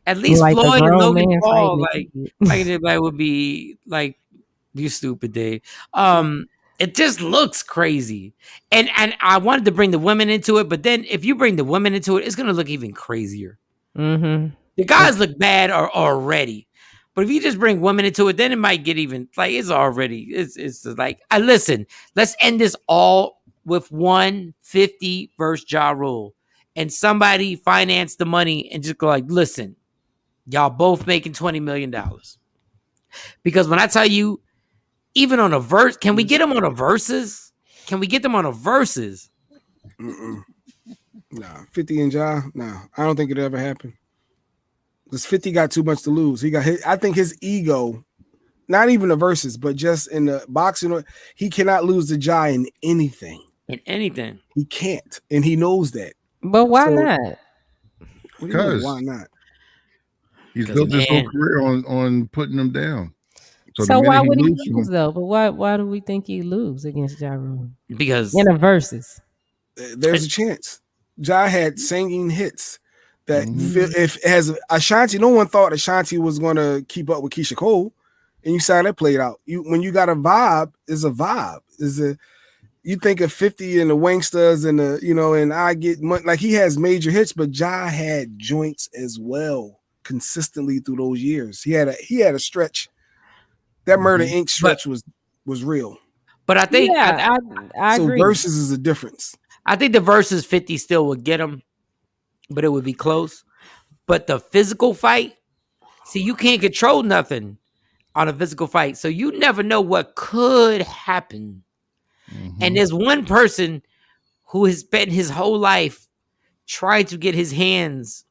at least like Floyd and Logan Paul like everybody would be like, you stupid Dave. It just looks crazy. And I wanted to bring the women into it, but then if you bring the women into it, it's gonna look even crazier. Mm-hmm. The guys look bad already. But if you just bring women into it, then it might get even like it's like listen, let's end this all with 150 versus Ja Rule. And somebody finance the money and just go like, listen, y'all both making $20 million. Because when I tell you, even on a verse, can we get them on a versus? Can we get them on a versus? Nah, 50 and Ja, no, I don't think it'll ever happen. Because 50 got too much to lose. I think his ego not even the verses, but just in the boxing, he cannot lose to Ja in anything. In anything. He can't, and he knows that. But why So- not? What do you mean, Because why not? he's 'Cause, built his whole man. career on putting them down. So the minute why would he loses lose them- though? But why do we think he lose against Ja Rule Because in the verses? There's a chance. Ja had singing hits that Mhm. if as Ashanti, no one thought Ashanti was going to keep up with Keisha Cole, and you saw that played out. When you got a vibe, is a vibe. You think of 50 and the Wanksters and and I Get Money, like he has major hits, but Ja had joints as well consistently through those years. He had a stretch. That Murder Inc. stretch was real. But I think I so agree. versus is a difference. I think the versus 50 still would get him, but it would be close. But the physical fight, see, you can't control nothing on a physical fight, so you never know what could happen. And there's one person who has spent his whole life trying to get his hands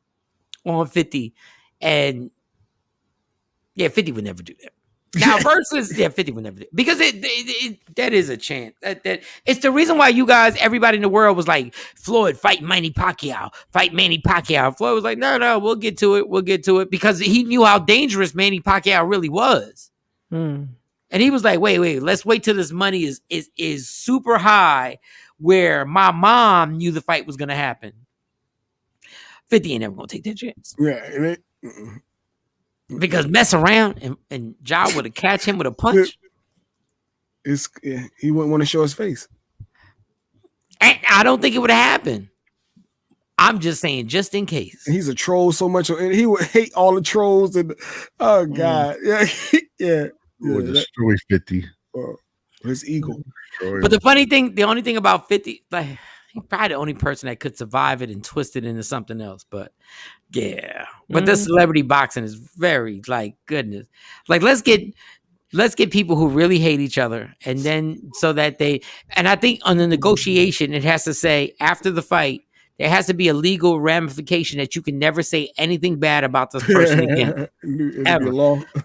on 50, and 50 would never do that. Now versus 50 would never do it. Because that is a chance. That it's the reason why you guys, everybody in the world was like, Floyd, fight Manny Pacquiao. Floyd was like, no, we'll get to it, because he knew how dangerous Manny Pacquiao really was. And he was like, wait, let's wait till this money is super high, where my mom knew the fight was gonna happen. 50 ain't never gonna take that chance. Yeah, because mess around and Ja would have catch him with a punch. He wouldn't want to show his face. And I don't think it would have happened. I'm just saying, just in case. And he's a troll so much, and he would hate all the trolls. And oh god, yeah. Would destroy 50. His ego. But the only thing about 50, like, he's probably the only person that could survive it and twist it into something else. But yeah, but the celebrity boxing is very, like, goodness. Like, let's get people who really hate each other, and then so that and I think on the negotiation, it has to say after the fight, there has to be a legal ramification that you can never say anything bad about this person again. Ever.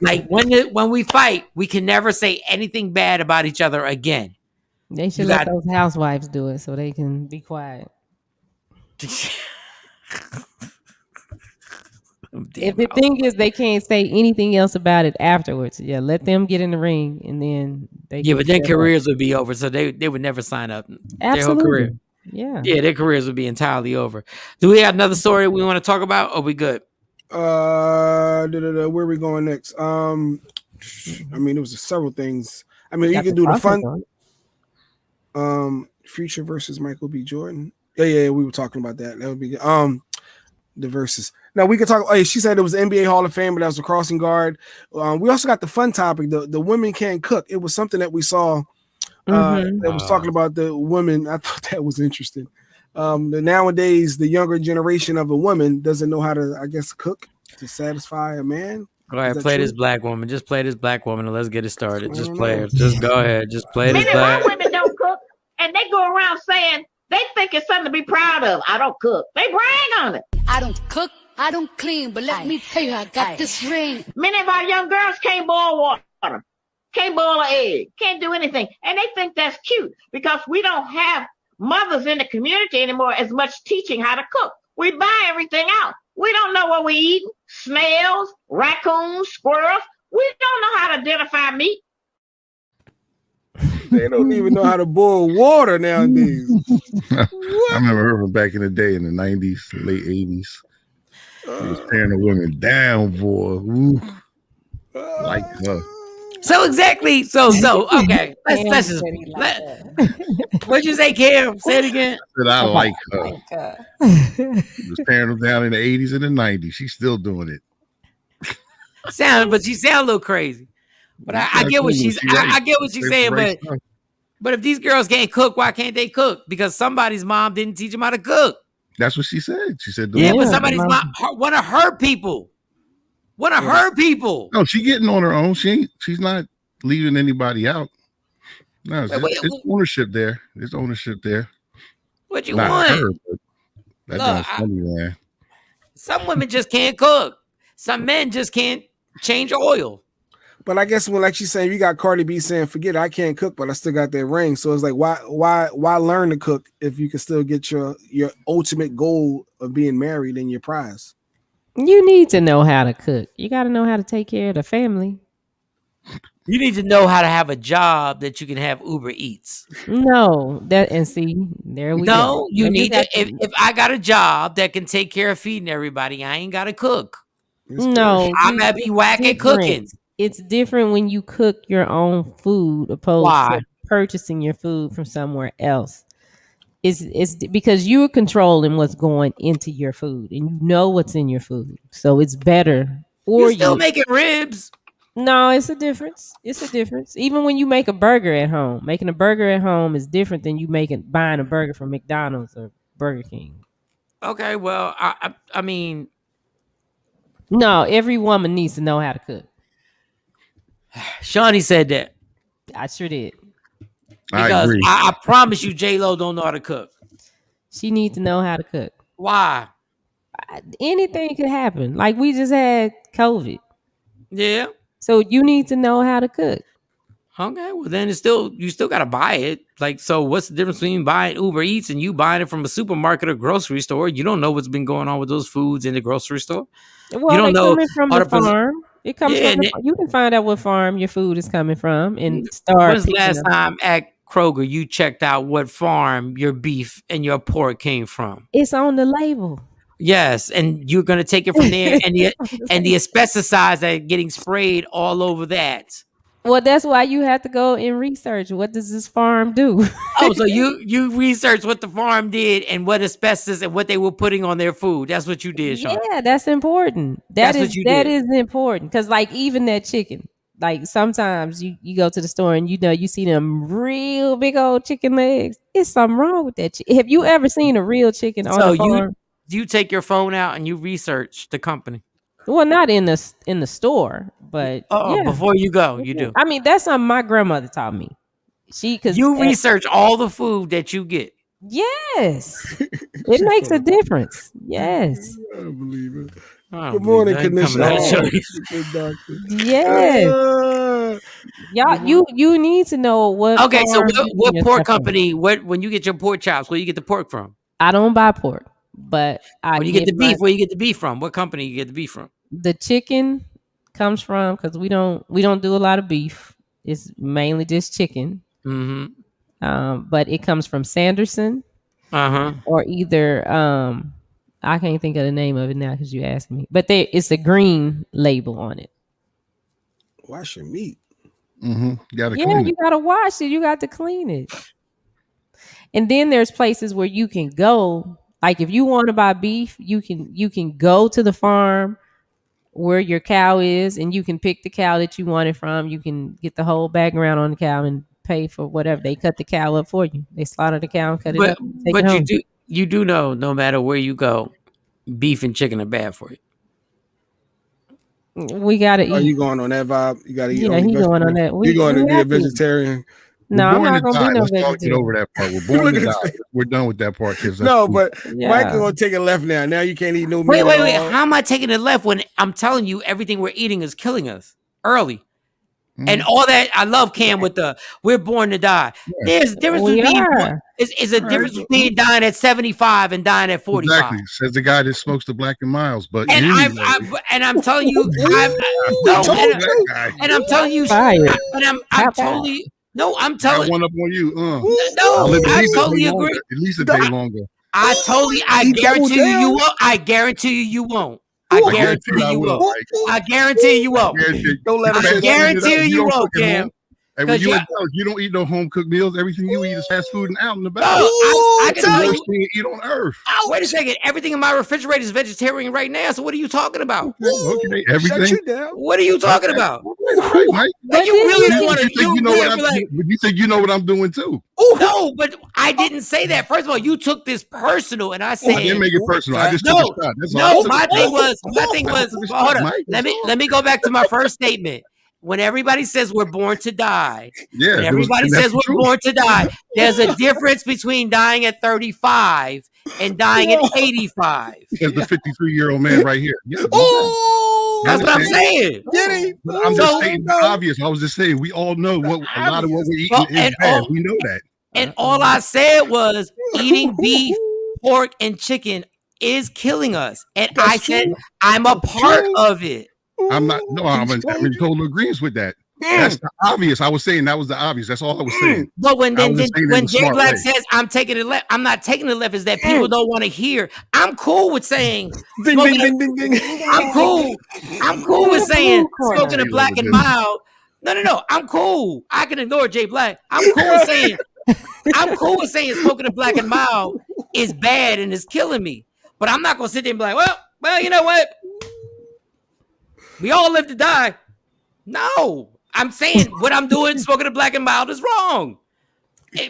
Like when we fight, we can never say anything bad about each other again. They should let those housewives do it so they can be quiet. If the thing is they can't say anything else about it afterwards, let them get in the ring and then they. Yeah, but their careers would be over, so they would never sign up. Absolutely. Their whole career. Yeah, their careers would be entirely over. Do we have another story we want to talk about? Or are we good? Where are we going next? I mean, there was several things. I mean, you can do the fun. Future versus Michael B. Jordan. Yeah, we were talking about that. That would be good. The verses. Now we could talk. Oh, she said it was NBA Hall of Fame, but that was a crossing guard. We also got the fun topic. The women can't cook. It was something that we saw. That was talking about the women. I thought that was interesting. Nowadays, the younger generation of a woman doesn't know how to, I guess, cook to satisfy a man. Go ahead, play this black woman. Just play this black woman and let's get it started. Just play it. Just go ahead. Just play this black. Many women don't cook, and they go around saying they think it's something to be proud of. I don't cook. They brag on it. I don't cook, I don't clean, but let me tell you, I got this ring. Many of our young girls can't boil water, can't boil an egg, can't do anything. And they think that's cute because we don't have mothers in the community anymore as much teaching how to cook. We buy everything out. We don't know what we eat. Snails, raccoons, squirrels. We don't know how to identify meat. They don't even know how to boil water nowadays. I remember her from back in the day in the 90s, late 80s. He was tearing the women down, boy. Ooh. Like her. So exactly. So okay. Let's just. What'd you say, Cam? Say it again. I said I like her. He was tearing them down in the 80s and the 90s. She's still doing it. But she sound a little crazy. But I get what she's. I get what she's saying. But if these girls can't cook, why can't they cook? Because somebody's mom didn't teach them how to cook. That's what she said. She said, but somebody's mom, one of her people. No, she getting on her own. She's not leaving anybody out. No, it's ownership there. There's ownership there. What you want? Her, that's funny, man. Some women just can't cook. Some men just can't change oil. But I guess when, like she's saying, you got Cardi B saying, "Forget it, I can't cook, but I still got that ring." So it's like, why learn to cook if you can still get your ultimate goal of being married and your prize? You need to know how to cook. You got to know how to take care of the family. You need to know how to have a job that you can have Uber Eats. No, and see, there we go. No, you need to. If I got a job that can take care of feeding everybody, I ain't got to cook. No, I might be whack at cooking. It's different when you cook your own food opposed to purchasing your food from somewhere else. It's because you're controlling what's going into your food and you know what's in your food. So it's better for You're still making ribs. No, it's a difference. It's a difference. Even when you make a burger at home, making a burger at home is different than you buying a burger from McDonald's or Burger King. Okay, well, I mean, no, every woman needs to know how to cook. Shawnee said that. I sure did. Because I promise you, J-Lo don't know how to cook. She needs to know how to cook. Why? Anything could happen. Like we just had COVID. Yeah. So you need to know how to cook. Okay, well then you still gotta buy it. Like, so what's the difference between buying Uber Eats and you buying it from a supermarket or grocery store? You don't know what's been going on with those foods in the grocery store. Well, you don't know coming from the farm. It comes from you can find out what farm your food is coming from and start. When's the last time at Kroger you checked out what farm your beef and your pork came from? It's on the label. Yes, and you're gonna take it from there, and the pesticides that are getting sprayed all over that. Well, that's why you have to go and research. What does this farm do? Oh, so you research what the farm did and what asbestos and what they were putting on their food. That's what you did, Shawn. Yeah, that's important. That is important because, like, even that chicken. Like sometimes you go to the store and you see them real big old chicken legs. There's something wrong with that. Have you ever seen a real chicken on a farm? You take your phone out and you research the company. Well, not in the store, but before you go, you do. I mean, that's something my grandmother taught me. You research all the food that you get. Yes, it makes a difference. Yes, I don't believe it. Good morning, Commissioner. Yes, y'all. You need to know what. Okay, so what pork company? When you get your pork chops, where you get the pork from? I don't buy pork, but when you get the beef, where you get the beef from? What company you get the beef from? The chicken comes from because we don't do a lot of beef. It's mainly just chicken. Mm-hmm. But it comes from Sanderson. Or either I can't think of the name of it now because you asked me. But it's a green label on it. Wash your meat. You gotta wash it. You got to clean it. And then there's places where you can go. Like if you want to buy beef, you can go to the farm where your cow is, and you can pick the cow that you want it from. You can get the whole background on the cow and pay for whatever. They cut the cow up for you. They slaughter the cow and cut it up. But you do know, no matter where you go, beef and chicken are bad for you. We gotta eat. Are you going on that vibe? You gotta eat. Yeah, he's going on that. You're going to be a vegetarian. No, I'm not gonna be no vegetarian. Let's get over that part. We're born to die. We're done with that part, kids. No, but Michael gonna take a left now. Now you can't eat no meat. Wait. How am I taking it left when I'm telling you everything we're eating is killing us early? And all that, I love Cam with the "we're born to die." There's a difference between dying at 75 and dying at 45. Exactly, says the guy that smokes the Black and Miles. But I'm telling you, I'm telling one up on you. I totally agree. At least a day longer. I guarantee you won't. I guarantee you won't. I guarantee you won't. Don't let him. I guarantee you won't, Cam. Hey, when you don't eat no home cooked meals. Everything you eat is fast food and out and about. I can tell you. Thing you eat on earth. Wait a second. Everything in my refrigerator is vegetarian right now. So what are you talking about? Okay, everything. Shut you down. What are you talking about? Right, Mike. You really want to? You think you know what I'm doing too? No, but I didn't say that. First of all, you took this personal, and I said I didn't make it personal. I just took a shot. That's all. My thing was. Hold on. Let me go back to my first statement. When everybody says we're born to die, when everybody says we're born to die, there's a difference between dying at 35 and dying at 85. There's the 53-year-old man right here. Yeah, That's what I'm saying. But I'm just stating the obvious. I was just saying we all know what a lot of what we're eating is bad. We know that. And all I said was eating beef, pork, and chicken is killing us. And I said I'm a part of it. I'm not. No, I'm in total agreement with that. That's the obvious. I was saying that was the obvious. That's all I was saying. But when Jay Black says I'm taking it left, I'm not taking it left. Is that people don't want to hear? I'm cool with saying ding, ding, ding, ding, ding. I'm cool. I'm cool with saying smoking a black and mild. No. I'm cool. I can ignore Jay Black. I'm cool with saying smoking a black and mild is bad and is killing me. But I'm not gonna sit there and be like, well, you know what? We all live to die. No. I'm saying what I'm doing, smoking a black and mild, is wrong.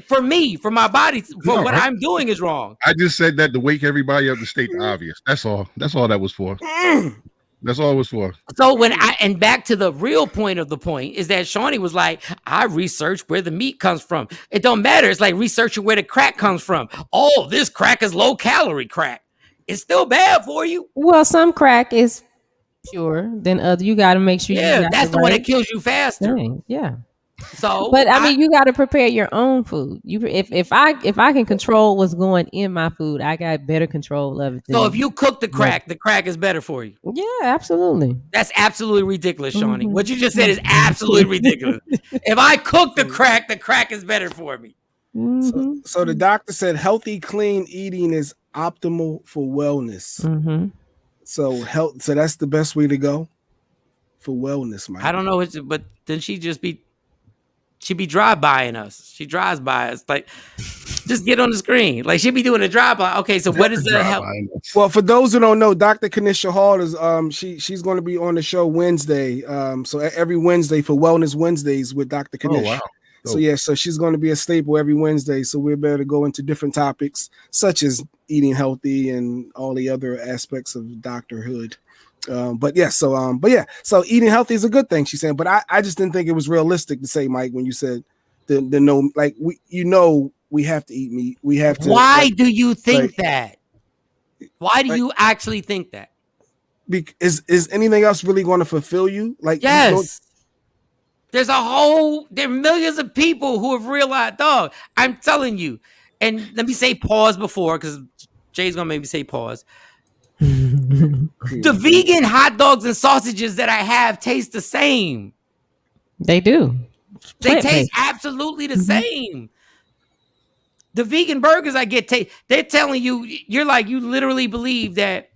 For me, for my body, for what I'm doing is wrong. I just said that to wake everybody up to state the obvious. That's all. That's all that was for. That's all it was for. So and back to the real point of the point is that Shawnee was like, I researched where the meat comes from. It don't matter. It's like researching where the crack comes from. Oh, this crack is low calorie crack. It's still bad for you. Well, some crack is pure than other. You got to make sure. Yeah, that's the one that kills you faster. Thing. Yeah. So, but I mean, you got to prepare your own food. If I can control what's going in my food, I got better control of it. So if you cook the crack is better for you. Yeah, absolutely. That's absolutely ridiculous, Shawnee. Mm-hmm. What you just said is absolutely ridiculous. If I cook the crack is better for me. Mm-hmm. So the doctor said healthy, clean eating is optimal for wellness. Mm-hmm. So that's the best way to go for wellness, Mike. I don't know, but then she be drive-bying us. She drives by us. Like, just get on the screen. Like, she be doing a drive-by. Okay, so what is the help? Well, for those who don't know, Dr. Kanisha Hall is she's going to be on the show Wednesday. So every Wednesday for Wellness Wednesdays with Dr. Kanisha. Oh, wow. So she's going to be a staple every Wednesday. So we're better to go into different topics such as eating healthy and all the other aspects of doctorhood. So eating healthy is a good thing, she's saying. But I just didn't think it was realistic to say, Mike, when you said the no, like we have to eat meat. We have to. Why do you think that? Why do you actually think that? Is anything else really going to fulfill you? Like, yes. There are millions of people who have realized, dog, I'm telling you. And let me say pause before, because Jay's going to make me say pause. The vegan hot dogs and sausages that I have taste the same. They do. They taste absolutely the same. The vegan burgers I get, they're telling you, you're like, you literally believe that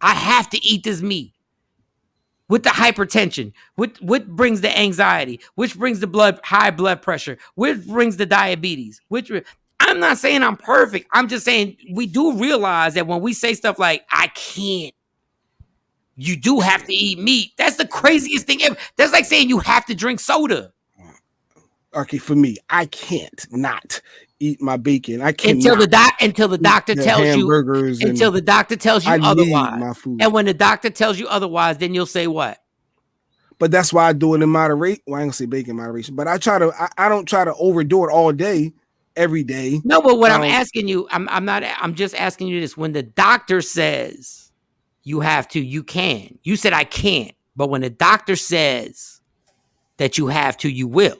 I have to eat this meat. With the hypertension, what brings the anxiety, which brings the high blood pressure, which brings the diabetes, I'm not saying I'm perfect. I'm just saying we do realize that when we say stuff like, I can't, you do have to eat meat. That's the craziest thing ever. That's like saying you have to drink soda. Okay, for me, I can't not eat my bacon. I can't until the doctor tells you otherwise. My food. And when the doctor tells you otherwise, then you'll say what? But that's why I do it in moderation. Well, I ain't gonna say bacon in moderation, but I don't try to overdo it all day, every day. No, but what I'm asking you, I'm just asking you this. When the doctor says you have to, you can. You said I can't, but when the doctor says that you have to, you will.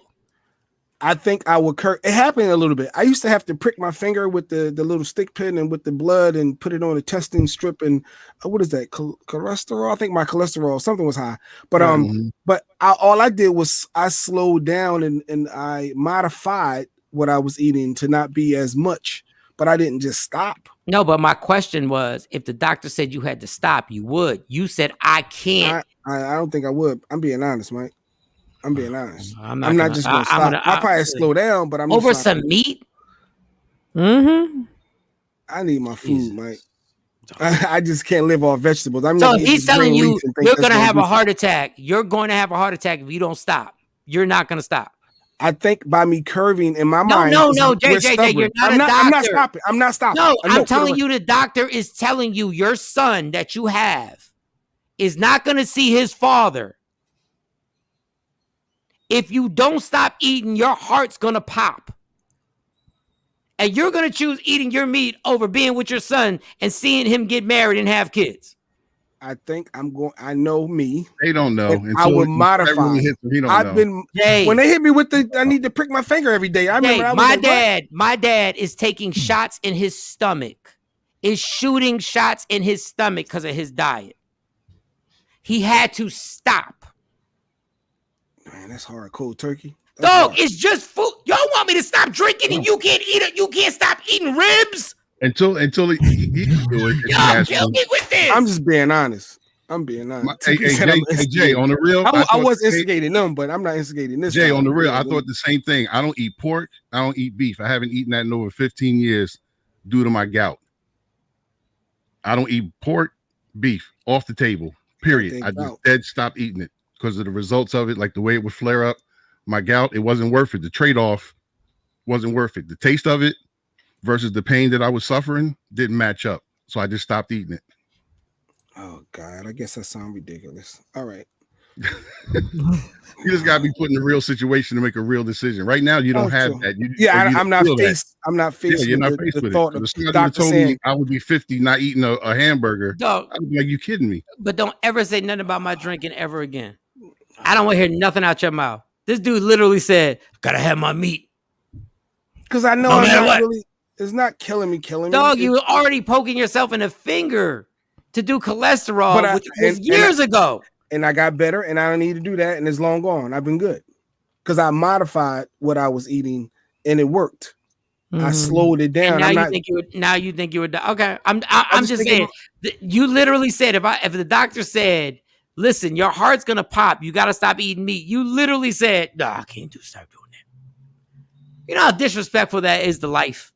I think I would it happened a little bit. I used to have to prick my finger with the little stick pin and with the blood and put it on a testing strip and what is that? Cholesterol? I think my cholesterol, something was high. But all I did was I slowed down and I modified what I was eating to not be as much, but I didn't just stop. No, but my question was, if the doctor said you had to stop, you would. You said I can't. I don't think I would. I'm being honest, Mike. I'm being honest. I'm not just gonna stop. I'll probably slow down, but I'm over some meat. Mm-hmm. I need my food, Mike. I just can't live off vegetables. So if he's telling you you're gonna have a heart attack, you're going to have a heart attack if you don't stop. You're not gonna stop. I think by me curving in my mind. No, Jay, you're not a doctor. I'm not stopping. No, I'm telling you, the doctor is telling you your son that you have is not gonna see his father. If you don't stop eating, your heart's going to pop. And you're going to choose eating your meat over being with your son and seeing him get married and have kids. I think I'm going. I know me. They don't know. And I would modify. Really hits them, he don't I've know. been when they hit me with the. I need to prick my finger every day. I remember. I was my like, dad. My dad is taking shots in his stomach. Is shooting shots in his stomach because of his diet. He had to stop. Man, that's hard. Cold turkey. Dog, it's just food. Y'all want me to stop drinking and you can't eat it? You can't stop eating ribs? Until he do it. Y'all kill me with this. I'm just being honest. I'm being honest. Hey, Jay, on the real, I was instigating them, but I'm not instigating this. Jay, on the real, I thought the same thing. I don't eat pork. I don't eat beef. I haven't eaten that in over 15 years due to my gout. I don't eat pork, beef, off the table, period. I just dead stopped eating it because of the results of it, like the way it would flare up. My gout, it wasn't worth it. The trade-off wasn't worth it. The taste of it versus the pain that I was suffering didn't match up. So I just stopped eating it. Oh, God. I guess that sounds ridiculous. All right. You just got to be put in a real situation to make a real decision. Right now, you don't have that. I'm not faced. I'm not faced you're not with faced the with thought it. of If somebody doctor told saying, me I would be 50 not eating a hamburger, Dog, I'd be like, you kidding me? But don't ever say nothing about my drinking ever again. I don't want to hear nothing out your mouth. This dude literally said, gotta have my meat. Because I know No I'm matter not what. really, it's not killing me. Dog, you were already poking yourself in the finger to do cholesterol, which was years ago. And I got better, and I don't need to do that, and it's long gone. I've been good. Because I modified what I was eating, and it worked. I slowed it down. And now you think you were okay. I'm just saying. You literally said if the doctor said, "Listen, your heart's gonna pop. You got to stop eating meat." You literally said, "No, I can't stop doing that." You know how disrespectful that is to life.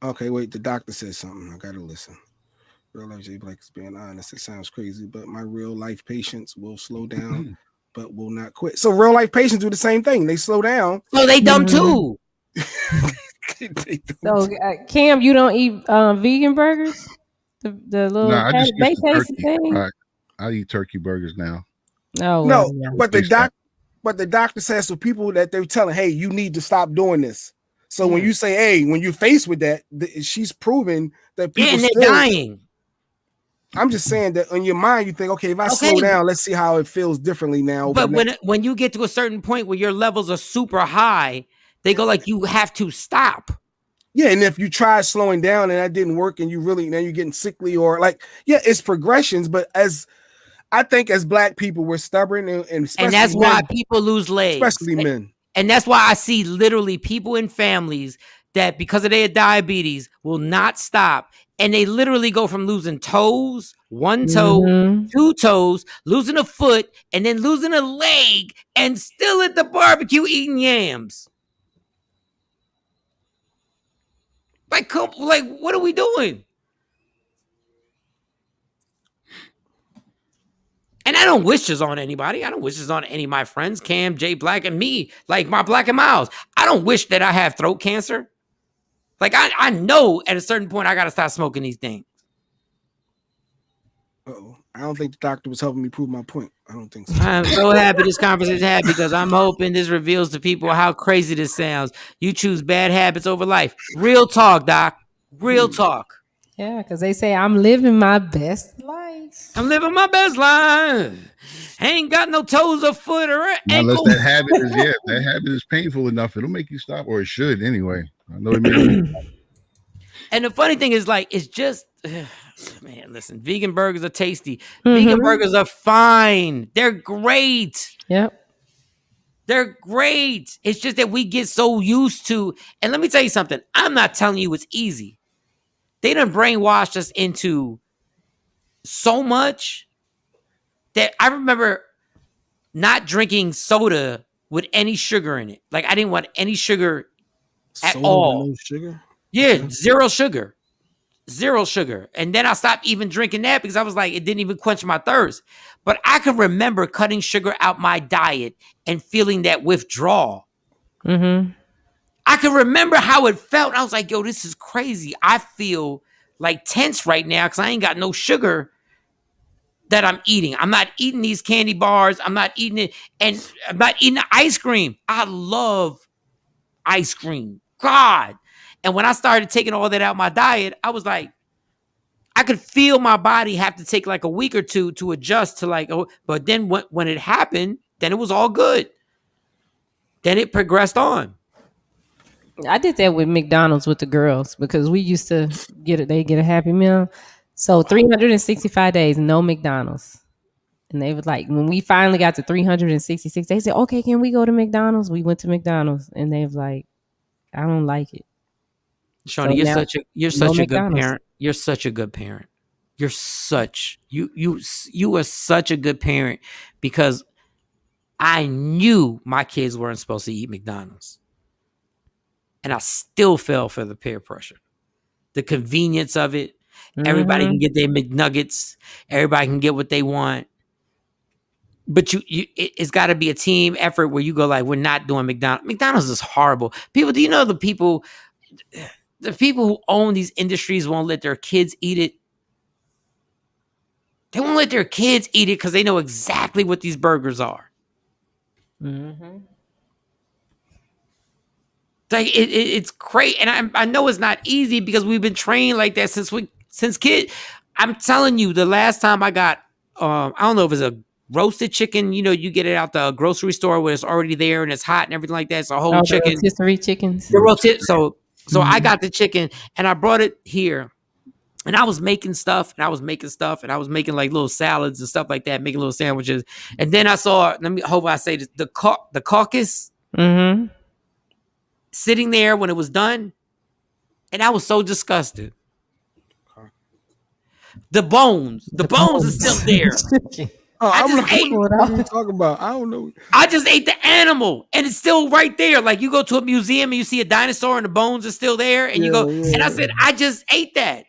Okay, wait. The doctor said something. I gotta listen. Real life J Black is being honest. It sounds crazy, but my real life patients will slow down, but will not quit. So real life patients do the same thing. They slow down. So they dumb too. So Cam, you don't eat vegan burgers? The little I just they use the taste the turkey. thing? I eat turkey burgers now. Oh no, yeah. but the doctor says to people that they're telling, hey, you need to stop doing this. So when you say, hey, when you're faced with that, she's proving that people and they're dying. I'm just saying that in your mind, you think, okay, if I slow down, let's see how it feels differently now. But when you get to a certain point where your levels are super high, they go like, you have to stop. Yeah, and if you try slowing down and that didn't work, and now you're getting sickly or it's progressions. But I think as Black people, we're stubborn, and that's why people lose legs, especially men. And that's why I see literally people in families that because of their diabetes will not stop. And they literally go from losing toes, one toe, two toes, losing a foot, and then losing a leg, and still at the barbecue eating yams. Like, what are we doing? And I don't wish this on anybody. I don't wish this on any of my friends, Cam, Jay Black, and me, like my Black and Miles. I don't wish that I have throat cancer. Like, I know at a certain point I got to stop smoking these things. Uh-oh. I don't think the doctor was helping me prove my point. I don't think so. I'm so happy this conversation happened because I'm hoping this reveals to people how crazy this sounds. You choose bad habits over life. Real talk, Doc. Real talk. Yeah, because they say I'm living my best life. I'm living my best life. Ain't got no toes or foot or ankle. Unless that habit is painful enough, it'll make you stop, or it should anyway. I know it may. And the funny thing is, like, it's just, man, listen, vegan burgers are tasty. Vegan burgers are fine. They're great. Yep. They're great. It's just that we get so used to, and let me tell you something. I'm not telling you it's easy. They done brainwashed us into so much that I remember not drinking soda with any sugar in it. Like, I didn't want any sugar at all. With no sugar? Yeah, zero sugar. Zero sugar. And then I stopped even drinking that because I was like, it didn't even quench my thirst. But I can remember cutting sugar out my diet and feeling that withdrawal. I can remember how it felt. I was like, yo, this is crazy. I feel like tense right now because I ain't got no sugar that I'm eating. I'm not eating these candy bars. I'm not eating it. And I'm not eating the ice cream. I love ice cream. God. And when I started taking all that out of my diet, I was like, I could feel my body have to take like a week or two to adjust to like, but then when it happened, then it was all good. Then it progressed on. I did that with McDonald's with the girls because we used to they get a Happy Meal. So 365 days, no McDonald's. And they was like, when we finally got to 366, they said, okay, can we go to McDonald's? We went to McDonald's and they was like, I don't like it. Shawnee, So you're no such a good McDonald's. parent. You're such a good parent. You are such a good parent because I knew my kids weren't supposed to eat McDonald's. And I still fell for the peer pressure. The convenience of it. Everybody can get their McNuggets. Everybody can get what they want. But it's got to be a team effort where you go like, we're not doing McDonald's. McDonald's is horrible. People, do you know the people who own these industries won't let their kids eat it? They won't let their kids eat it because they know exactly what these burgers are. Mm-hmm. Like it's great, and I know it's not easy because we've been trained like that since kid. I'm telling you, the last time I got, I don't know if it's a roasted chicken. You know, you get it out the grocery store where it's already there and it's hot and everything like that. It's a whole chicken. The rotisserie chickens. The so I got the chicken and I brought it here. And I was making stuff, and I was making like little salads and stuff like that, making little sandwiches. And then I saw, hope I say this, the carcass sitting there when it was done, and I was so disgusted. The bones are still there. What are you talking about? I don't know. I just ate the animal, and it's still right there. Like you go to a museum and you see a dinosaur, and the bones are still there, and you go, and I said, I just ate that.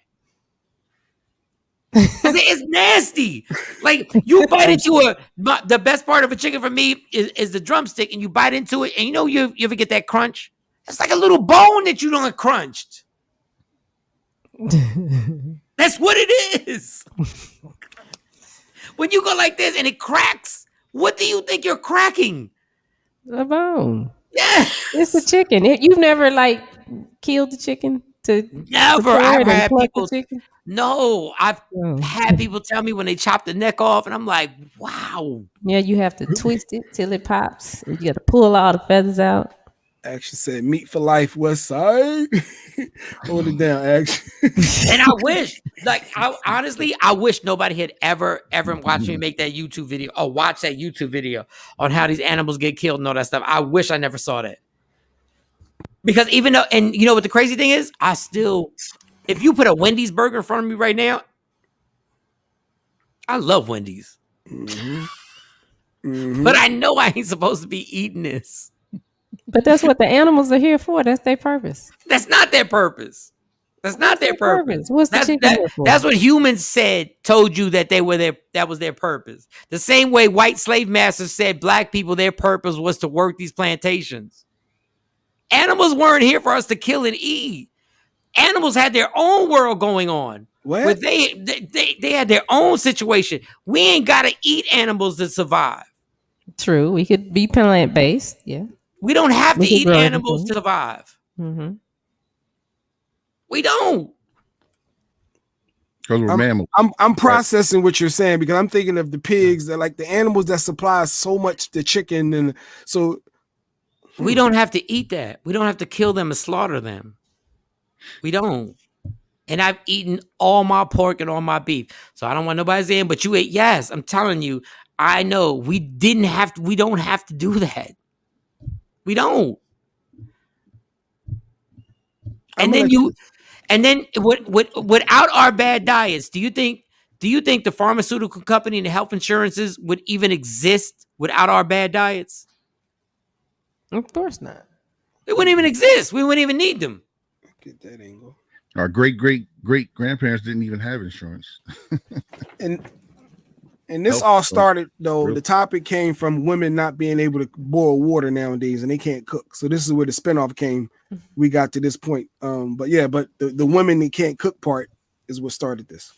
It's nasty. Like you bite into the best part of a chicken for me is the drumstick, and you bite into it, and you ever get that crunch? It's like a little bone that you don't crunched. That's what it is. When you go like this and it cracks, what do you think you're cracking? A bone. Yeah, it's a chicken. You've never like killed the chicken to never. I've had people. Chicken? No, I've had people tell me when they chop the neck off, and I'm like, wow. Yeah, you have to twist it till it pops. You got to pull all the feathers out. Action said, "Meat for life, West Side." Hold it down, Action. And I wish, I wish nobody had ever watched me make that YouTube video or watch that YouTube video on how these animals get killed and all that stuff. I wish I never saw that. Because even though, and you know what the crazy thing is? If you put a Wendy's burger in front of me right now, I love Wendy's. But I know I ain't supposed to be eating this. But that's what the animals are here for. That's their purpose. That's not their purpose. That's not their purpose. What's the chicken here for? That's what humans told you that that was their purpose. The same way white slave masters said black people, their purpose was to work these plantations. Animals weren't here for us to kill and eat. Animals had their own world going on. What? They had their own situation. We ain't got to eat animals to survive. True. We could be plant-based. Yeah. We don't have to eat animals to survive. Mm-hmm. We don't. Because we're mammals. I'm processing what you're saying because I'm thinking of the pigs that like the animals that supply so much the chicken, and so we don't have to eat that. We don't have to kill them and slaughter them. We don't. And I've eaten all my pork and all my beef. So I don't want nobody saying, but you ate. Yes, I'm telling you, I know we don't have to do that. We don't. And then without our bad diets, do you think the pharmaceutical company and the health insurances would even exist without our bad diets? Of course not. They wouldn't even exist. We wouldn't even need them. Get that angle. Our great grandparents didn't even have insurance. And this all started though. The topic came from women not being able to boil water nowadays, and they can't cook. So this is where the spinoff came. We got to this point. But the women that can't cook part is what started this.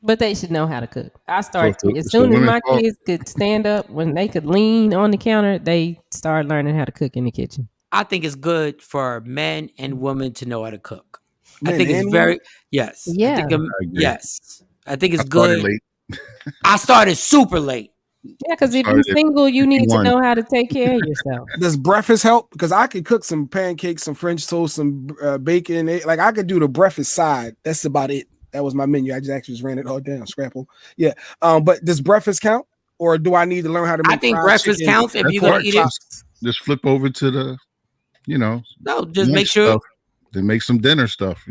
But they should know how to cook. I started as soon as my kids could stand up, when they could lean on the counter, they started learning how to cook in the kitchen. I think it's good for men and women to know how to cook. I think it's very yes. Yeah. I think yes. I think it's I started good. late. I started super late. Yeah, because if Started you're at single, you need to 51. know how to take care of yourself. Does breakfast help? Because I could cook some pancakes, some French toast, some bacon. Like I could do the breakfast side. That's about it. That was my menu. I just actually ran it all down. Scrapple. Yeah. But does breakfast count, or do I need to learn how to make? I think fried breakfast chicken counts if and you're gonna pork eat it. chops? Just flip over to the, No, just lunch make sure. stuff, then make some dinner stuff.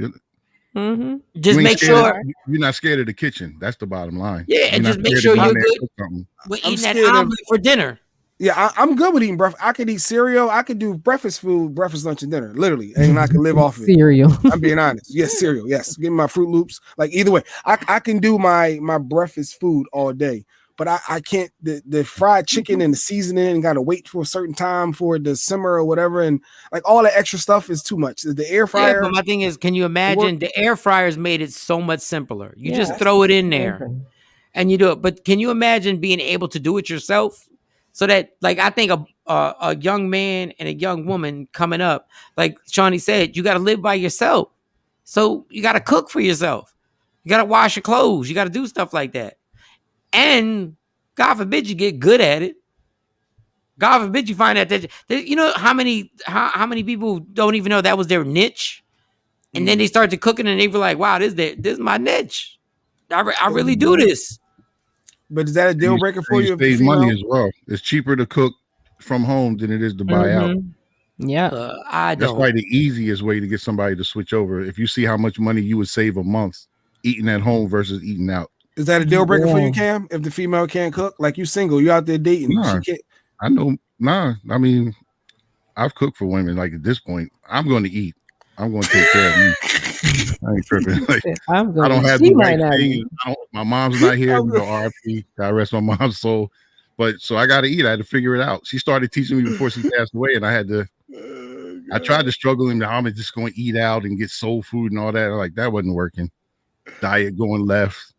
Just make sure. You're not scared of the kitchen. That's the bottom line. Yeah, You're and not just make scared to sure go in you're there good. and cook something. We're I'm eating that scared of- omelet for dinner. Yeah, I'm good with eating breakfast. I could eat cereal. I could do breakfast food, breakfast, lunch, and dinner, literally, and I can live off of it. Cereal. I'm being honest. Yes, cereal. Yes, give me my Fruit Loops. Like either way, I can do my breakfast food all day, but I can't the fried chicken and the seasoning and got to wait for a certain time for it to simmer or whatever, and like all the extra stuff is too much. The air fryer. Yeah, but my thing is, can you imagine the air fryers made it so much simpler? You just throw it in there and you do it. But can you imagine being able to do it yourself? So that, like, I think a young man and a young woman coming up, like Shawnee said, you got to live by yourself. So you got to cook for yourself. You got to wash your clothes. You got to do stuff like that. And God forbid you get good at it. God forbid you find out that you know how many people don't even know that was their niche, and then they start to cooking and they were like, "Wow, this is my niche. I really do this." But is that a deal breaker for you? Save money as well. It's cheaper to cook from home than it is to buy out. Yeah, That's probably the easiest way to get somebody to switch over. If you see how much money you would save a month eating at home versus eating out. Is that a deal breaker for you, Cam? If the female can't cook, like you single, you out there dating, Nah, she can't. I know. Nah, I mean, I've cooked for women. Like at this point, I'm going to eat. I'm going to take care of me. I ain't tripping. Like, I don't have the right thing. My mom's not here. RIP. God rest my mom's soul. But so I got to eat. I had to figure it out. She started teaching me before she passed away, and I had to. I tried to struggle in. I'm just going to eat out and get soul food and all that. Like that wasn't working. Diet going left.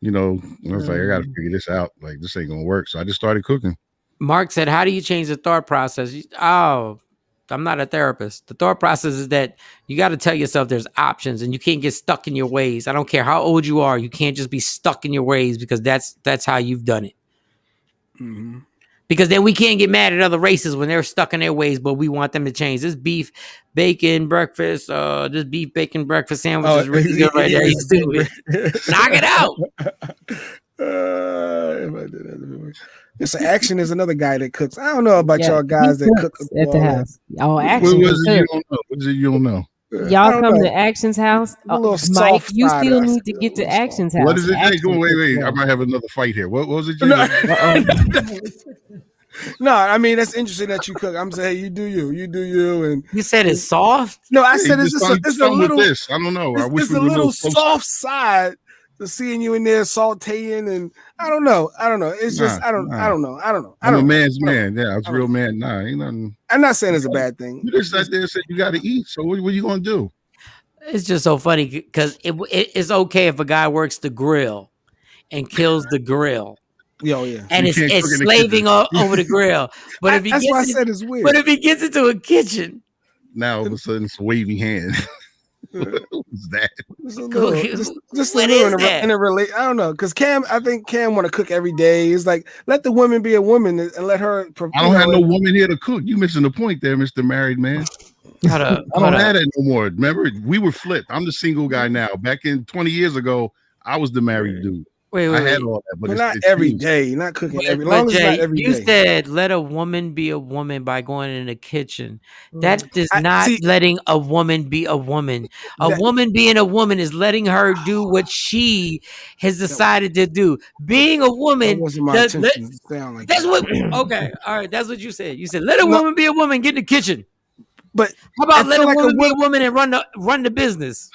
I was like, I got to figure this out. Like this ain't gonna work. So I just started cooking. Mark said, "How do you change the thought process?" I'm not a therapist. The thought process is that you got to tell yourself there's options and you can't get stuck in your ways. I don't care how old you are. You can't just be stuck in your ways because that's how you've done it. Because then we can't get mad at other races when they're stuck in their ways, but we want them to change. This beef, bacon, breakfast, this beef, bacon, breakfast sandwich is really good right there. You stupid. Knock it out. Listen, Action is another guy that cooks. I don't know about y'all guys that cook at the house. Action. What is it you don't know? Y'all come to Action's house. Mike, you still need to get to Action's house. What is it? Wait. I might have another fight here. What was it? No, I mean that's interesting that you cook. I'm saying you do you, and you said it's soft. No, I said it's a little. This. I don't know. I wish it's a little soft side to seeing you in there sauteing, and I don't know. It's just I don't know. I'm a man's man. Yeah, I was a real man. Nah, ain't nothing. I'm not saying it's a bad thing. You just sat there and said you got to eat. So what are you gonna do? It's just so funny because it's okay if a guy works the grill and kills the grill. Yo, yeah. And it's slaving over the grill. But if he that's gets why I said it's weird. But if he gets into a kitchen, now all of a sudden it's a wavy hand. What was that? Just a little in a relate. I don't know, because I think Cam want to cook every day. It's like let the woman be a woman and let her. I don't have no woman here to cook. You missing the point there, Mr. Married Man. I don't have that no more. Remember, we were flipped. I'm the single guy now. Back in 20 years ago, I was the married dude. Wait. I had all that, but not every day. Not cooking every long as not every day. You said let a woman be a woman by going in the kitchen. That is not letting a woman be a woman. A woman being a woman is letting her do what she has decided to do. Being a woman wasn't my intention. That's what. Okay, all right. That's what you said. You said let a woman be a woman. Get in the kitchen. But how about let a woman be a woman and run the business?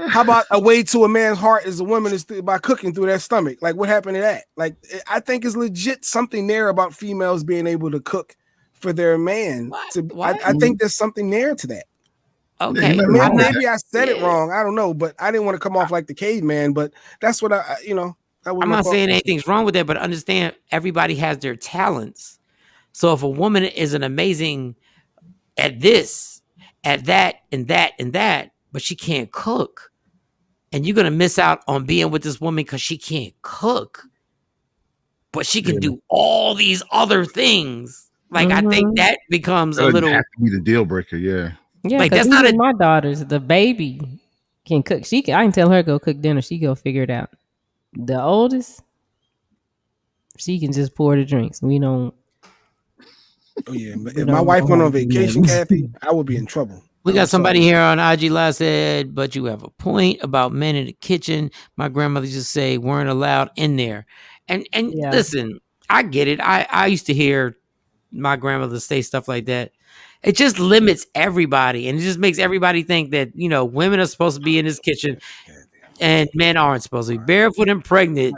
How about a way to a man's heart is a woman is by cooking through their stomach? Like, what happened to that? Like, I think it's legit something there about females being able to cook for their man. I think there's something there to that. Okay, maybe I said it wrong. I don't know, but I didn't want to come off like the caveman. But that's what I'm not saying anything's wrong with that, but understand everybody has their talents. So if a woman is an amazing at this, at that, and that, and that, but she can't cook. And you're going to miss out on being with this woman because she can't cook. But she can do all these other things. Like, I think that becomes a little. Have to be the deal breaker, yeah. Yeah, like, because that's not my daughters, the baby can cook. I can tell her go cook dinner. She go figure it out. The oldest, she can just pour the drinks. We don't. Oh yeah, but if my wife went on vacation, Kathy, I would be in trouble. We got somebody here on IG Live said, but you have a point about men in the kitchen. My grandmother just say weren't allowed in there. And listen, I get it. I used to hear my grandmother say stuff like that. It just limits everybody, and it just makes everybody think that, women are supposed to be in this kitchen and men aren't supposed to be barefoot and pregnant.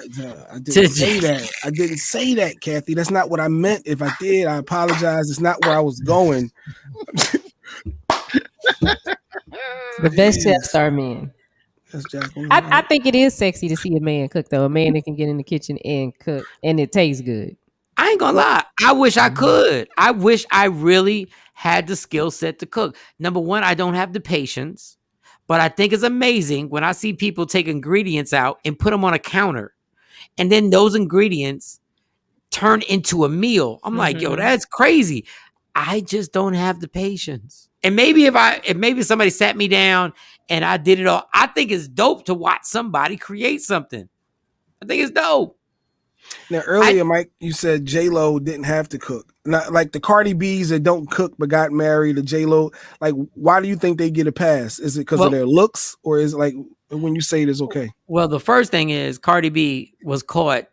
I didn't say that. I didn't say that, Kathy. That's not what I meant. If I did, I apologize. It's not where I was going. The best chefs are men. I think it is sexy to see a man cook, though. A man that can get in the kitchen and cook, and it tastes good. I ain't gonna lie. I wish I could. I wish I really had the skill set to cook. Number one, I don't have the patience, but I think it's amazing when I see people take ingredients out and put them on a counter, and then those ingredients turn into a meal. I'm like, yo, that's crazy. I just don't have the patience. And maybe if maybe somebody sat me down and I did it all, I think it's dope to watch somebody create something. I think it's dope. Now earlier, Mike, you said J-Lo didn't have to cook. Not like the Cardi B's that don't cook but got married to J-Lo. Like, why do you think they get a pass? Is it because of their looks, or is it like when you say it is okay? Well, the first thing is Cardi B was caught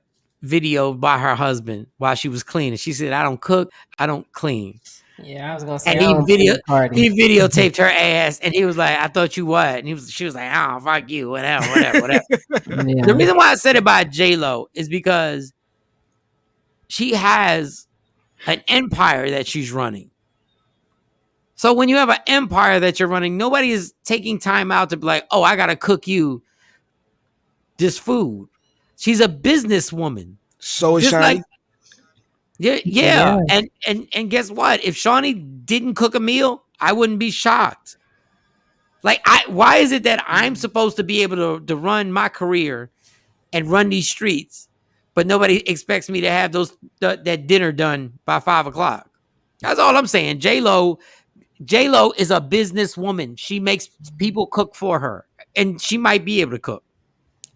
videoed by her husband while she was cleaning. She said, "I don't cook, I don't clean." Yeah, I was gonna say. And he videotaped her ass, and he was like, "I thought you what?" And she was like, "Oh, fuck you, whatever." Yeah. The reason why I said it about J-Lo is because she has an empire that she's running. So when you have an empire that you're running, nobody is taking time out to be like, "Oh, I gotta cook you this food." She's a businesswoman. So is Shawnee. Yeah. And guess what? If Shawnee didn't cook a meal, I wouldn't be shocked. Like, why is it that I'm supposed to be able to run my career and run these streets, but nobody expects me to have that dinner done by 5:00? That's all I'm saying. J-Lo is a businesswoman. She makes people cook for her, and she might be able to cook.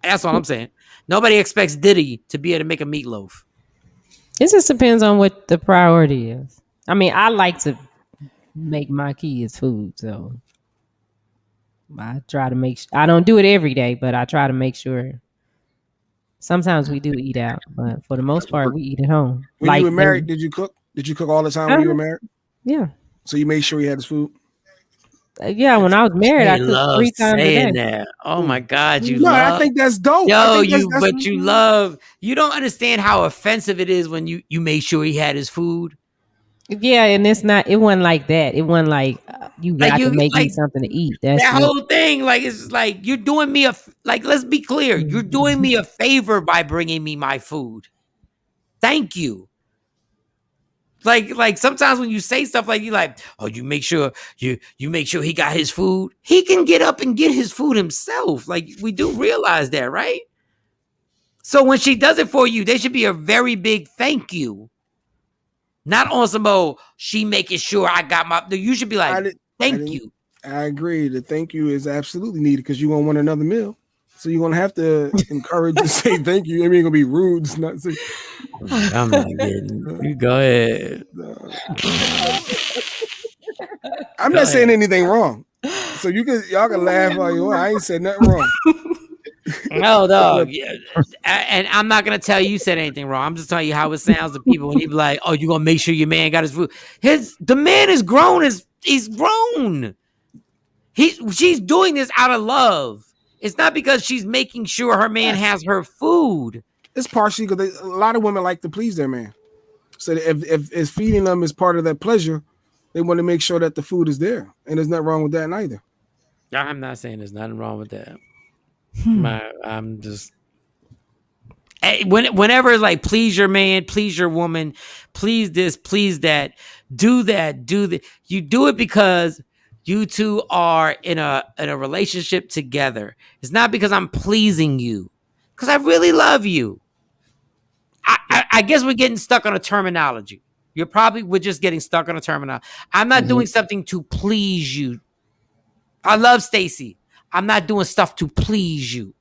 That's all I'm saying. Nobody expects Diddy to be able to make a meatloaf. It just depends on what the priority is. I mean, I like to make my kids food, so I try to make. I don't do it every day, but I try to make sure. Sometimes we do eat out, but for the most part, we eat at home. When you were married, did you cook? Did you cook all the time when you were married? Yeah. So you made sure he had his food. Yeah, when I was married, I cooked 3 times a day. That. Oh my God, I think that's dope. Yo, you don't understand how offensive it is when you made sure he had his food. Yeah, and it wasn't like that. It wasn't like you got to make me something to eat. That's that whole thing. Like, it's like you're doing me let's be clear. You're doing me a favor by bringing me my food. Thank you. Like sometimes when you say stuff like, you like, oh, you make sure he got his food. He can get up and get his food himself. Like, we do realize that, right? So when she does it for you, there should be a very big thank you. Not on some she making sure I got my. You should be like, thank you. I agree. The thank you is absolutely needed because you're gonna want another meal. So you're gonna have to encourage to say thank you. I mean, gonna be rude. It's not say. I'm not getting. You go ahead. I'm not saying anything wrong. So y'all can laugh all you want. I ain't said nothing wrong. No, dog. And I'm not gonna tell you said anything wrong. I'm just telling you how it sounds to people when he be like, "Oh, you gonna make sure your man got his food." The man is grown. He's grown. She's doing this out of love. It's not because she's making sure her man has her food. It's partially because a lot of women like to please their man. So if feeding them is part of that pleasure, they want to make sure that the food is there, and there's nothing wrong with that neither. I'm not saying there's nothing wrong with that. I'm just whenever it's like, please your man, please your woman, please this, please that, do that, do that. You do it because You two are in a relationship together. It's not because I'm pleasing you, because I really love you. I guess we're getting stuck on a terminology. We're just getting stuck on a terminology. I'm not doing something to please you. I love Stacy. I'm not doing stuff to please you.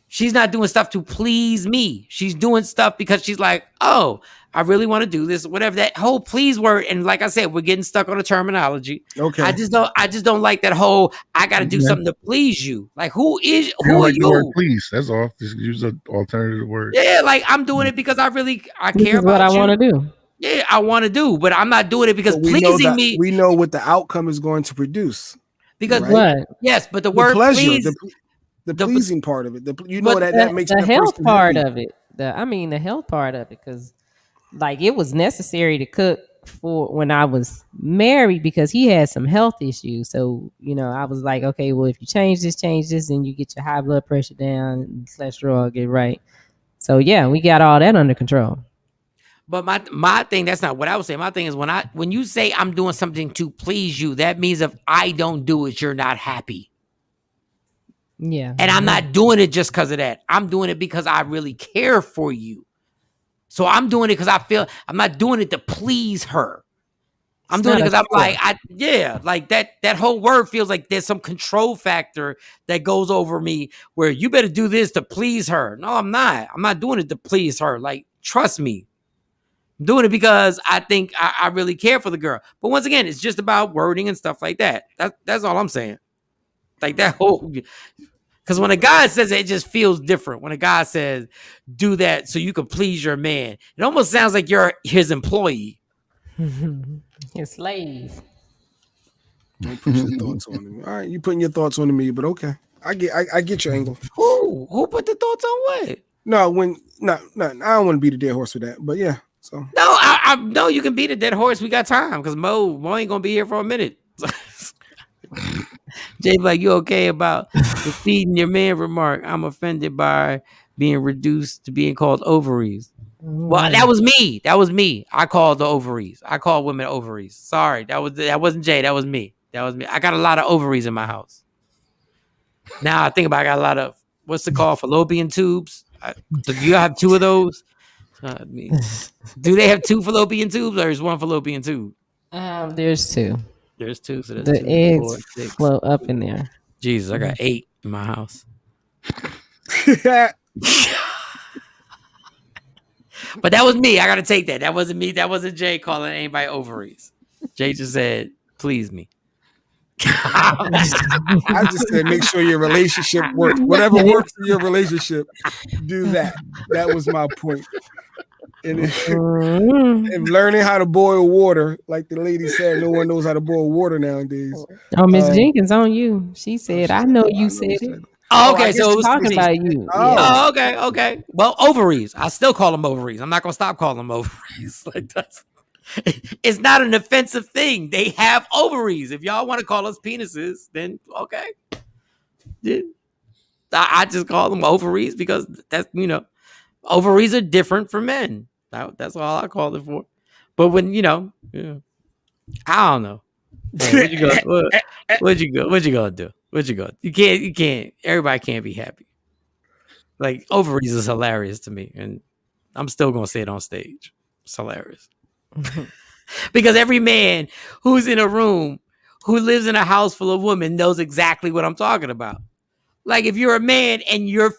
She's not doing stuff to please me. She's doing stuff because she's like, oh, I really want to do this, whatever. That whole please word, and like I said, we're getting stuck on a terminology. Okay. I just don't like that whole I gotta do something to please you. Like, who don't are like the word you? please. That's all. Just use an alternative word. Yeah, like I'm doing it because I This care is what about I you. want to do. Yeah, I want to do, but I'm not doing it because So we know pleasing that me. we know what the outcome is going to produce. Because right? What? Yes, but the The word pleasure, please, the pleasing part of it. You But know that makes the that health person part happy. of it. The health part of it, because like it was necessary to cook for when I was married because he had some health issues. So, I was like, okay, well, if you change this, and you get your high blood pressure down, and cholesterol get right. So yeah, we got all that under control. But my thing, that's not what I was saying. My thing is when you say I'm doing something to please you, that means if I don't do it, you're not happy. Yeah. And I'm not doing it just because of that. I'm doing it because I really care for you. So I'm doing it because I feel I'm not doing it to please her. I'm doing it because I'm like, like that whole word feels like there's some control factor that goes over me where you better do this to please her. No, I'm not. I'm not doing it to please her. Like, trust me. I'm doing it because I think I really care for the girl. But once again, it's just about wording and stuff like that. That's all I'm saying. Like that whole, because when a guy says it just feels different. When a guy says, do that so you can please your man, it almost sounds like you're his employee. His slave. Don't put your thoughts on me. All right, you putting your thoughts on me, but okay. I get your angle. Who put the thoughts on what? No, I don't want to beat a dead horse for that, but yeah. So no, I know you can beat a dead horse. We got time because Mo ain't gonna be here for a minute. Jay, like, you okay about the feeding your man remark? I'm offended by being reduced to being called ovaries. Well, that was me. That was me. I called the ovaries. I called women ovaries. Sorry, that wasn't Jay. That was me. I got a lot of ovaries in my house. Now I think about it, I got a lot of what's it called? Fallopian tubes. Do you have two of those? Do they have two fallopian tubes or is one fallopian tube? There's two. There's two. So the two, eggs 4, 6. float up in there. Jesus, I got 8 in my house. But that was me. I got to take that. That wasn't me. That wasn't Jay calling anybody ovaries. Jay just said, please me. I just said, make sure your relationship works. Whatever works in your relationship, do that. That was my point. And learning how to boil water, like the lady said, no one knows how to boil water nowadays. Oh, Miss Jenkins, on you. She said, I know you said it. Oh, okay, so it was talking about you. Oh, okay. Well, ovaries. I still call them ovaries. I'm not gonna stop calling them ovaries. Like that's. It's not an offensive thing. They have ovaries. If y'all want to call us penises, then okay. Yeah. I just call them ovaries because that's ovaries are different for men. That's all I call it for. But when I don't know. Hey, what you gonna do? You can't. Everybody can't be happy. Like ovaries is hilarious to me, and I'm still gonna say it on stage. It's hilarious. Because every man who's in a room who lives in a house full of women knows exactly what I'm talking about. Like if you're a man and you're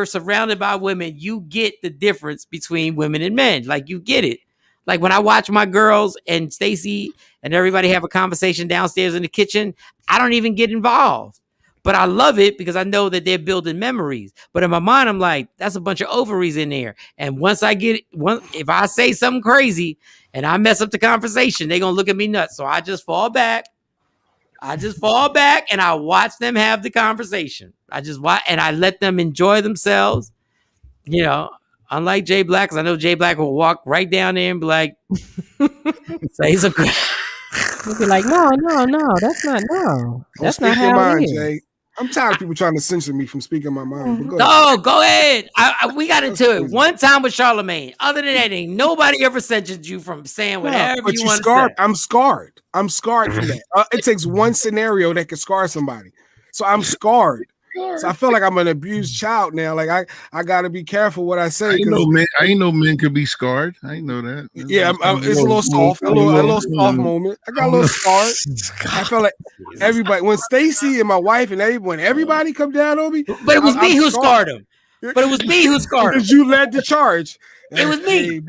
surrounded by women, you get the difference between women and men. Like you get it. Like when I watch my girls and Stacy and everybody have a conversation downstairs in the kitchen, I don't even get involved. But I love it because I know that they're building memories. But in my mind, I'm like, that's a bunch of ovaries in there. And if I say something crazy and I mess up the conversation, they're going to look at me nuts. So I just fall back. And I watch them have the conversation. I just watch and I let them enjoy themselves. Unlike Jay Black, because I know Jay Black will walk right down there and be like, say some He'll be like, no, that's not Don't speak your mind, Jay. I'm tired of people trying to censor me from speaking my mind. But go ahead. No, go ahead. We got into it one time with Charlemagne. Other than that, ain't nobody ever censored you from saying whatever but you you want to scarred. say. I'm scarred. I'm scarred from that. It takes one scenario that can scar somebody. So I'm scarred. So I feel like I'm an abused child now. Like I got to be careful what I say. I ain't know men could be scarred. I ain't know that. Yeah, it's a little soft, a little soft moment. I got a little scarred. I felt like everybody, when Stacy and my wife and everybody come down on me, but it was me who scarred him. But it was me who scarred him. Because you led the charge. It was me.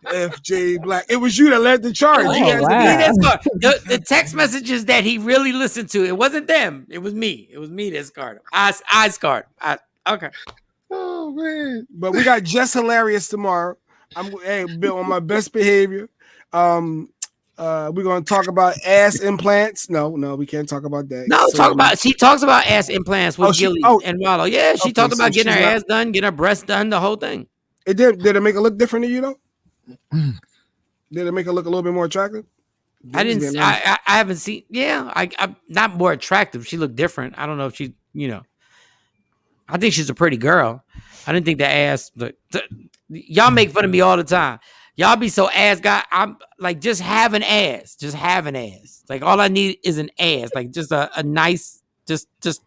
FJ Black. It was you that led the charge. The text messages that he really listened to, it wasn't them. It was me. It was me that scarred him. I scarred him. Okay. Oh man. But we got Just Hilarious tomorrow. I'm Bill on my best behavior. We're gonna talk about ass implants. No, we can't talk about that. No, she talks about ass implants with Gilly and Wallow. Yeah, she talked about getting her ass done, getting her breasts done, the whole thing. It did it make it look different to you though? Did it make it look a little bit more attractive? I haven't seen. Yeah, I'm not more attractive. She looked different. I don't know if she, I think she's a pretty girl. I didn't think the ass. Y'all make fun of me all the time. Y'all be so ass guy. I'm like, just have an ass. Just have an ass. Like all I need is an ass. Like just a nice, just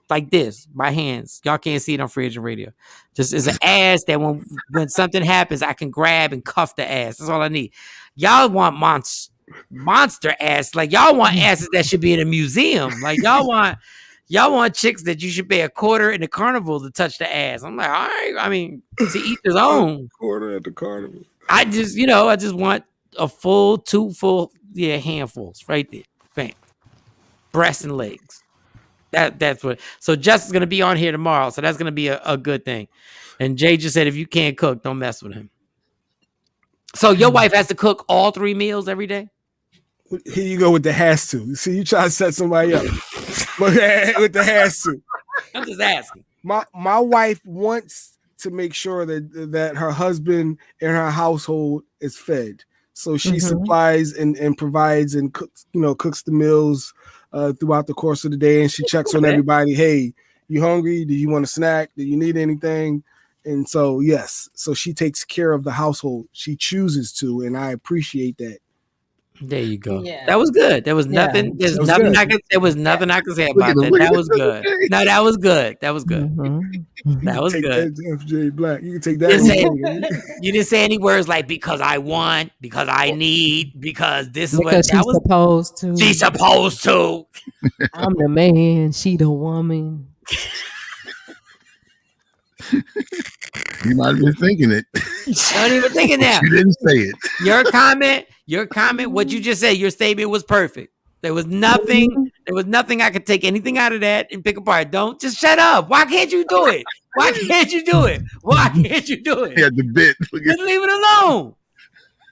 like this. My hands. Y'all can't see it on Free Agent Radio. Just is an ass that when something happens, I can grab and cuff the ass. That's all I need. Y'all want monster ass. Like y'all want asses that should be in a museum. Like y'all want chicks that you should pay a quarter in the carnival to touch the ass. I'm like, all right. I mean, to each his own. Quarter at the carnival. I just want two full handfuls right there. Bam. Breasts and legs. That's what. So Justin's gonna be on here tomorrow. So that's gonna be a good thing. And Jay just said, if you can't cook, don't mess with him. So your wife has to cook all 3 meals every day? Here you go with the has to. See, you try to set somebody up with the has to. I'm just asking. My wife wants to make sure that her husband and her household is fed. So she supplies and provides and cooks the meals throughout the course of the day. And she checks on everybody. Hey, you hungry? Do you want a snack? Do you need anything? And so, yes. So she takes care of the household. She chooses to, and I appreciate that. There you go. Yeah. That was good. There was nothing. There was nothing I could say about that. That was good. No, that was good. That was good. That was good. FJ Black. You can take that. You didn't say any words like because I want, because I need, because this is because what she's supposed to. She's supposed to. I'm the man. She the woman. You might have been thinking it. Not even thinking that. You didn't say it. Your comment, what you just said, your statement was perfect. There was nothing I could take anything out of that and pick apart. Don't just shut up. Why can't you do it? Why can't you do it? Why can't you do it? Yeah, the bit. Just leave it alone.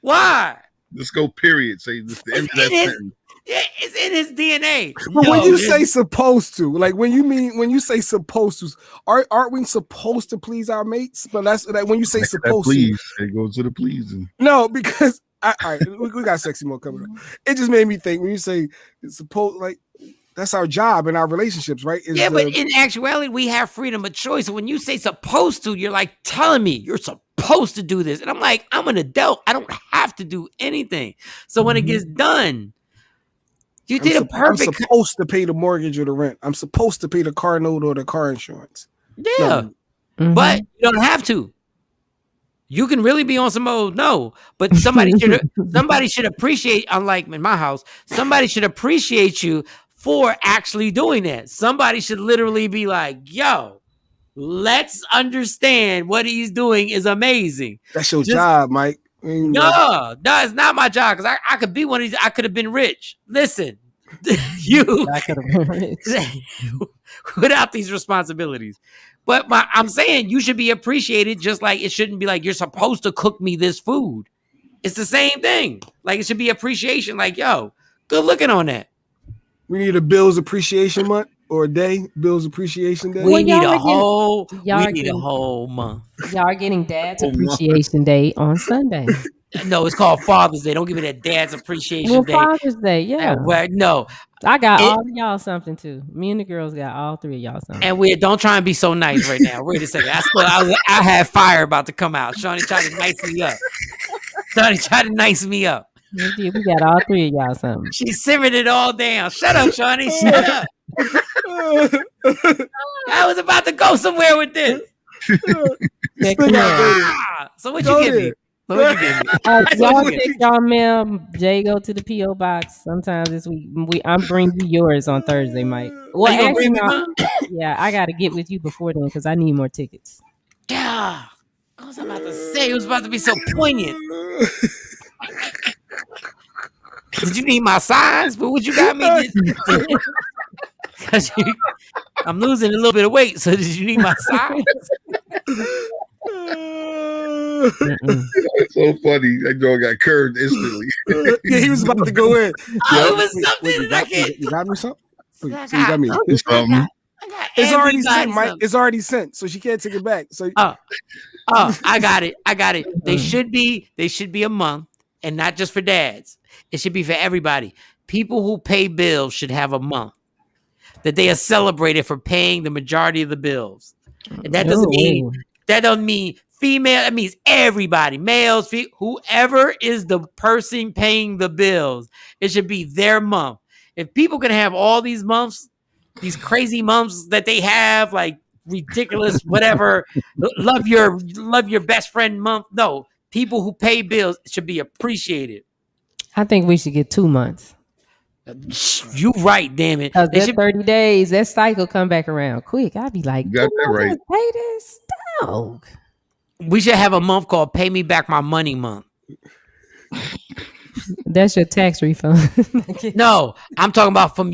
Why? Let's go, period. Say the end of that sentence. Yeah, it's in his DNA. But when you say supposed to, like when you say supposed to, aren't we supposed to please our mates? But that's like when you say supposed to, it goes to the pleasing. No, because all right, we got sexy more coming up. It just made me think when you say it's supposed, like that's our job in our relationships, right? But in actuality, we have freedom of choice. So when you say supposed to, you're like telling me you're supposed to do this, and I'm like, I'm an adult. I don't have to do anything. So when it gets done. You did a perfect. I'm supposed to pay the mortgage or the rent. I'm supposed to pay the car note or the car insurance. Yeah, but you don't have to. You can really be on some old no, but somebody should appreciate. Unlike in my house, somebody should appreciate you for actually doing that. Somebody should literally be like, "Yo, let's understand what he's doing is amazing." That's your job, Mike. No, it's not my job because I could be one of these. I could have been rich. Listen, I could have been rich without these responsibilities. But I'm saying you should be appreciated, just like it shouldn't be like you're supposed to cook me this food. It's the same thing. Like it should be appreciation. Like, yo, good looking on that. We need a Bills Appreciation Month or a day, Bills Appreciation Day. We need a whole month. Y'all are getting Dad's Appreciation Day on Sunday. No, it's called Father's Day. Don't give me that Dad's Appreciation Day. Father's Day, yeah. No, I got all of y'all something too. Me and the girls got all three of y'all something. And we don't try and be so nice right now. Wait a second. I have fire about to come out. Shawnee tried to nice me up. Shawnee tried to nice me up. We got all three of y'all something. She simmered it all down. Shut up, Shawnee. Shut up. I was about to go somewhere with this. So what you give me? Y'all take y'all mail. Jay go to the P.O. box sometimes this week. I'm bringing you yours on Thursday, Mike. Well, actually, yeah, I got to get with you before then because I need more tickets. Yeah. I was about to say it was about to be so poignant. Did you need my size? But what you got me? I'm losing a little bit of weight, so did you need my size? It's so funny. That dog got curved instantly. Yeah, he was about to go in. It was something you got me something? So you got me. It's already sent, Mike. It's already sent, so she can't take it back. So I got it. They should be a month, and not just for dads. It should be for everybody. People who pay bills should have a month that they are celebrated for paying the majority of the bills. And that doesn't mean female. That means everybody, males, whoever is the person paying the bills. It should be their month. If people can have all these months, these crazy months that they have, like ridiculous, whatever, love your best friend month. No, people who pay bills should be appreciated. I think we should get 2 months. You right, damn it. Because that 30 days, that cycle come back around quick. I'd be like, you got that right. Pay this dog. We should have a month called Pay Me Back My Money Month. That's your tax refund. No, I'm talking about from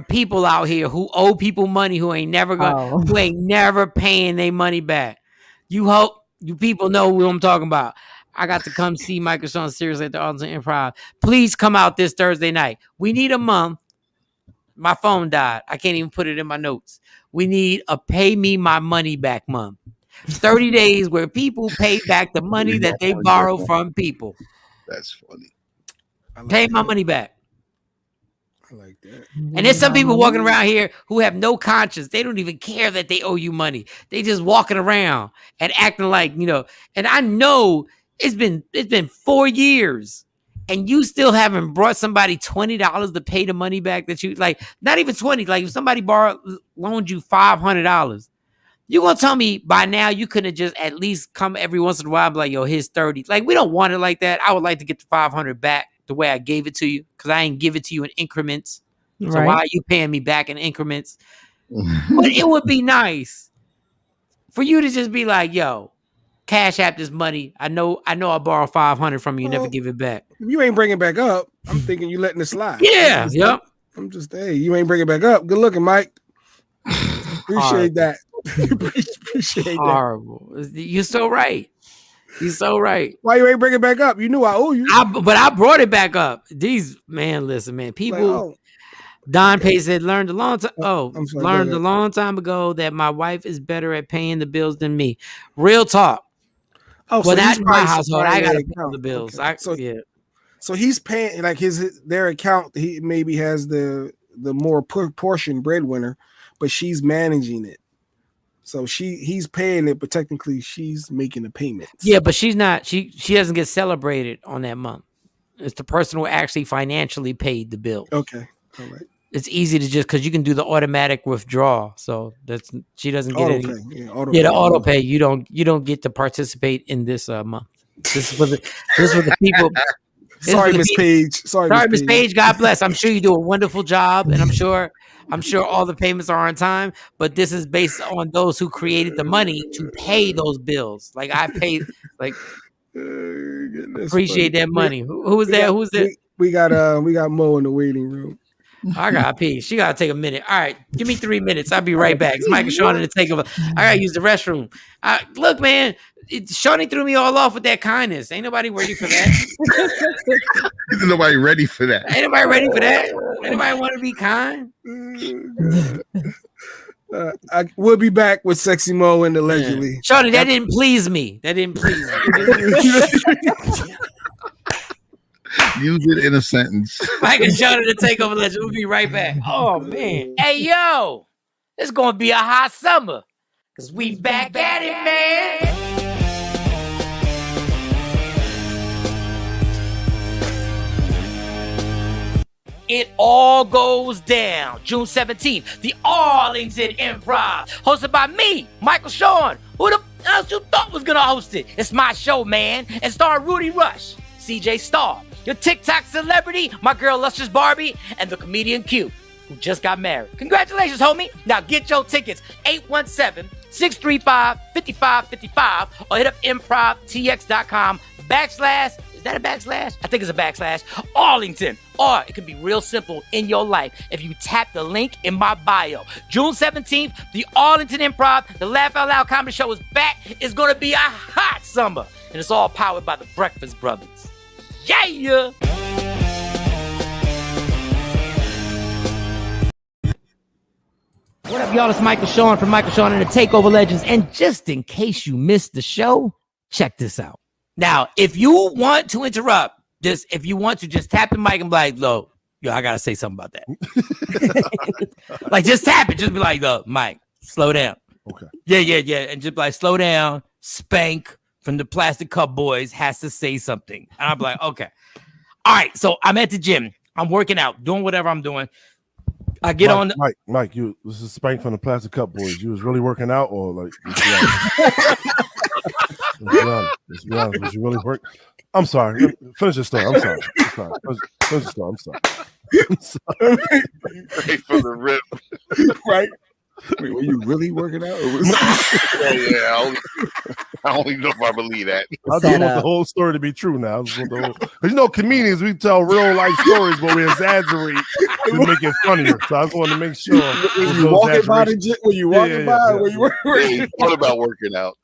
people out here who owe people money who ain't never paying their money back. You people know what I'm talking about. I got to come see Michael Shawn seriously at the Arlington Improv. Please come out this Thursday night. We need a month. My phone died. I can't even put it in my notes. We need a Pay Me My Money Back month. 30 days where people pay back the money that they borrow from people. That's funny. Pay my money back. I like that. And there's some people walking around here who have no conscience. They don't even care that they owe you money. They just walking around and acting like, and I know it's been 4 years and you still haven't brought somebody $20 to pay the money back that you like, not even 20. Like if somebody loaned you $500, you gonna tell me by now you could have just at least come every once in a while and be like, yo, here's 30. Like we don't want it like that. I would like to get the 500 back the way I gave it to you because I ain't give it to you in increments. So why are you paying me back in increments? But it would be nice for you to just be like, yo, Cash App this money. I know I borrowed 500 from you, never give it back. If you ain't bringing it back up, I'm thinking you letting it slide. Yeah, I'm just, hey, you ain't bringing it back up. Good looking, Mike. Appreciate that. Appreciate horrible. You're so right. Why you ain't bring it back up? You knew I owe you. But I brought it back up. Listen, man. People. Don Pay said learned a long time. Learned a long time ago that my wife is better at paying the bills than me. Real talk. Well, so not in my household. I gotta pay the bills. Okay. So he's paying like their account. He maybe has the more portion breadwinner, but she's managing it. So he's paying it, but technically she's making the payments. Yeah, but she's not. She doesn't get celebrated on that month. It's the person who actually financially paid the bill. Okay, all right. It's easy to just because you can do the automatic withdrawal. So she doesn't get any. The auto pay. You don't get to participate in this month. This is for the people. Sorry, Miss Page. Sorry, Miss Page. God bless. I'm sure you do a wonderful job, and I'm sure all the payments are on time. But this is based on those who created the money to pay those bills. Like I paid. Like appreciate that money. Who was that? Who's that? We got Mo in the waiting room. I got pee. She gotta take a minute. All right, give me 3 minutes. I'll be right back. It's Mike and Shawn in the TakeOver. I gotta use the restroom. Look, man, Shawnee threw me all off with that kindness. Ain't nobody ready for that. Ain't nobody ready for that. Ain't nobody ready for that. Anybody want to be kind? I will be back with Sexy Mo and allegedly. Shawnee, that didn't please me. Use it in a sentence. Mike and Shawn in the TakeOver Legends. We'll be right back. Oh man. Hey yo, it's gonna be a hot summer. Cause we back at it, man. It all goes down June 17th, the Arlington Improv, hosted by me, Michael Shawn. Who the else you thought was gonna host it? It's my show, man, and starring Rudy Rush, CJ Starr, your TikTok celebrity, my girl Lustrous Barbie, and the comedian Q, who just got married. Congratulations, homie. Now get your tickets, 817-635-5555, or hit up improvtx.com/ is that a backslash? I think it's a backslash. Arlington. Or it could be real simple in your life if you tap the link in my bio. June 17th, the Arlington Improv, the Laugh Out Loud Comedy Show is back. It's going to be a hot summer. And it's all powered by the Breakfast Brothers. Yeah! What up, y'all? It's Michael Shawn from Michael Shawn and the TakeOver Legends. And just in case you missed the show, check this out. Now, if you want to interrupt, if you want to just tap the mic and be like, yo, I got to say something about that. Like, just tap it. Just be like, Mike, slow down. Okay. Yeah. And just be like, slow down. Spank from the Plastic Cup Boys has to say something. And I'm like, okay. All right. So I'm at the gym. I'm working out, doing whatever I'm doing. I get on. Mike, this is Spank from the Plastic Cup Boys. You was really working out, or like? Let's be honest. Was you really work? I'm sorry. Finish your story. I'm sorry. Finish your story. I'm sorry. Right from the rip. Right. Wait, were you really working out? Or was I don't even know if I believe that. I just want the whole story to be true now. Comedians, we tell real life stories, but we exaggerate to make it funnier. So I just wanted to make sure. Were you walking by the gym? Were you walking by? Were you working? What about working out?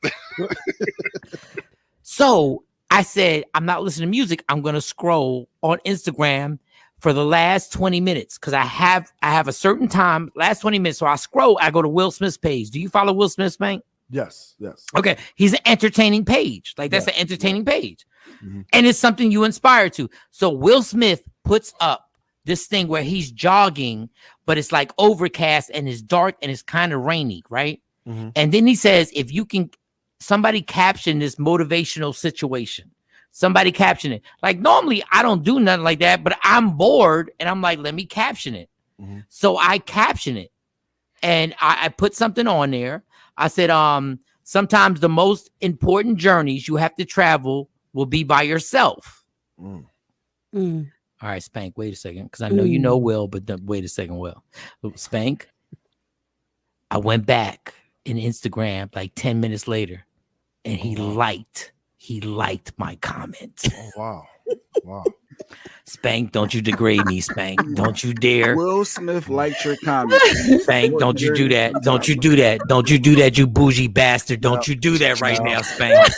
So I said, I'm not listening to music. I'm going to scroll on Instagram for the last 20 minutes because I have a certain time, last 20 minutes. So I scroll, I go to Will Smith's page. Do you follow Will Smith's page? Yes. Okay. He's an entertaining page. Like that's an entertaining page. Mm-hmm. And it's something you inspire to. So Will Smith puts up this thing where he's jogging, but it's like overcast and it's dark and it's kind of rainy, right? Mm-hmm. And then he says, if you can, somebody caption this motivational situation. Somebody caption it. Like normally I don't do nothing like that, but I'm bored and I'm like, let me caption it. Mm-hmm. So I caption it and I put something on there. I said, sometimes the most important journeys you have to travel will be by yourself. Mm. Mm. All right, Spank, wait a second. Because I know you know Will, but wait a second, Will. Spank, I went back in Instagram like 10 minutes later and he liked my comment. Oh, wow. Spank, don't you degrade me, Spank. Don't you dare. Will Smith liked your comment. Spank, don't you do that. Don't you do that. Don't you do that, you bougie bastard. Don't you do that right now, Spank.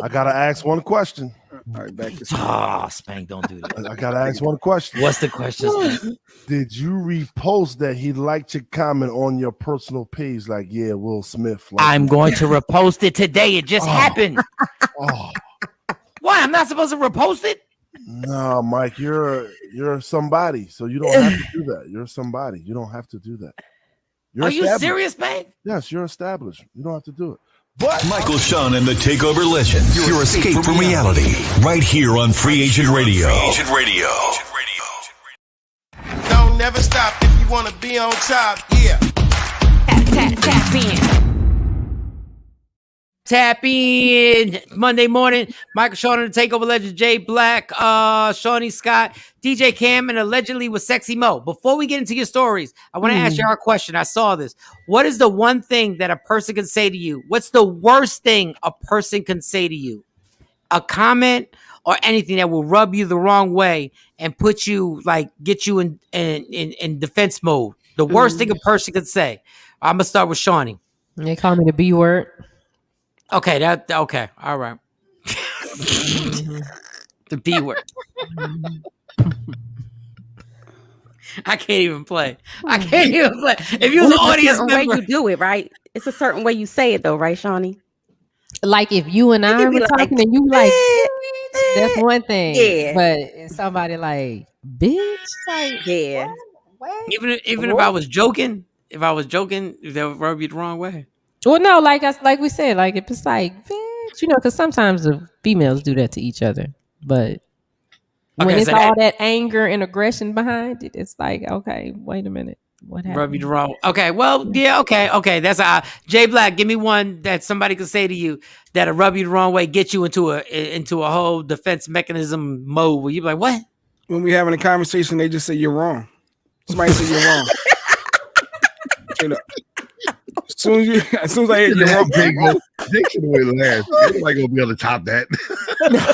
I got to ask one question. All right, back to Spank. Spank, don't do that. I got to ask one question. What's the question, Spank? Did you repost that he liked your comment on your personal page? Like, yeah, Will Smith. I'm going to repost it today. It just happened. Why? I'm not supposed to repost it? No, Mike, you're somebody, so you don't have to do that. You're somebody. You don't have to do that. Are you serious, man? Yes, you're established. You don't have to do it. But Michael Shawn and the TakeOver Legends. Your escape from reality. Right here on Free Agent Radio. Don't never stop if you want to be on top. Yeah. Tap in. Tap in Monday morning. Michael Shawn and the TakeOver Legends. Jay Black, Shawnee Scott, DJ Cam, and allegedly with Sexy Mo. Before we get into your stories, I want to ask you our question. I saw this. What is the one thing that a person can say to you? What's the worst thing a person can say to you? A comment or anything that will rub you the wrong way and put you, like, get you in defense mode. The worst thing a person could say. I'm gonna start with Shawnee. They call me the B word. Okay, okay, all right. The B word. I can't even play. If you was an audience member, way you do it, right? It's a certain way you say it, though, right, Shawnee? Like if you and I were talking and you like, That's one thing. Yeah. But it's somebody like, bitch, like, Yeah. what? Even if I was joking, they'll rub you the wrong way. Well, no, like we said, like if it's like, bitch, because sometimes the females do that to each other. But when Okay, it's so all that anger and aggression behind it, it's like, okay, wait a minute. What rub you the happened? wrong. Okay, well, yeah, okay. That's Jay Black. Give me one that somebody could say to you that'll rub you the wrong way, get you into a whole defense mechanism mode where you be like, what? When we having a conversation, they just say you're wrong. Somebody say you're wrong. Straight up. As soon as I hear you're wrong, Jake should have went last. Nobody gonna be able to top that. No,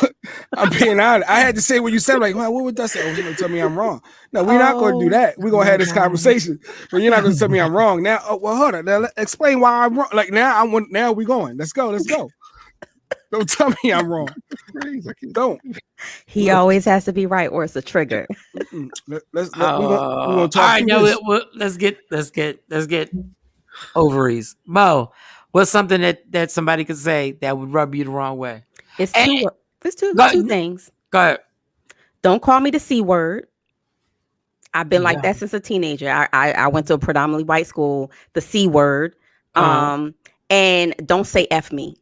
I'm being honest. I had to say what you said. Like, well, what would that say? Oh, you're gonna tell me I'm wrong. No, we're not gonna do that. We're gonna have this conversation. But you're not gonna tell me I'm wrong. Now, well, hold on. Now explain why I'm wrong. Like now we going. Let's go. Don't tell me I'm wrong. Don't. He always has to be right, or it's a trigger. We're gonna talk. All right, no, let's get ovaries. Mo, what's something that somebody could say that would rub you the wrong way? It's two things. Go ahead. Don't call me the C word. I've been like that since a teenager. I went to a predominantly white school. The C word. And don't say F me.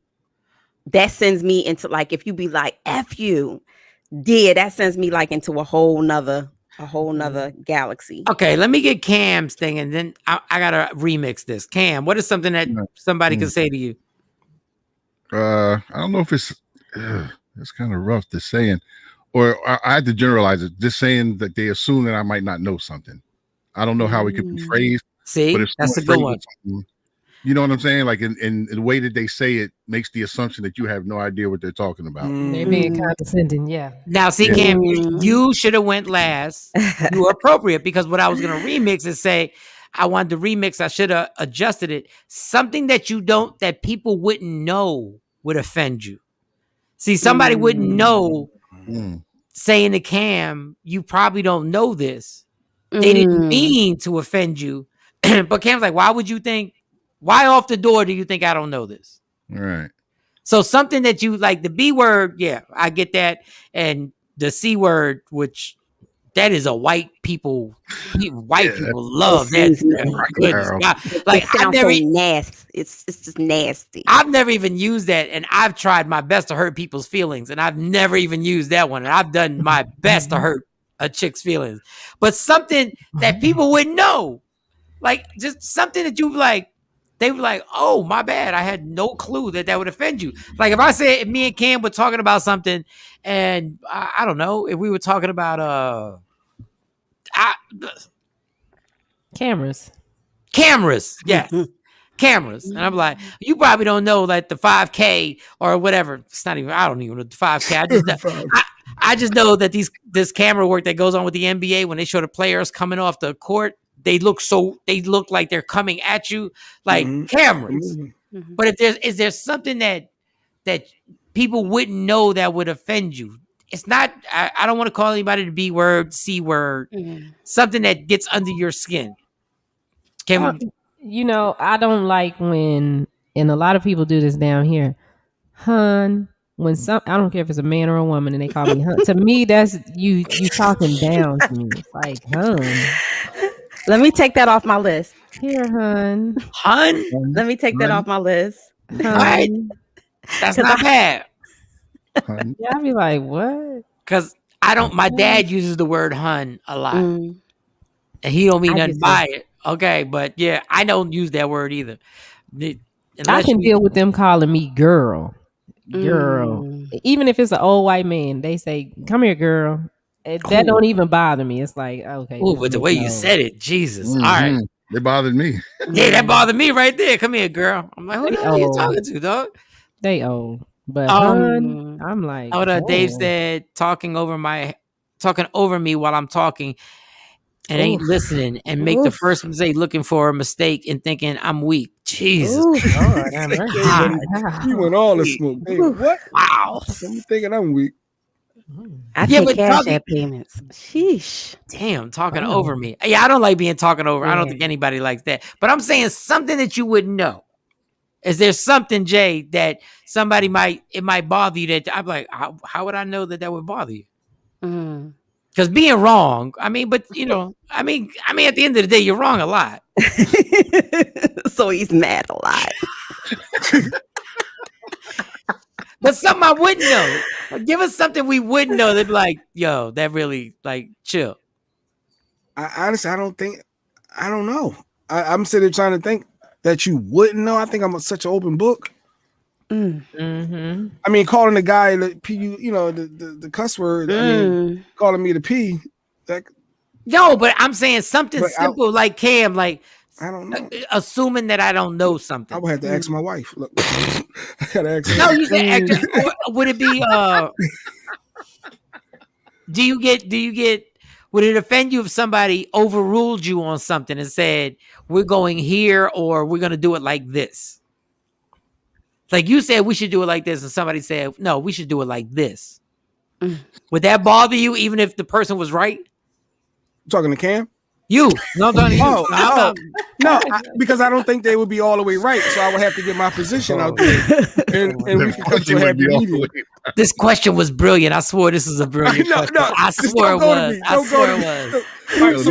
That sends me into like, if you be like F you, that sends me like into a whole nother galaxy. Okay, let me get Cam's thing, and then I gotta remix this. Cam, what is something that somebody could say to you? I don't know if it's kind of rough to saying, or I had to generalize it. Just saying that they assume that I might not know something. I don't know how it could be phrased. See, but if that's a good one. You know what I'm saying? Like in the way that they say it makes the assumption that you have no idea what they're talking about. They're being condescending, yeah. Now, see, Cam, you should have went last. You were appropriate because what I was going to remix is say, I wanted to remix. I should have adjusted it. Something that people wouldn't know would offend you. See, somebody wouldn't know saying to Cam, you probably don't know this. They didn't mean to offend you. But Cam's like, why off the door do you think I don't know this? Right. So something that you like, the B word, yeah, I get that. And the C word, which that is a white people love that. Goodness God. Like, it sounds so nasty. It's just nasty. I've never even used that, and I've tried my best to hurt people's feelings, and I've never even used that one. And I've done my best to hurt a chick's feelings. But something that people wouldn't know, like just something that you like, they were like, oh, my bad. I had no clue that would offend you. Like if I said me and Cam were talking about something, and I don't know, if we were talking about cameras, yes. Cameras. And I'm like, you probably don't know like the 5K or whatever. It's not even, I don't even know the 5K. I just know that this camera work that goes on with the NBA when they show the players coming off the court, they look like they're coming at you like cameras. But is there something that people wouldn't know that would offend you? It's not, I don't want to call anybody the B word, C word, something that gets under your skin. I don't like when, and a lot of people do this down here, hun. When I don't care if it's a man or a woman, and they call me hun. To me, that's you talking down to me. It's like, hun. Let me take that off my list. Here, hun. Hun? Let me take that off my list. Right? That's not bad. Yeah, I'd be like, what? Because my dad uses the word hun a lot. And he don't mean nothing by it. Okay, but yeah, I don't use that word either. I can deal with them calling me girl. Even if it's an old white man, they say, come here, girl. That don't even bother me. It's like, okay. Oh, but the way you said it, Jesus. All right. They bothered me. Yeah, that bothered me right there. Come here, girl. I'm like, who the hell are you talking to, dog? They old. But I'm like, Dave said talking over me while I'm talking and ain't listening and make the first mistake looking for a mistake and thinking I'm weak. Jesus. God, you went all the smoke. Hey, what? Wow. I'm thinking I'm weak. I take cash app payments. Sheesh. Damn, talking over me. Yeah, I don't like being talking over. I don't think anybody likes that. But I'm saying something that you wouldn't know. Is there something, Jay, that somebody might bother you? That I'm like, how would I know that would bother you? Because being wrong, I mean, but you know, I mean, at the end of the day, you're wrong a lot. So he's mad a lot. But something I wouldn't know. Give us something we wouldn't know. They'd be like, yo, that really, like, chill. Honestly, I don't know. I'm sitting there trying to think that you wouldn't know. I think I'm such an open book. Mm-hmm. I mean, calling the guy the P, you know, the cuss word. I mean, calling me the P. No, but I'm saying something simple like Cam, like I don't know. Assuming that I don't know something. I would have to ask my wife. Look, I gotta ask her. No, you can ask. Would it be? Do you get? Would it offend you if somebody overruled you on something and said we're going here or we're going to do it like this? Like you said, we should do it like this, and somebody said no, we should do it like this. Would that bother you, even if the person was right? I'm talking to Cam. You, no, no, because I don't think they would be all the way right. So I would have to get my position out there, and we can come to a happy medium. This question was brilliant. I swore this was a brilliant question. I swore it was.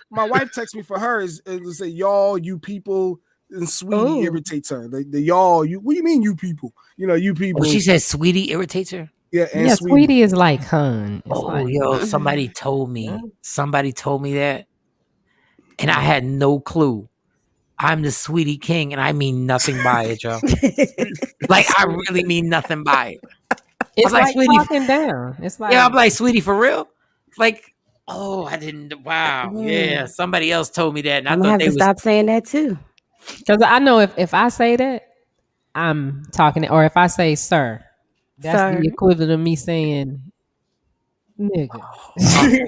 My wife texts me for her is say y'all, you people, and sweetie irritates her. The y'all, you. What do you mean, you people? You know, you people. She said sweetie irritates her. Yeah, and sweetie is like hun. Somebody told me that, and I had no clue. I'm the sweetie king, and I mean nothing by it, y'all. Like I really mean nothing by it. It's like talking down. It's like I'm like sweetie for real. Like I didn't. Wow, yeah. Somebody else told me that, and I'm gonna have to stop saying that too. Because I know if I say that, I'm talking, or if I say sir. That's the equivalent of me saying nigga. Sir.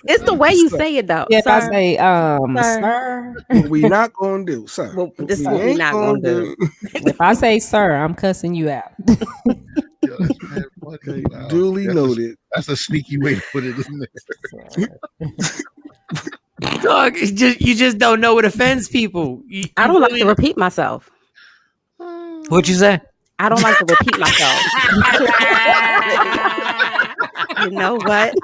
It's the way you say it though. Yeah, if I say sir. What we not gonna do, sir. Well, this is what we not gonna do. If I say sir, I'm cussing you out. Duly noted. That's a sneaky way to put it in there. Dog, you just don't know what offends people. I don't like to repeat myself. What'd you say? I don't like to repeat myself. You know what?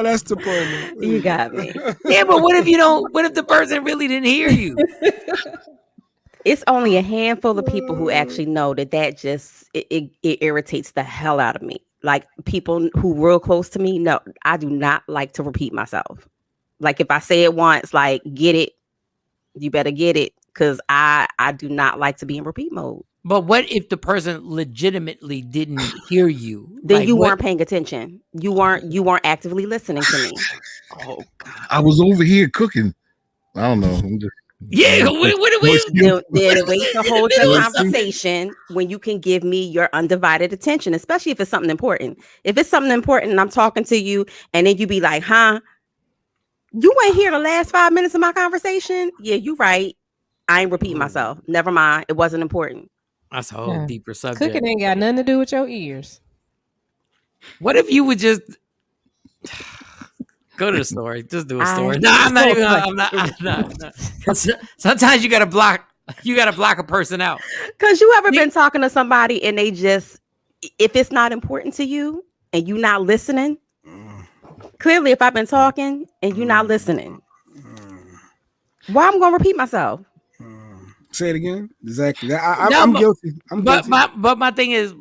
That's the problem. You got me. Yeah, but what if the person really didn't hear you? It's only a handful of people who actually know that just it irritates the hell out of me. Like people who real close to me, no, I do not like to repeat myself. Like if I say it once, like get it, you better get it, because I do not like to be in repeat mode. But what if the person legitimately didn't hear you? Then like, you weren't paying attention. You weren't actively listening to me. Oh God! I was over here cooking. I don't know. I'm just. Yeah, what are we? Then wait to hold your conversation when you can give me your undivided attention, especially if it's something important. If it's something important and I'm talking to you and then you be like, huh? You ain't hear the last 5 minutes of my conversation? Yeah, you right. I ain't repeating myself. Never mind. It wasn't important. That's a whole deeper subject. Cooking ain't got nothing to do with your ears. What if you would just go to the story? Just do a story. No, I'm not even. I'm not. Sometimes you gotta block a person out. Because you ever been talking to somebody and they just, if it's not important to you and you not listening, clearly if I've been talking and you not listening, why I'm gonna repeat myself? Say it again. Exactly. I'm guilty. But my thing is,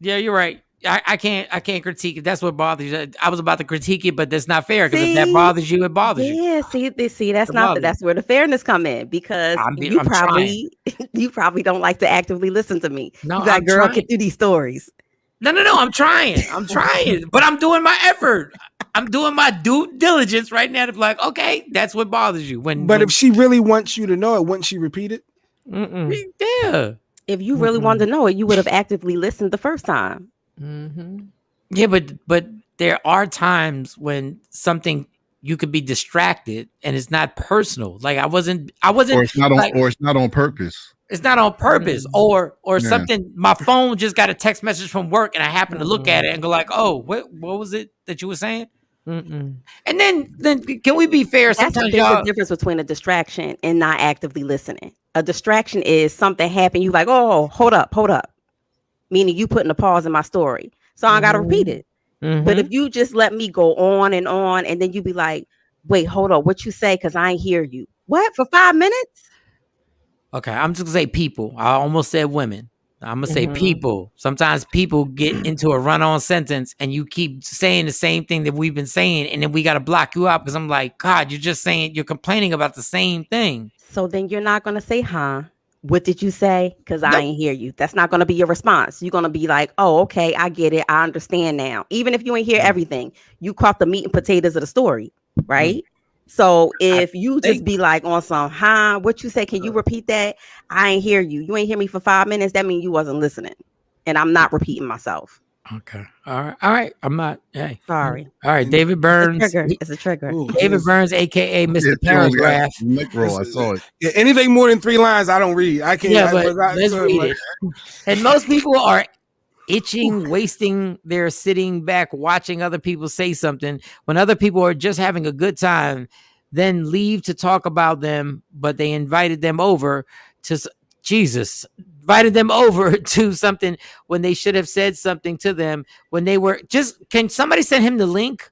yeah, you're right. I can't critique it. That's what bothers you. I was about to critique it, but that's not fair because if that bothers you, it bothers you. Yeah, see, that's that's where the fairness come in, because you probably don't like to actively listen to me. No, you got girl, get through these stories. No, I'm trying, but I'm doing my effort. I'm doing my due diligence right now to be like, okay, that's what bothers you. But if she really wants you to know it, wouldn't she repeat it? Yeah. If you really wanted to know it, you would have actively listened the first time. Mm-hmm. Yeah, but there are times when something you could be distracted and it's not personal. Like I wasn't. Or it's not on purpose. It's not on purpose, or Yeah. something. My phone just got a text message from work, and I happen to look at it and go like, "Oh, what was it that you were saying?" And then can we be fair? Sometimes There's y'all. a difference between a distraction and not actively listening. A distraction is something happened. You like, oh, hold up, meaning you putting a pause in my story, so I gotta repeat it. But if you just let me go on, and then you be like, wait, hold on, what you say? Because I ain't hear you. What, for 5 minutes? Okay, I'm just gonna say people. I almost said women. I'm gonna say people. Sometimes people get into a run-on sentence, and you keep saying the same thing that we've been saying, and then we gotta block you out because I'm like, God, you're complaining about the same thing. So then you're not gonna say, huh? What did you say? Because I ain't hear you. That's not gonna be your response. You're gonna be like, oh, okay, I get it. I understand now. Even if you ain't hear everything, you caught the meat and potatoes of the story, right? So if you just be like on some, huh? What you say? Can you repeat that? I ain't hear you. You ain't hear me for 5 minutes. That means you wasn't listening, and I'm not repeating myself. Okay. All right. I'm not. Hey. Sorry. All right. David Burns. It's a trigger. David Burns, aka Mr. Yeah, Paragraph. Nick roll. I saw it. Yeah, anything more than 3 lines, I don't read. I can't. Yeah, but let's read it. And most people are itching, wasting their sitting back, watching other people say something when other people are just having a good time, then leave to talk about them, but they invited them over to invited them over to something when they should have said something to them when they were can somebody send him the link?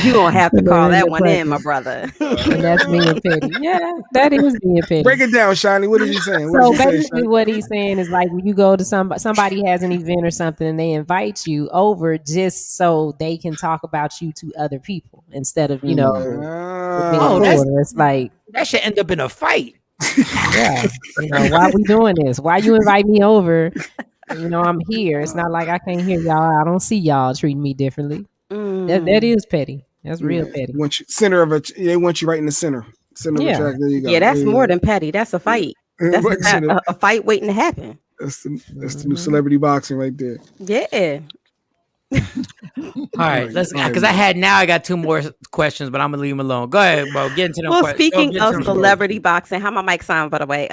You gonna have to call that one in, my brother. And that's being petty. Yeah, that is being petty. Break it down, Shawnee. What are you saying? So basically what he's saying is like when you go to somebody has an event or something and they invite you over just so they can talk about you to other people instead of, it's like that should end up in a fight. Yeah. Why we doing this? Why you invite me over? I'm here. It's not like I can't hear y'all. I don't see y'all treating me differently. That is petty. That's real petty. They want you right in the center. Of the track. There you go. Yeah, that's more than petty. That's a fight. That's a fight waiting to happen. That's the new celebrity boxing right there. Yeah. All right, let's because I got 2 more questions, but I'm gonna leave them alone. Go ahead, bro. Get into them. Well, speaking of celebrity boxing, how my mic sound, by the way,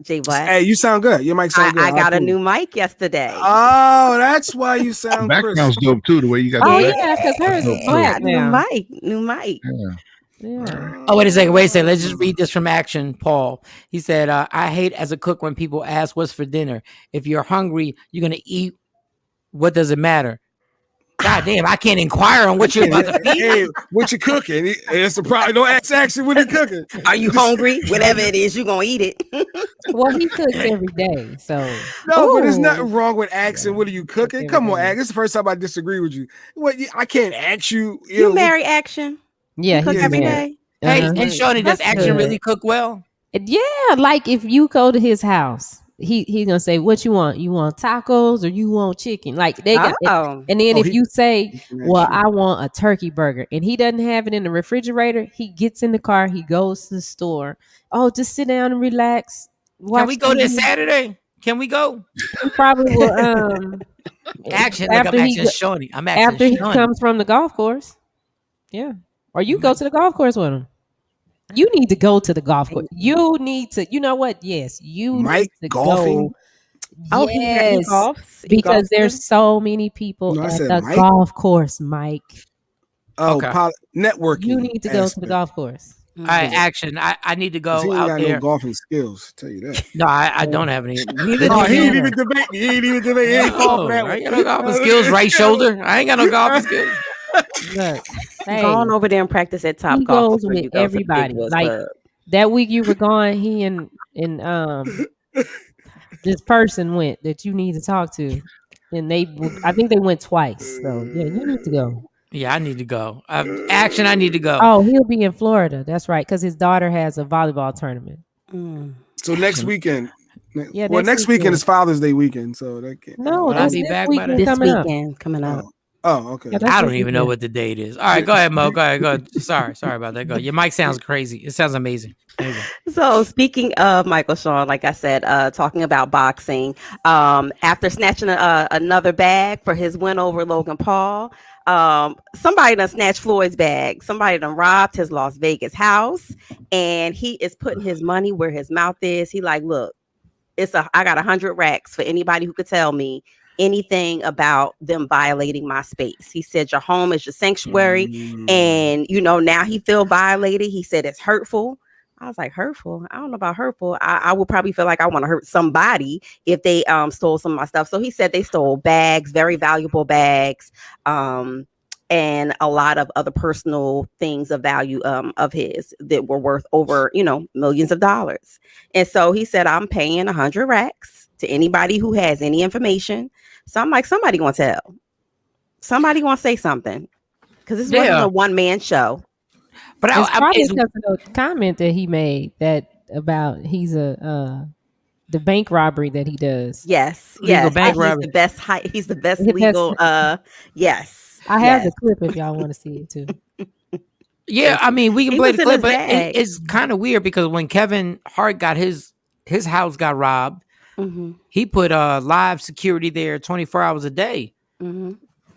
Jay Black? Hey, you sound good. Your mic sound good. I got a new mic yesterday. Oh, that's why you sound. Background's dope too. The way you got. Oh yeah, because hers is black now. New mic. Yeah. Oh, wait a second. Let's just read this from Action. Paul. He said, "I hate as a cook when people ask what's for dinner. If you're hungry, you're gonna eat. What does it matter? God damn, I can't inquire on what you're about to eat. Hey, what you cooking? It's a problem. Don't ask Action what you cooking. Are you hungry? Whatever it is, you gonna eat it. Well, he cooks every day, so no, but there's nothing wrong with asking. What are you cooking? Come on, Action. This is the first time I disagree with you. What? I can't ask you. You marry Action? Yeah, he cooks every day. Hey, Shawnee, does Action really cook well? Yeah, like if you go to his house. He's gonna say, what you want? You want tacos or you want chicken? Like they got and then if you say, well, I want a turkey burger and he doesn't have it in the refrigerator, he gets in the car, he goes to the store. Oh, just sit down and relax. Can we go this Saturday? Can we go? He probably will Action, like I'm asking Shawnee. After he comes from the golf course. Yeah. Or you go to the golf course with him. You need to go to the golf course. You need to, you know what? Yes, you need to golfing. Go. Yes, because there's so many people at the golf course, Mike. Oh, networking. You need to go to the golf course. All right, Action. I need to go he ain't out got there. No golfing skills. I'll tell you that. No, I don't have any. He ain't even debate. He ain't I ain't got no golfing skills. Right shoulder. I ain't got no golfing skills. Look, go on over there and practice at Top Golf. He goes with everybody. Like that week you were gone, he and this person went that you need to talk to, and I think they went twice. So yeah, you need to go. Yeah, I need to go. Action, I need to go. Oh, he'll be in Florida. That's right, because his daughter has a volleyball tournament. So next weekend. Next weekend is Father's Day weekend, so that can't. No, that's be this back weekend this coming weekend up. coming up. Oh, okay. Yeah, I don't even know what the date is. All right, go ahead, Mo. Go ahead. Sorry about that. Go. Your mic sounds crazy. It sounds amazing. There you go. So speaking of Michael Shawn, like I said, talking about boxing, after snatching another bag for his win over Logan Paul, somebody done snatched Floyd's bag. Somebody done robbed his Las Vegas house, and he is putting his money where his mouth is. He like, look, I got 100 racks for anybody who could tell me anything about them violating my space. He said your home is your sanctuary, and now he feel violated. He said it's hurtful. I was like, hurtful? I don't know about hurtful. I would probably feel like I want to hurt somebody if they stole some of my stuff. So he said they stole bags, very valuable bags, and a lot of other personal things of value of his that were worth over, millions of dollars. And so he said, I'm paying 100 racks to anybody who has any information. So I'm like, somebody gonna tell. Somebody gonna say something. Because this wasn't a one-man show. But it's probably because of the comment that he made about he's the bank robbery that he does. Yes. Legal bank he's robbery. the best he's the best legal yes. I have the clip if y'all want to see it too. Yeah, I mean, we can play the clip, but bag. it's kind of weird because when Kevin Hart got his house got robbed, he put live security there 24 hours a day.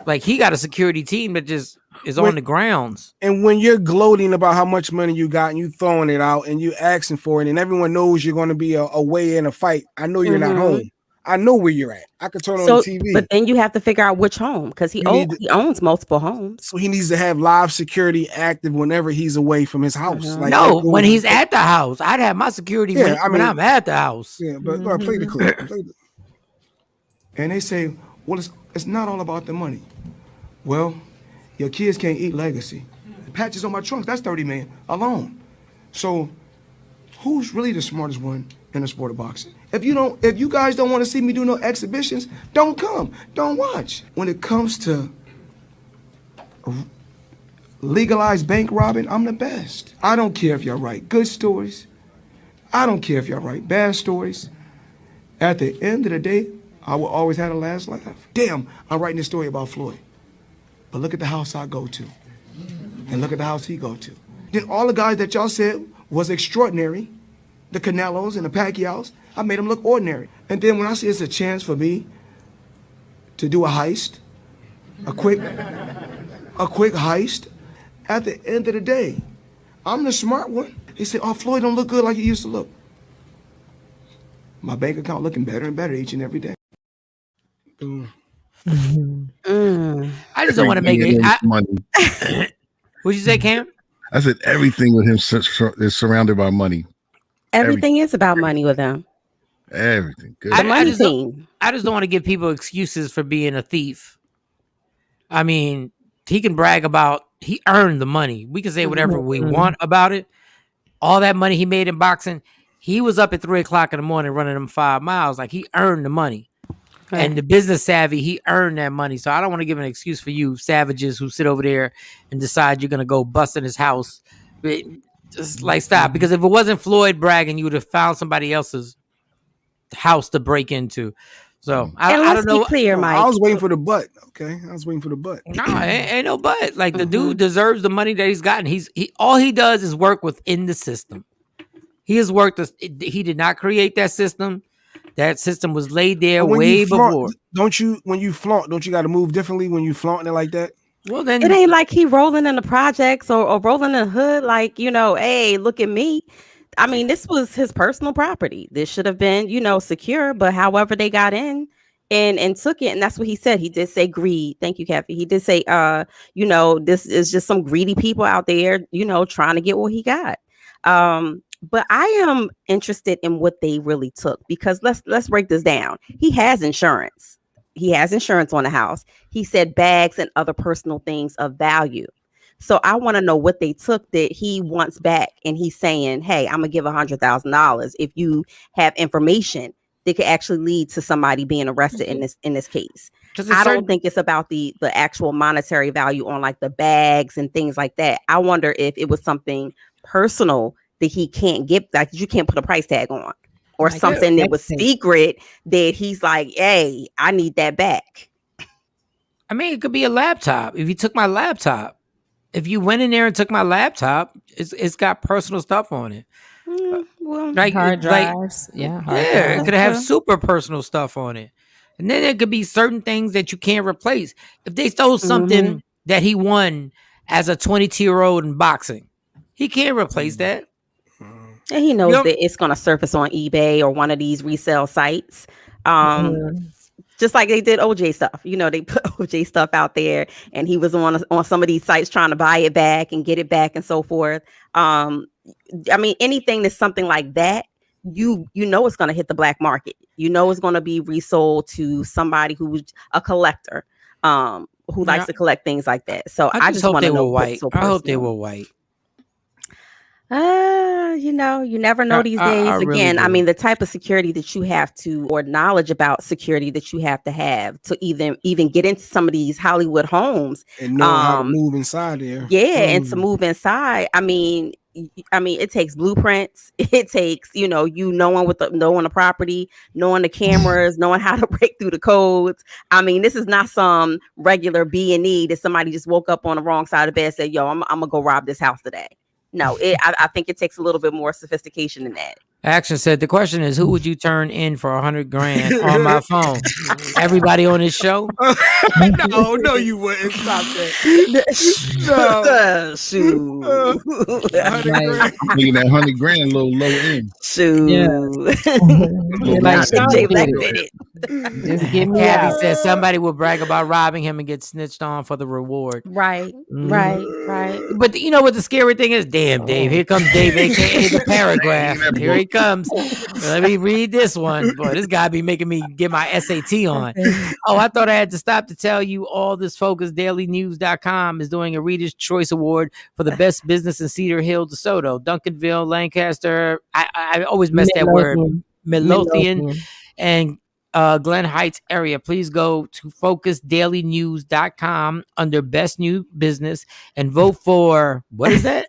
Like he got a security team that just is on the grounds. And when you're gloating about how much money you got and you throwing it out and you asking for it and everyone knows you're going to be away in a fight, I know you're not home. I know where you're at. I can turn on the TV. But then you have to figure out which home because he owns multiple homes. So he needs to have live security active whenever he's away from his house. No, when he's at the house, I'd have my security when I'm at the house. Yeah, but play the clip. And they say, well, it's not all about the money. Well, your kids can't eat legacy. The patches on my trunks, that's 30 million alone. So who's really the smartest one in the sport of boxing? If you guys don't want to see me do no exhibitions, don't come. Don't watch. When it comes to legalized bank robbing, I'm the best. I don't care if y'all write good stories. I don't care if y'all write bad stories. At the end of the day, I will always have the last laugh. Damn, I'm writing this story about Floyd. But look at the house I go to. And look at the house he go to. Then all the guys that y'all said was extraordinary, the Canelos and the Pacquiaos, I made them look ordinary. And then when I see it's a chance for me to do a heist, a quick heist, at the end of the day, I'm the smart one. He said, oh, Floyd don't look good like he used to look. My bank account looking better and better each and every day. I just don't want to make it. Money. What'd you say, Cam? I said everything with him is surrounded by money. Everything is about money with him. Everything. Good. I just don't want to give people excuses for being a thief. I mean, he can brag about he earned the money. We can say whatever we want about it. All that money he made in boxing, he was up at 3:00 in the morning running them 5 miles. Like he earned the money. Right. And the business savvy, he earned that money. So I don't want to give an excuse for you savages who sit over there and decide you're going to go bust in his house. But just like stop. Because if it wasn't Floyd bragging, you would have found somebody else's house to break into. So I don't know. Be clear, Mike. I was waiting for the butt. Okay, I was waiting for the butt. No, ain't no butt. Like the dude deserves the money that he's gotten. He all he does is work within the system. He has worked. He did not create that system. That system was laid there way before. Don't you? When you flaunt, don't you got to move differently when you flaunting it like that? Well, then it ain't like he rolling in the projects or rolling in the hood. Like hey, look at me. I mean, this was his personal property. This should have been, secure. But however they got in and took it, and that's what he said. He did say greed. Thank you, Kathy. He did say, this is just some greedy people out there, trying to get what he got. But I am interested in what they really took because let's break this down. He has insurance. He has insurance on the house. He said bags and other personal things of value. So I want to know what they took that he wants back. And he's saying, hey, I'm going to give $100,000 if you have information that could actually lead to somebody being arrested in this case. I don't think it's about the actual monetary value on like the bags and things like that. I wonder if it was something personal that he can't get, like you can't put a price tag on, or something that was secret that he's like, hey, I need that back. I mean, it could be a laptop. If you took my laptop, if you went in there and took my laptop, it's got personal stuff on it. Well, Like hard like drives. Yeah, yeah, it drives. could have super personal stuff on it. And then there could be certain things that you can't replace. If they stole something that he won as a 22-year-old in boxing, he can't replace that. And he knows that it's going to surface on eBay or one of these resale sites. Just like they did OJ stuff. You know, they put OJ stuff out there and he was on some of these sites trying to buy it back and get it back and so forth. I mean, anything that's something like that, you know it's going to hit the black market. You know it's going to be resold to somebody who's a collector, who likes to collect things like that. So I just hope want they to know were white. I hope they were white. You know, you never know these days. I really Again, do. I mean, the type of security that you have to, or knowledge about security that you have to even get into some of these Hollywood homes and know how to move inside there. Yeah, and to move inside. I mean, it takes blueprints. It takes, knowing the property, knowing the cameras, knowing how to break through the codes. I mean, this is not some regular B&E that somebody just woke up on the wrong side of the bed and said, "Yo, I'm gonna go rob this house today." No, I think it takes a little bit more sophistication than that. Action said the question is, who would you turn in for $100,000 on my phone? Everybody on this show? No, you wouldn't. Stop that. No. Shoot. Making that $100,000 a little low end. Shoot. Yeah. Like, Just give me Gabby says somebody will brag about robbing him and get snitched on for the reward. Right. But you know what the scary thing is? Damn, Dave. Here comes Dave, aka the paragraph. Here he comes. Let me read this one. Boy, this guy be making me get my SAT on. Oh, I thought I had to stop to tell you all this focus. DailyNews.com is doing a Reader's Choice Award for the best business in Cedar Hill, DeSoto, Duncanville, Lancaster. I always mess that word. Midlothian. And Glen Heights area. Please go to focusdailynews.com under best new business and vote for, what is that?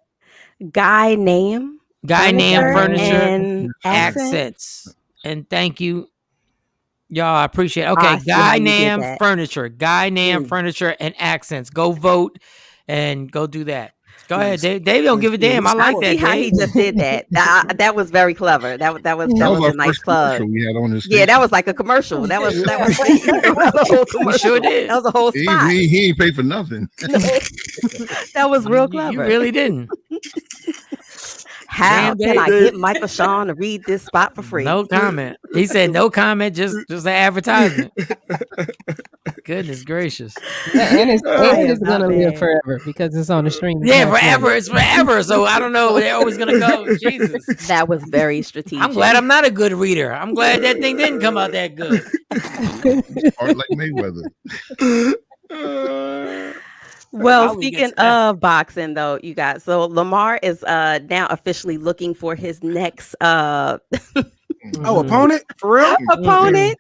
Guy Name Furniture and Accents. And thank you, y'all. I appreciate it. Okay, Guy Name Furniture. Guy Name Furniture and Accents. Go vote and go do that. Go ahead, Dave. Dave don't give a damn. I like that. How he just did that. That was very clever. That was a nice plug. We had on this. Yeah, that was like a commercial. That was a whole commercial. We sure did. That was a whole spot. He ain't paid for nothing. That was real clever. You really didn't. How can I get Michael Shawn to read this spot for free? No comment. He said no comment, just an advertisement. Goodness gracious. And it's gonna live forever because it's on the stream. Yeah, forever. It's forever. So I don't know where they're always gonna go. Jesus. That was very strategic. I'm glad I'm not a good reader. I'm glad that thing didn't come out that good. Hard like Mayweather. Well, speaking of boxing, though, you guys, so Lamar is now officially looking for his next opponent for real. Opponent.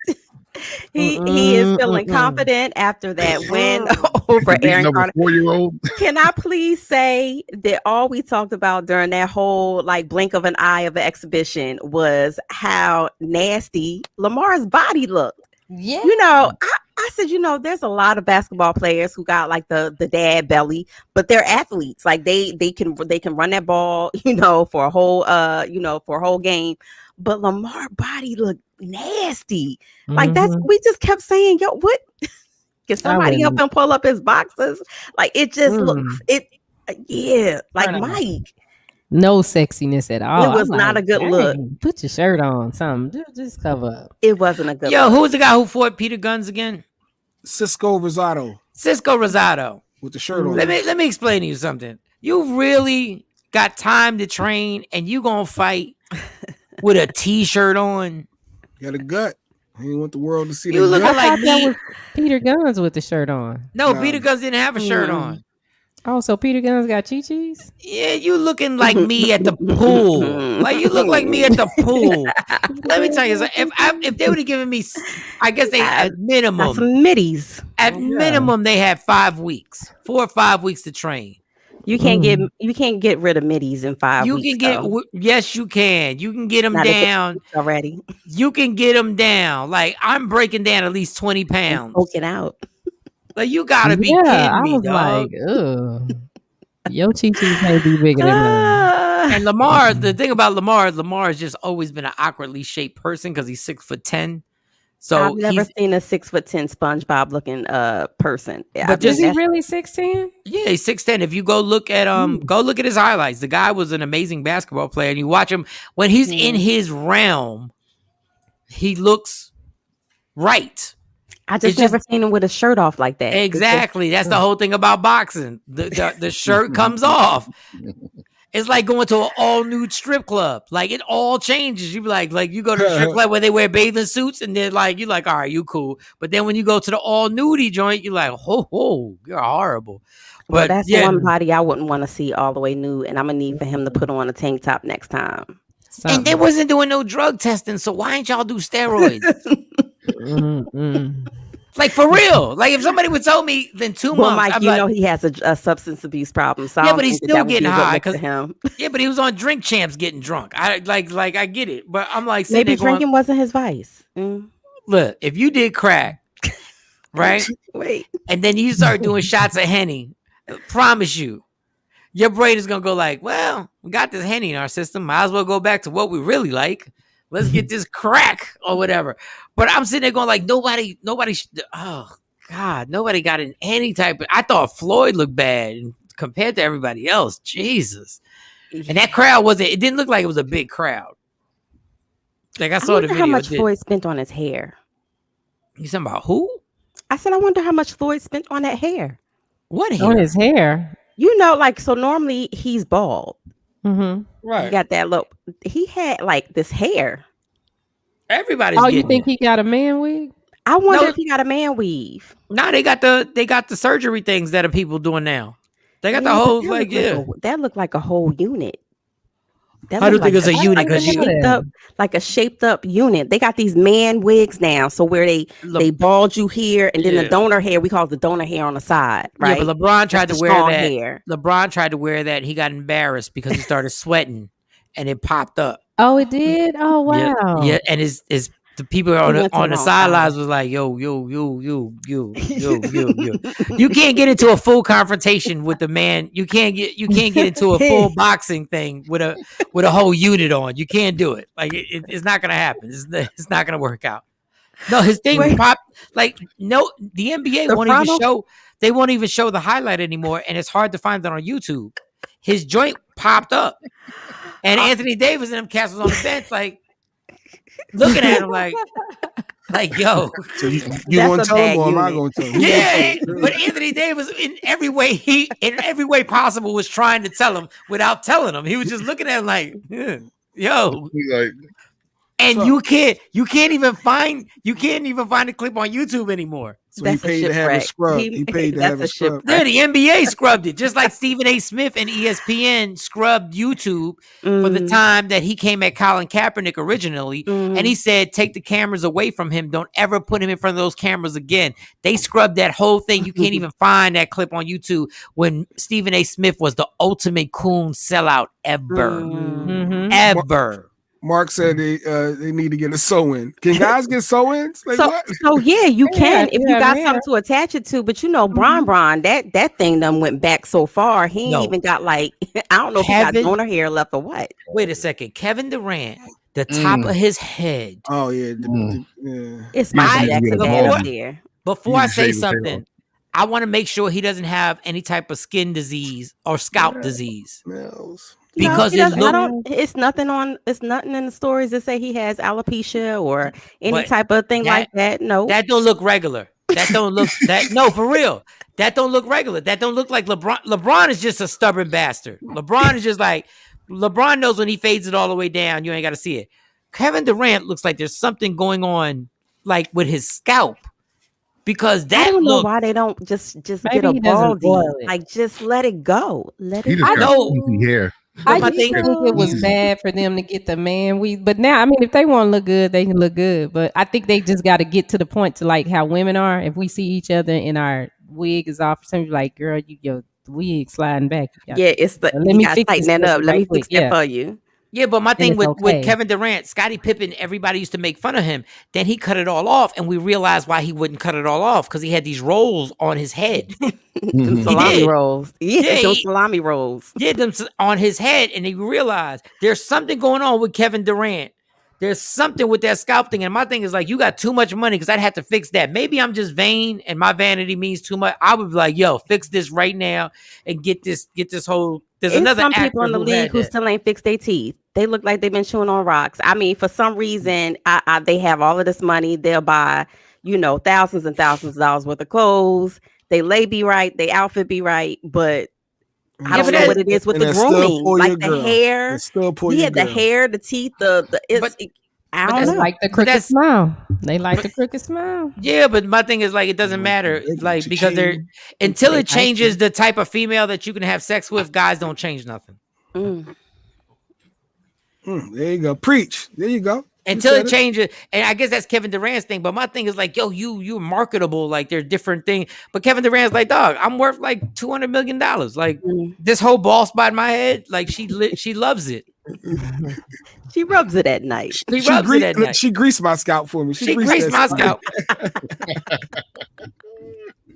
He is feeling confident after that win over Aaron Carter. 4-year-old. Can I please say that all we talked about during that whole blink of an eye of the exhibition was how nasty Lamar's body looked. Yeah. I said, there's a lot of basketball players who got the dad belly, but they're athletes. Like they can run that ball, for a whole game. But Lamar body looked nasty. Like we just kept saying, yo, what? Can somebody help him pull up his boxes? Like it just looks Mike. No sexiness at all. It was not a good look. Put your shirt on, something. Just cover up. It wasn't a good look. Yo, who was the guy who fought Peter Guns again? Cisco Rosado. With the shirt on. Let me explain to you something. You really got time to train and you gonna fight with a t-shirt on? Got a gut. He want the world to see you looking like me. That was Peter Guns with the shirt on. No, Peter Guns didn't have a shirt on. Oh, so Peter Guns got chi-chis? Yeah, you looking like me at the pool. Like you look like me at the pool. Let me tell you, if they would have given me, I guess they at minimum some middies. At minimum, they had 5 weeks, 4 or 5 weeks to train. You can't get rid of middies in 5 weeks. You can yes, you can. You can get them down Like, you gotta be Yeah, kidding I me, was dog. like, ugh. Your chi-chis may be bigger than mine. And Lamar, the thing about Lamar has just always been an awkwardly shaped person because he's 6'10". So I've never seen a 6'10" SpongeBob looking person. But Is he really 6'10"? Yeah, he's 6'10". If you go look at his highlights, the guy was an amazing basketball player, and you watch him when he's in his realm, he looks right. I just never seen him with a shirt off like that. Exactly. That's the whole thing about boxing. The shirt comes off. It's like going to an all nude strip club. Like, it all changes. You be like you go to a strip club where they wear bathing suits, and they're like, you're like, all right, you cool. But then when you go to the all nudie joint, you're like, ho, you're horrible. But that's one body I wouldn't want to see all the way nude, and I'm gonna need for him to put on a tank top next time. And they wasn't doing no drug testing, so why ain't y'all do steroids? Like, for real. Like, if somebody would tell me, then 2 months. Mike, I'd you like, know he has a substance abuse problem. So yeah, but he's still getting high because him. Yeah, but he was on Drink Champs getting drunk. I get it, but I'm like, maybe drinking wasn't his vice. Look, if you did crack, right? Wait, and then you start doing shots of Henny, I promise you, your brain is gonna go like, well, we got this Henny in our system. Might as well go back to what we really like. Let's get this crack or whatever. But I'm sitting there going like, nobody. Oh God, nobody got in any type of. I thought Floyd looked bad compared to everybody else. Jesus, and that crowd wasn't. It didn't look like it was a big crowd. Like, I saw the video. How much Floyd spent on his hair? You talking about who? I said, I wonder how much Floyd spent on that hair. What hair? On his hair? You know, like, so normally he's bald. Mm-hmm. Right. He got that look. He had like this hair. Everybody's. Oh, you think he got a man wig? I wonder if he got a man weave. No, they got the surgery things that are people doing now. They got the whole that looked like a whole unit. I don't think it's a unit because like a shaped up unit. They got these man wigs now, so where they bald you here, and then the donor hair, we call it the donor hair on the side, right? Yeah, but LeBron tried to wear that. Hair. LeBron tried to wear that. He got embarrassed because he started sweating, and it popped up. Oh, it did. Oh, wow. Yeah, and his the people on the sidelines was like, yo. You can't get into a full confrontation with the man. You can't get into a full boxing thing with a whole unit on. You can't do it. Like, it's not gonna happen. It's not gonna work out. No, his thing popped. Like, no, the NBA won't even show. They won't even show the highlight anymore, and it's hard to find that on YouTube. His joint popped up, and Anthony Davis and them cats was on the bench, like, looking at him like yo. So you gonna tell him, or am I gonna tell him? Yeah, but Anthony Davis in every way possible was trying to tell him without telling him. He was just looking at him like, yo. And you can't even find a clip on YouTube anymore. So he paid to have it scrubbed. He paid to have it scrubbed. Yeah, the NBA scrubbed it, just like Stephen A. Smith and ESPN scrubbed YouTube for the time that he came at Colin Kaepernick originally. And he said, take the cameras away from him. Don't ever put him in front of those cameras again. They scrubbed that whole thing. You can't even find that clip on YouTube when Stephen A. Smith was the ultimate coon sellout ever. Ever. Mark said they need to get a sew-in. Can guys get sew-ins? Like, so yeah, you can if you got something to attach it to. But you know, Bron, that thing done went back so far. He ain't even got like I don't know if he got donor hair left or what. Wait a second, Kevin Durant, the top of his head. Oh yeah, it's Michael Jackson there. Before I say something, I want to make sure he doesn't have any type of skin disease or scalp disease. Because it's nothing in the stories that say he has alopecia or any type of thing like that. No, that don't look regular. That don't look no, for real. That don't look regular. That don't look like LeBron. LeBron is just a stubborn bastard. LeBron is just like, LeBron knows when he fades it all the way down, you ain't got to see it. Kevin Durant looks like there's something going on, like with his scalp. Because that I don't know why they don't just get a baldy. Like, just let it go. I know hair. I think it was bad for them to get the man weave, but now, I mean, if they want to look good, they can look good. But I think they just got to get to the point to like how women are. If we see each other and our wig is off, somebody's like, "Girl, your wig sliding back." It's the let me tighten that up. Let me fix that for you. Yeah, but my thing it's with okay. Kevin Durant, Scottie Pippen, everybody used to make fun of him. Then he cut it all off, and we realized why he wouldn't cut it all off, because he had these rolls on his head. Them He salami did. rolls. Yeah, Yeah, those salami rolls. Yeah, them on his head, and he realized there's something going on with Kevin Durant. There's something with that scalp thing, and my thing is like, you got too much money because I'd have to fix that. Maybe I'm just vain, and my vanity means too much. I would be like, yo, fix this right now and get this whole. There's It's another some people actor in the who league had who that. still ain't fixed their teeth. They look like they've been chewing on rocks. I mean, for some reason, they have all of this money. They'll buy, thousands and thousands of dollars worth of clothes. They lay be right, they outfit be right, but I don't know what it is with the grooming, like the hair. Yeah, the hair, the teeth, I don't know. Like the crooked smile. They like the crooked smile. Yeah, but my thing is like, it doesn't matter, like, because until it changes the type of female that you can have sex with, guys don't change nothing. There you go. Preach. There you go. Until it changes, and I guess that's Kevin Durant's thing. But my thing is like, yo, you're marketable. Like, they're different things. But Kevin Durant's like, dog, I'm worth like $200 million. Like, this whole ball spot in my head, like, she loves it. She rubs it at night. She greased my scalp for me. She greased my scalp.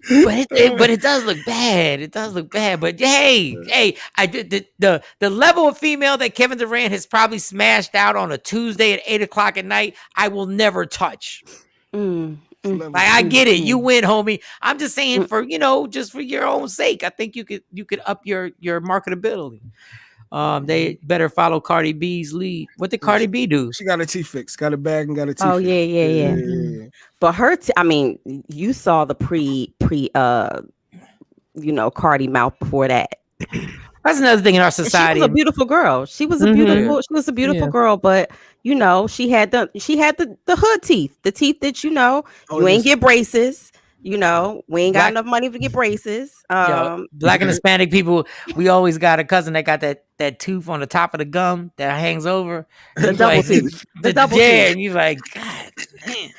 But it does look bad. It does look bad. But hey, I did the level of female that Kevin Durant has probably smashed out on a Tuesday at 8:00 at night, I will never touch. Like, I get it. You win, homie. I'm just saying, for just for your own sake, I think you could up your marketability. They better follow Cardi B's lead. What did Cardi B do? She got a teeth fix, got a bag, and got a teeth. Oh, fix. Yeah. But her, I mean, you saw the pre Cardi mouth before that. That's another thing in our society. She was a beautiful girl. She was a beautiful girl, but she had the hood teeth, the teeth that you ain't get braces. We ain't got enough money to get braces. Black and Hispanic people, we always got a cousin that got that tooth on the top of the gum that hangs over. The double tooth. The double tooth. And you're like, God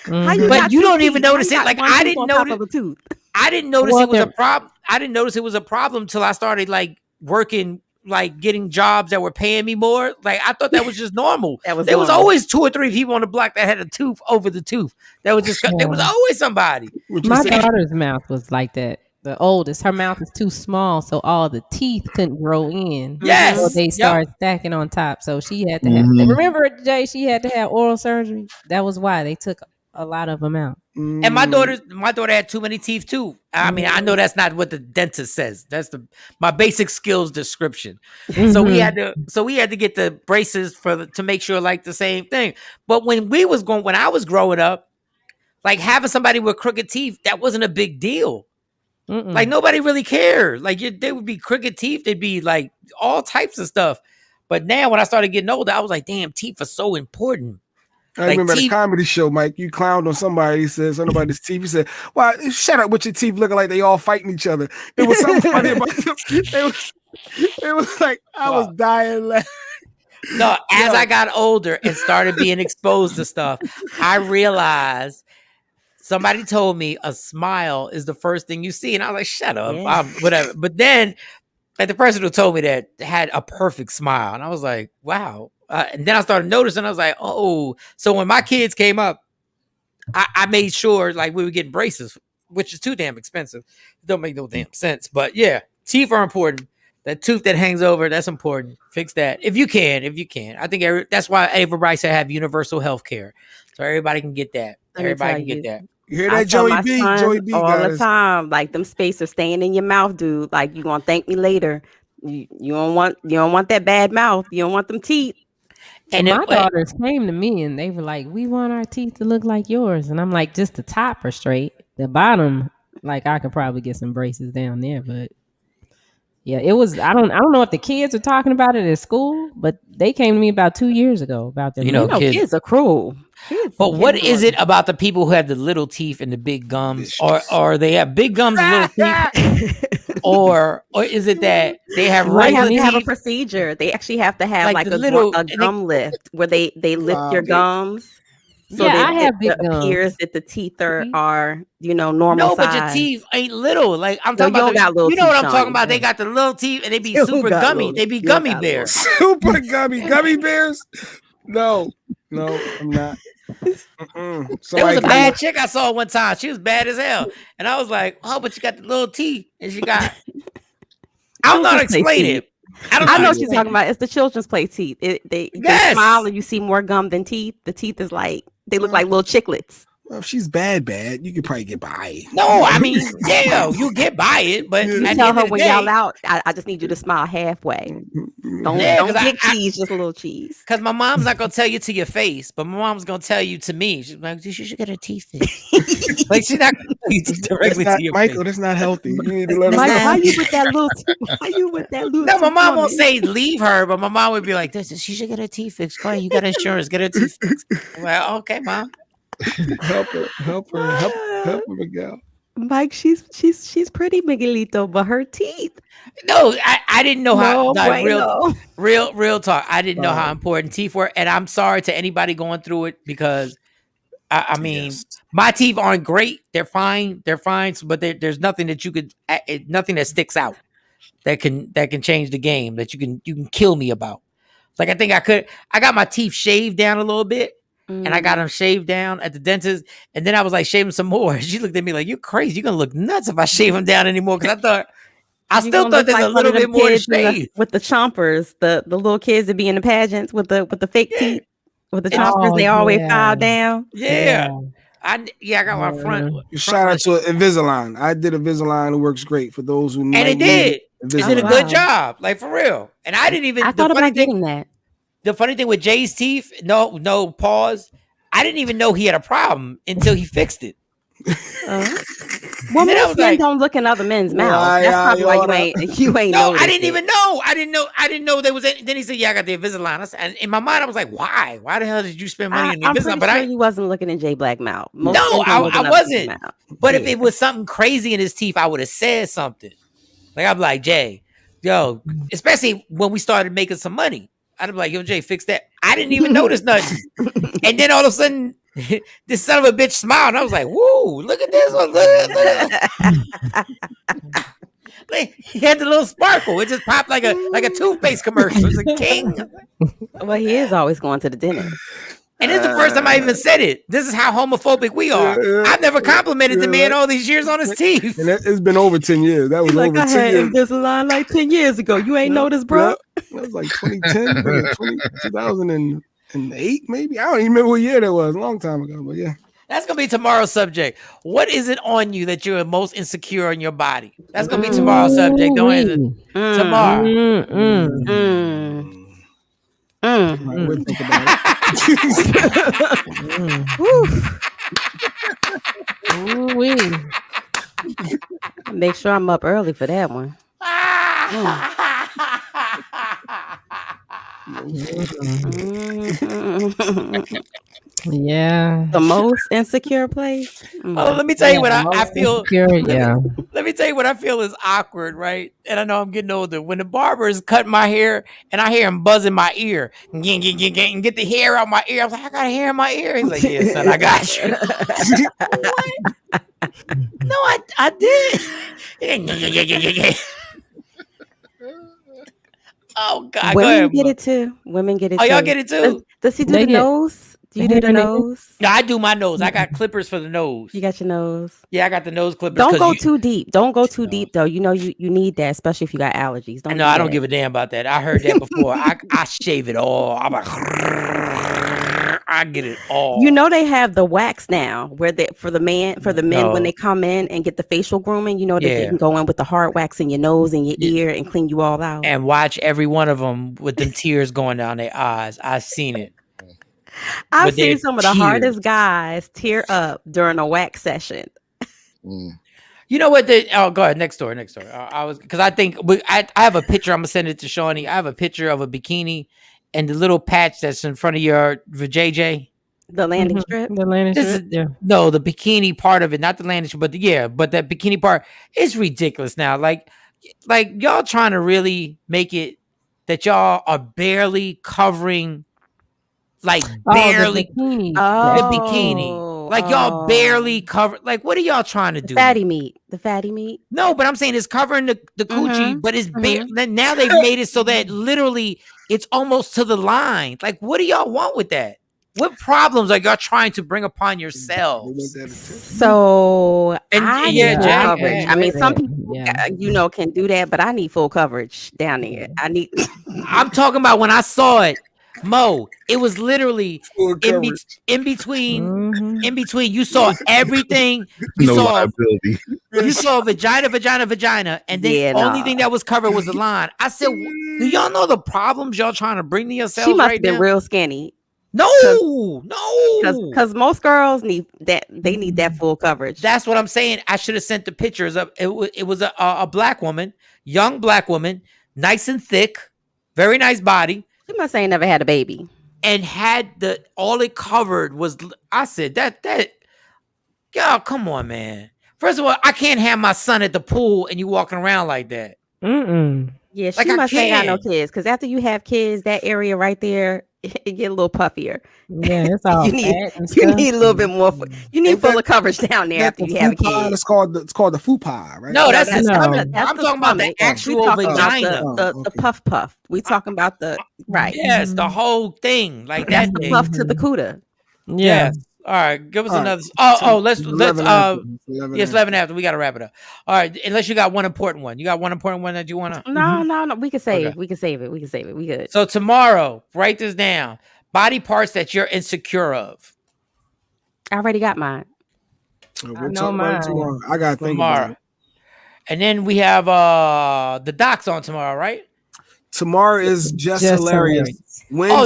damn. But you don't even notice it. Like, I didn't notice. I didn't notice it was a problem. I didn't notice it was a problem till I started like working, like getting jobs that were paying me more. Like, I thought that was just normal. There was always 2 or 3 people on the block that had a tooth over the tooth. That was just there was always somebody. My daughter's mouth was like that. The oldest, her mouth is too small, so all the teeth couldn't grow in. Yes, so they started stacking on top. So she had to have. Remember, Jay? She had to have oral surgery. That was why they took a lot of them out. And my daughter had too many teeth too. I mean, I know that's not what the dentist says. That's my basic skills description. So we had to get the braces to make sure, like, the same thing. But when I was growing up, like, having somebody with crooked teeth, that wasn't a big deal. Like, nobody really cared. Like, they would be crooked teeth. They'd be like all types of stuff. But now when I started getting older, I was like, damn, teeth are so important. I remember the comedy show, Mike. You clowned on somebody. He said something about his teeth. He said, "Well, shut up with your teeth looking like they all fighting each other." It was something funny about them. It was like I was dying laughing. No, as I got older and started being exposed to stuff, I realized somebody told me a smile is the first thing you see, and I was like, "Shut up, whatever." But then, like, the person who told me that had a perfect smile, and I was like, "Wow." And then I started noticing, I was like, oh, so when my kids came up, I made sure, like, we were getting braces, which is too damn expensive. It don't make no damn sense. But yeah, teeth are important. That tooth that hangs over, that's important. Fix that. If you can. I think that's why everybody should have universal health care. So everybody can get that. Everybody can get that. You hear that, Joey B? Joey B all the time. Like, them spacers staying in your mouth, dude. Like, you gonna thank me later. You don't want that bad mouth. You don't want them teeth. And my daughters came to me and they were like, "We want our teeth to look like yours." And I'm like, "Just the top are straight. The bottom, like, I could probably get some braces down there." But yeah, it was. I don't know if the kids are talking about it at school, but they came to me about 2 years ago about their. Kids are cruel. But what is it about the people who have the little teeth and the big gums, or they have big gums and little teeth, or is it that they have regular teeth? They have a procedure. They actually have to have like a gum lift where they lift your gums So Yeah, that I have big it appears gums. that the teeth are normal No, but your size. teeth ain't little. Like I'm No, talking you about don't got little you know teeth, what I'm talking Shawnee. about. They got the little teeth and they be You super got gummy. little- They be you don't gummy got little bears. Super gummy bears. No, I'm not. There was Somebody a come bad up- chick I saw one time. She was bad as hell. And I was like, oh, but you got the little teeth. And she got I don't know how to Children's play explain teeth. it. I don't know I how know to what you're explain talking it. about. It's the children's play teeth. They Yes. smile and you see more gum than teeth. The teeth is like they look like little chiclets. Well, if she's bad, you could probably get by. No, I mean, yeah, you get by it, but You at the tell end her of the when day, y'all out, I just need you to smile halfway. Don't yeah, don't 'cause big cheese, just a little cheese. because my mom's not gonna tell you to your face, but my mom's gonna tell you to me. She's like, you should get her teeth fixed. Like she's not gonna tell you directly to your Michael, face. that's not healthy. You need to let her Mike, know. why you with that little why you with that little No, my teeth mom on won't it? say leave her, but my mom would be like, "This, she should get her teeth fixed. Go ahead, you got insurance, get her teeth fixed." I'm like, okay, mom. help her, Miguel. Mike, she's pretty, Miguelito, but her teeth. No, I didn't know how. No, Like bueno. real talk. I didn't know how important teeth were, and I'm sorry to anybody going through it because I mean, my teeth aren't great. They're fine. They're fine. But there's nothing that you could, nothing that sticks out that can change the game that you can kill me about. Like I think I got my teeth shaved down a little bit. And I got them shaved down at the dentist. And then I was like, shave them some more. She looked at me like, you're crazy. You're going to look nuts if I shave them down anymore. Because I still thought there's a little bit more to shave. With the chompers, the little kids that be in the pageants with the fake teeth, with the chompers, they always file down. Yeah. I got my front. Shout out to Invisalign. I did Invisalign. It works great for those who and it did. It did a good job, like for real. And I didn't even. I thought about getting that. The funny thing with Jay's teeth, no pause. I didn't even know he had a problem until he fixed it. Well, most men don't look in other men's mouths. That's probably why you ain't No, know. I didn't even know. I didn't know there was any. Then he said, "Yeah, I got the Invisalign." And in my mind, I was like, "Why? Why the hell did you spend money on the I'm Invisalign?" pretty sure you wasn't looking in Jay Black mouth. No, I wasn't. But if it was something crazy in his teeth, I would have said something. Like I'm like, Jay, yo, especially when we started making some money. I'd be like, yo, Jay, fix that. I didn't even notice nothing. And then all of a sudden, this son of a bitch smiled. And I was like, woo, look at this one. Look. Like, he had the little sparkle. It just popped like a toothpaste commercial. It was a king. Well, he is always going to the dentist. And this is the first time I even said it. This is how homophobic we are. I've never complimented the man all these years on his teeth. And it's been over 10 years. That was over 10 years. Invisalign like 10 years ago. You ain't noticed, bro? That was like 2010, 2008, maybe. I don't even remember what year that was. A long time ago, but yeah. That's going to be tomorrow's subject. What is it on you that you're most insecure in your body? That's going to be tomorrow's subject. Don't answer tomorrow. We'll think about it. Make sure I'm up early for that one. Yeah. The most insecure place. Oh, let me tell you what I feel. Insecure, yeah. Let me tell you what I feel is awkward, right? And I know I'm getting older. When the barber is cutting my hair and I hear him buzzing my ear and get the hair out my ear. I was like, I got hair in my ear. He's like, yeah, son, I got you. What? No, I did. Oh God! Women get it too. Women get it. Oh, too. y'all get it too. Does he do the nose? Do you do the nose? No, I do my nose. I got clippers for the nose. You got your nose. Yeah, I got the nose clippers. Don't go too deep. Don't go too deep though. You know you need that, especially if you got allergies. No, I don't give a damn about that. I heard that before. I shave it all. I'm like, I get it all. You know they have the wax now, where for the men when they come in and get the facial grooming. You know that they can go in with the hard wax in your nose and your ear and clean you all out. And watch every one of them with them tears going down their eyes. I've seen it. I've seen some of the hardest guys tear up during a wax session. You know what? Go ahead. Next story. I have a picture. I'm gonna send it to Shawnee. I have a picture of a bikini and the little patch that's in front of your JJ. The landing strip. The landing strip. Yeah. No, the bikini part of it, not the landing strip, but but that bikini part is ridiculous now. Like y'all trying to really make it that y'all are barely covering like Oh, barely the bikini. the bikini. Like y'all barely cover. Like what are y'all trying to do? Fatty meat. The fatty meat. No, but I'm saying it's covering the coochie, but it's bare. Now they've made it so that literally it's almost to the line. Like what do y'all want with that? What problems are y'all trying to bring upon yourselves? So I need full Jay, coverage. I mean, some people, can do that, but I need full coverage down there. I need. I'm talking about when I saw it, Mo. It was literally in between. You saw everything. You liability. You saw vagina, and then the only thing that was covered was the line. I said, "Do y'all know the problems y'all trying to bring to yourselves?" She must right have been now? real skinny. No, because most girls need that. They need that full coverage. That's what I'm saying. I should have sent the pictures of it. It was a black woman, young black woman, nice and thick, very nice body. She must ain't never had a baby, and had all it covered was. I said that y'all, come on, man. First of all, I can't have my son at the pool and you walking around like that. Yeah, she must ain't got no kids. Because after you have kids, that area right there, it get a little puffier. Yeah, it's all you need a little bit more. You need full of coverage down there after you have a kid. It's called the fupa, right? No, that's I'm talking about the actual vagina, the puff. We talking about the right. Yes, the whole thing, like that's that the thing. puff to the cuda. Yes. All right, give us another. Let's it's 11 after. We got to wrap it up. All right, unless you got one important one. You got one important one that you want to? No. We can save. Okay. We can save it. We good. So tomorrow, write this down. Body parts that you're insecure of. I already got mine. I know mine. I got to think about it. And then we have the docs on tomorrow, right? Tomorrow is Just Hilarious.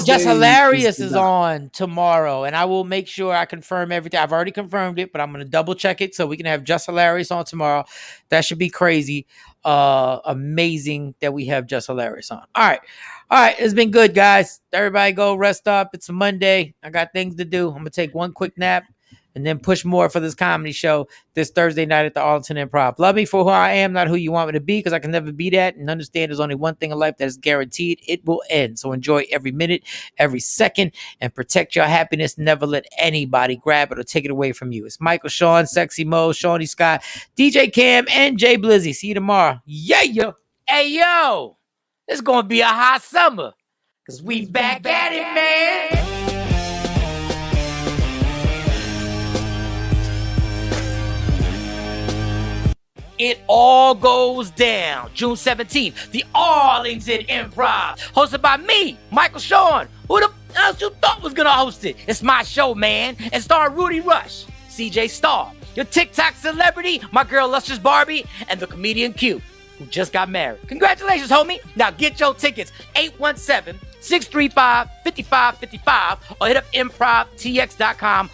Just Hilarious is on tomorrow, and I will make sure I confirm everything. I've already confirmed it, but I'm going to double check it so we can have Just Hilarious on tomorrow. That should be crazy. Amazing that we have Just Hilarious on. All right. It's been good, guys. Everybody go rest up. It's a Monday. I got things to do. I'm going to take one quick nap and then push more for this comedy show this Thursday night at the Arlington Improv. Love me for who I am, not who you want me to be, because I can never be that. And understand there's only one thing in life that is guaranteed. It will end. So enjoy every minute, every second, and protect your happiness. Never let anybody grab it or take it away from you. It's Michael, Shawn, Sexy Mo, Shawnee Scott, DJ Cam, and Jay Blizzy. See you tomorrow. Yeah. Hey, yo. It's going to be a hot summer because we back at it, man. It all goes down June 17th, the Arlington Improv, hosted by me, Michael Shawn. Who the else you thought was gonna host it? It's my show, man, and starring Rudy Rush, CJ Starr, your TikTok celebrity, my girl Lustrous Barbie, and the comedian Q, who just got married. Congratulations, homie. Now get your tickets, 817-635-5555, or hit up improvtx.com/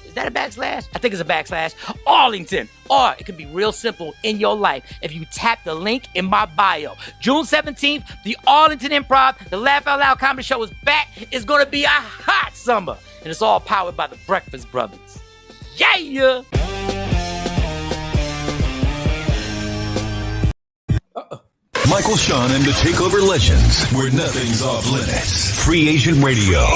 is that a backslash? I think it's a backslash. Arlington. Or it could be real simple in your life if you tap the link in my bio. June 17th, the Arlington Improv, the Laugh Out Loud Comedy Show is back. It's going to be a hot summer. And it's all powered by the Breakfast Brothers. Yeah! Michael, Shawn, and the TakeOver Legends, where nothing's off limits. Free Agent Radio.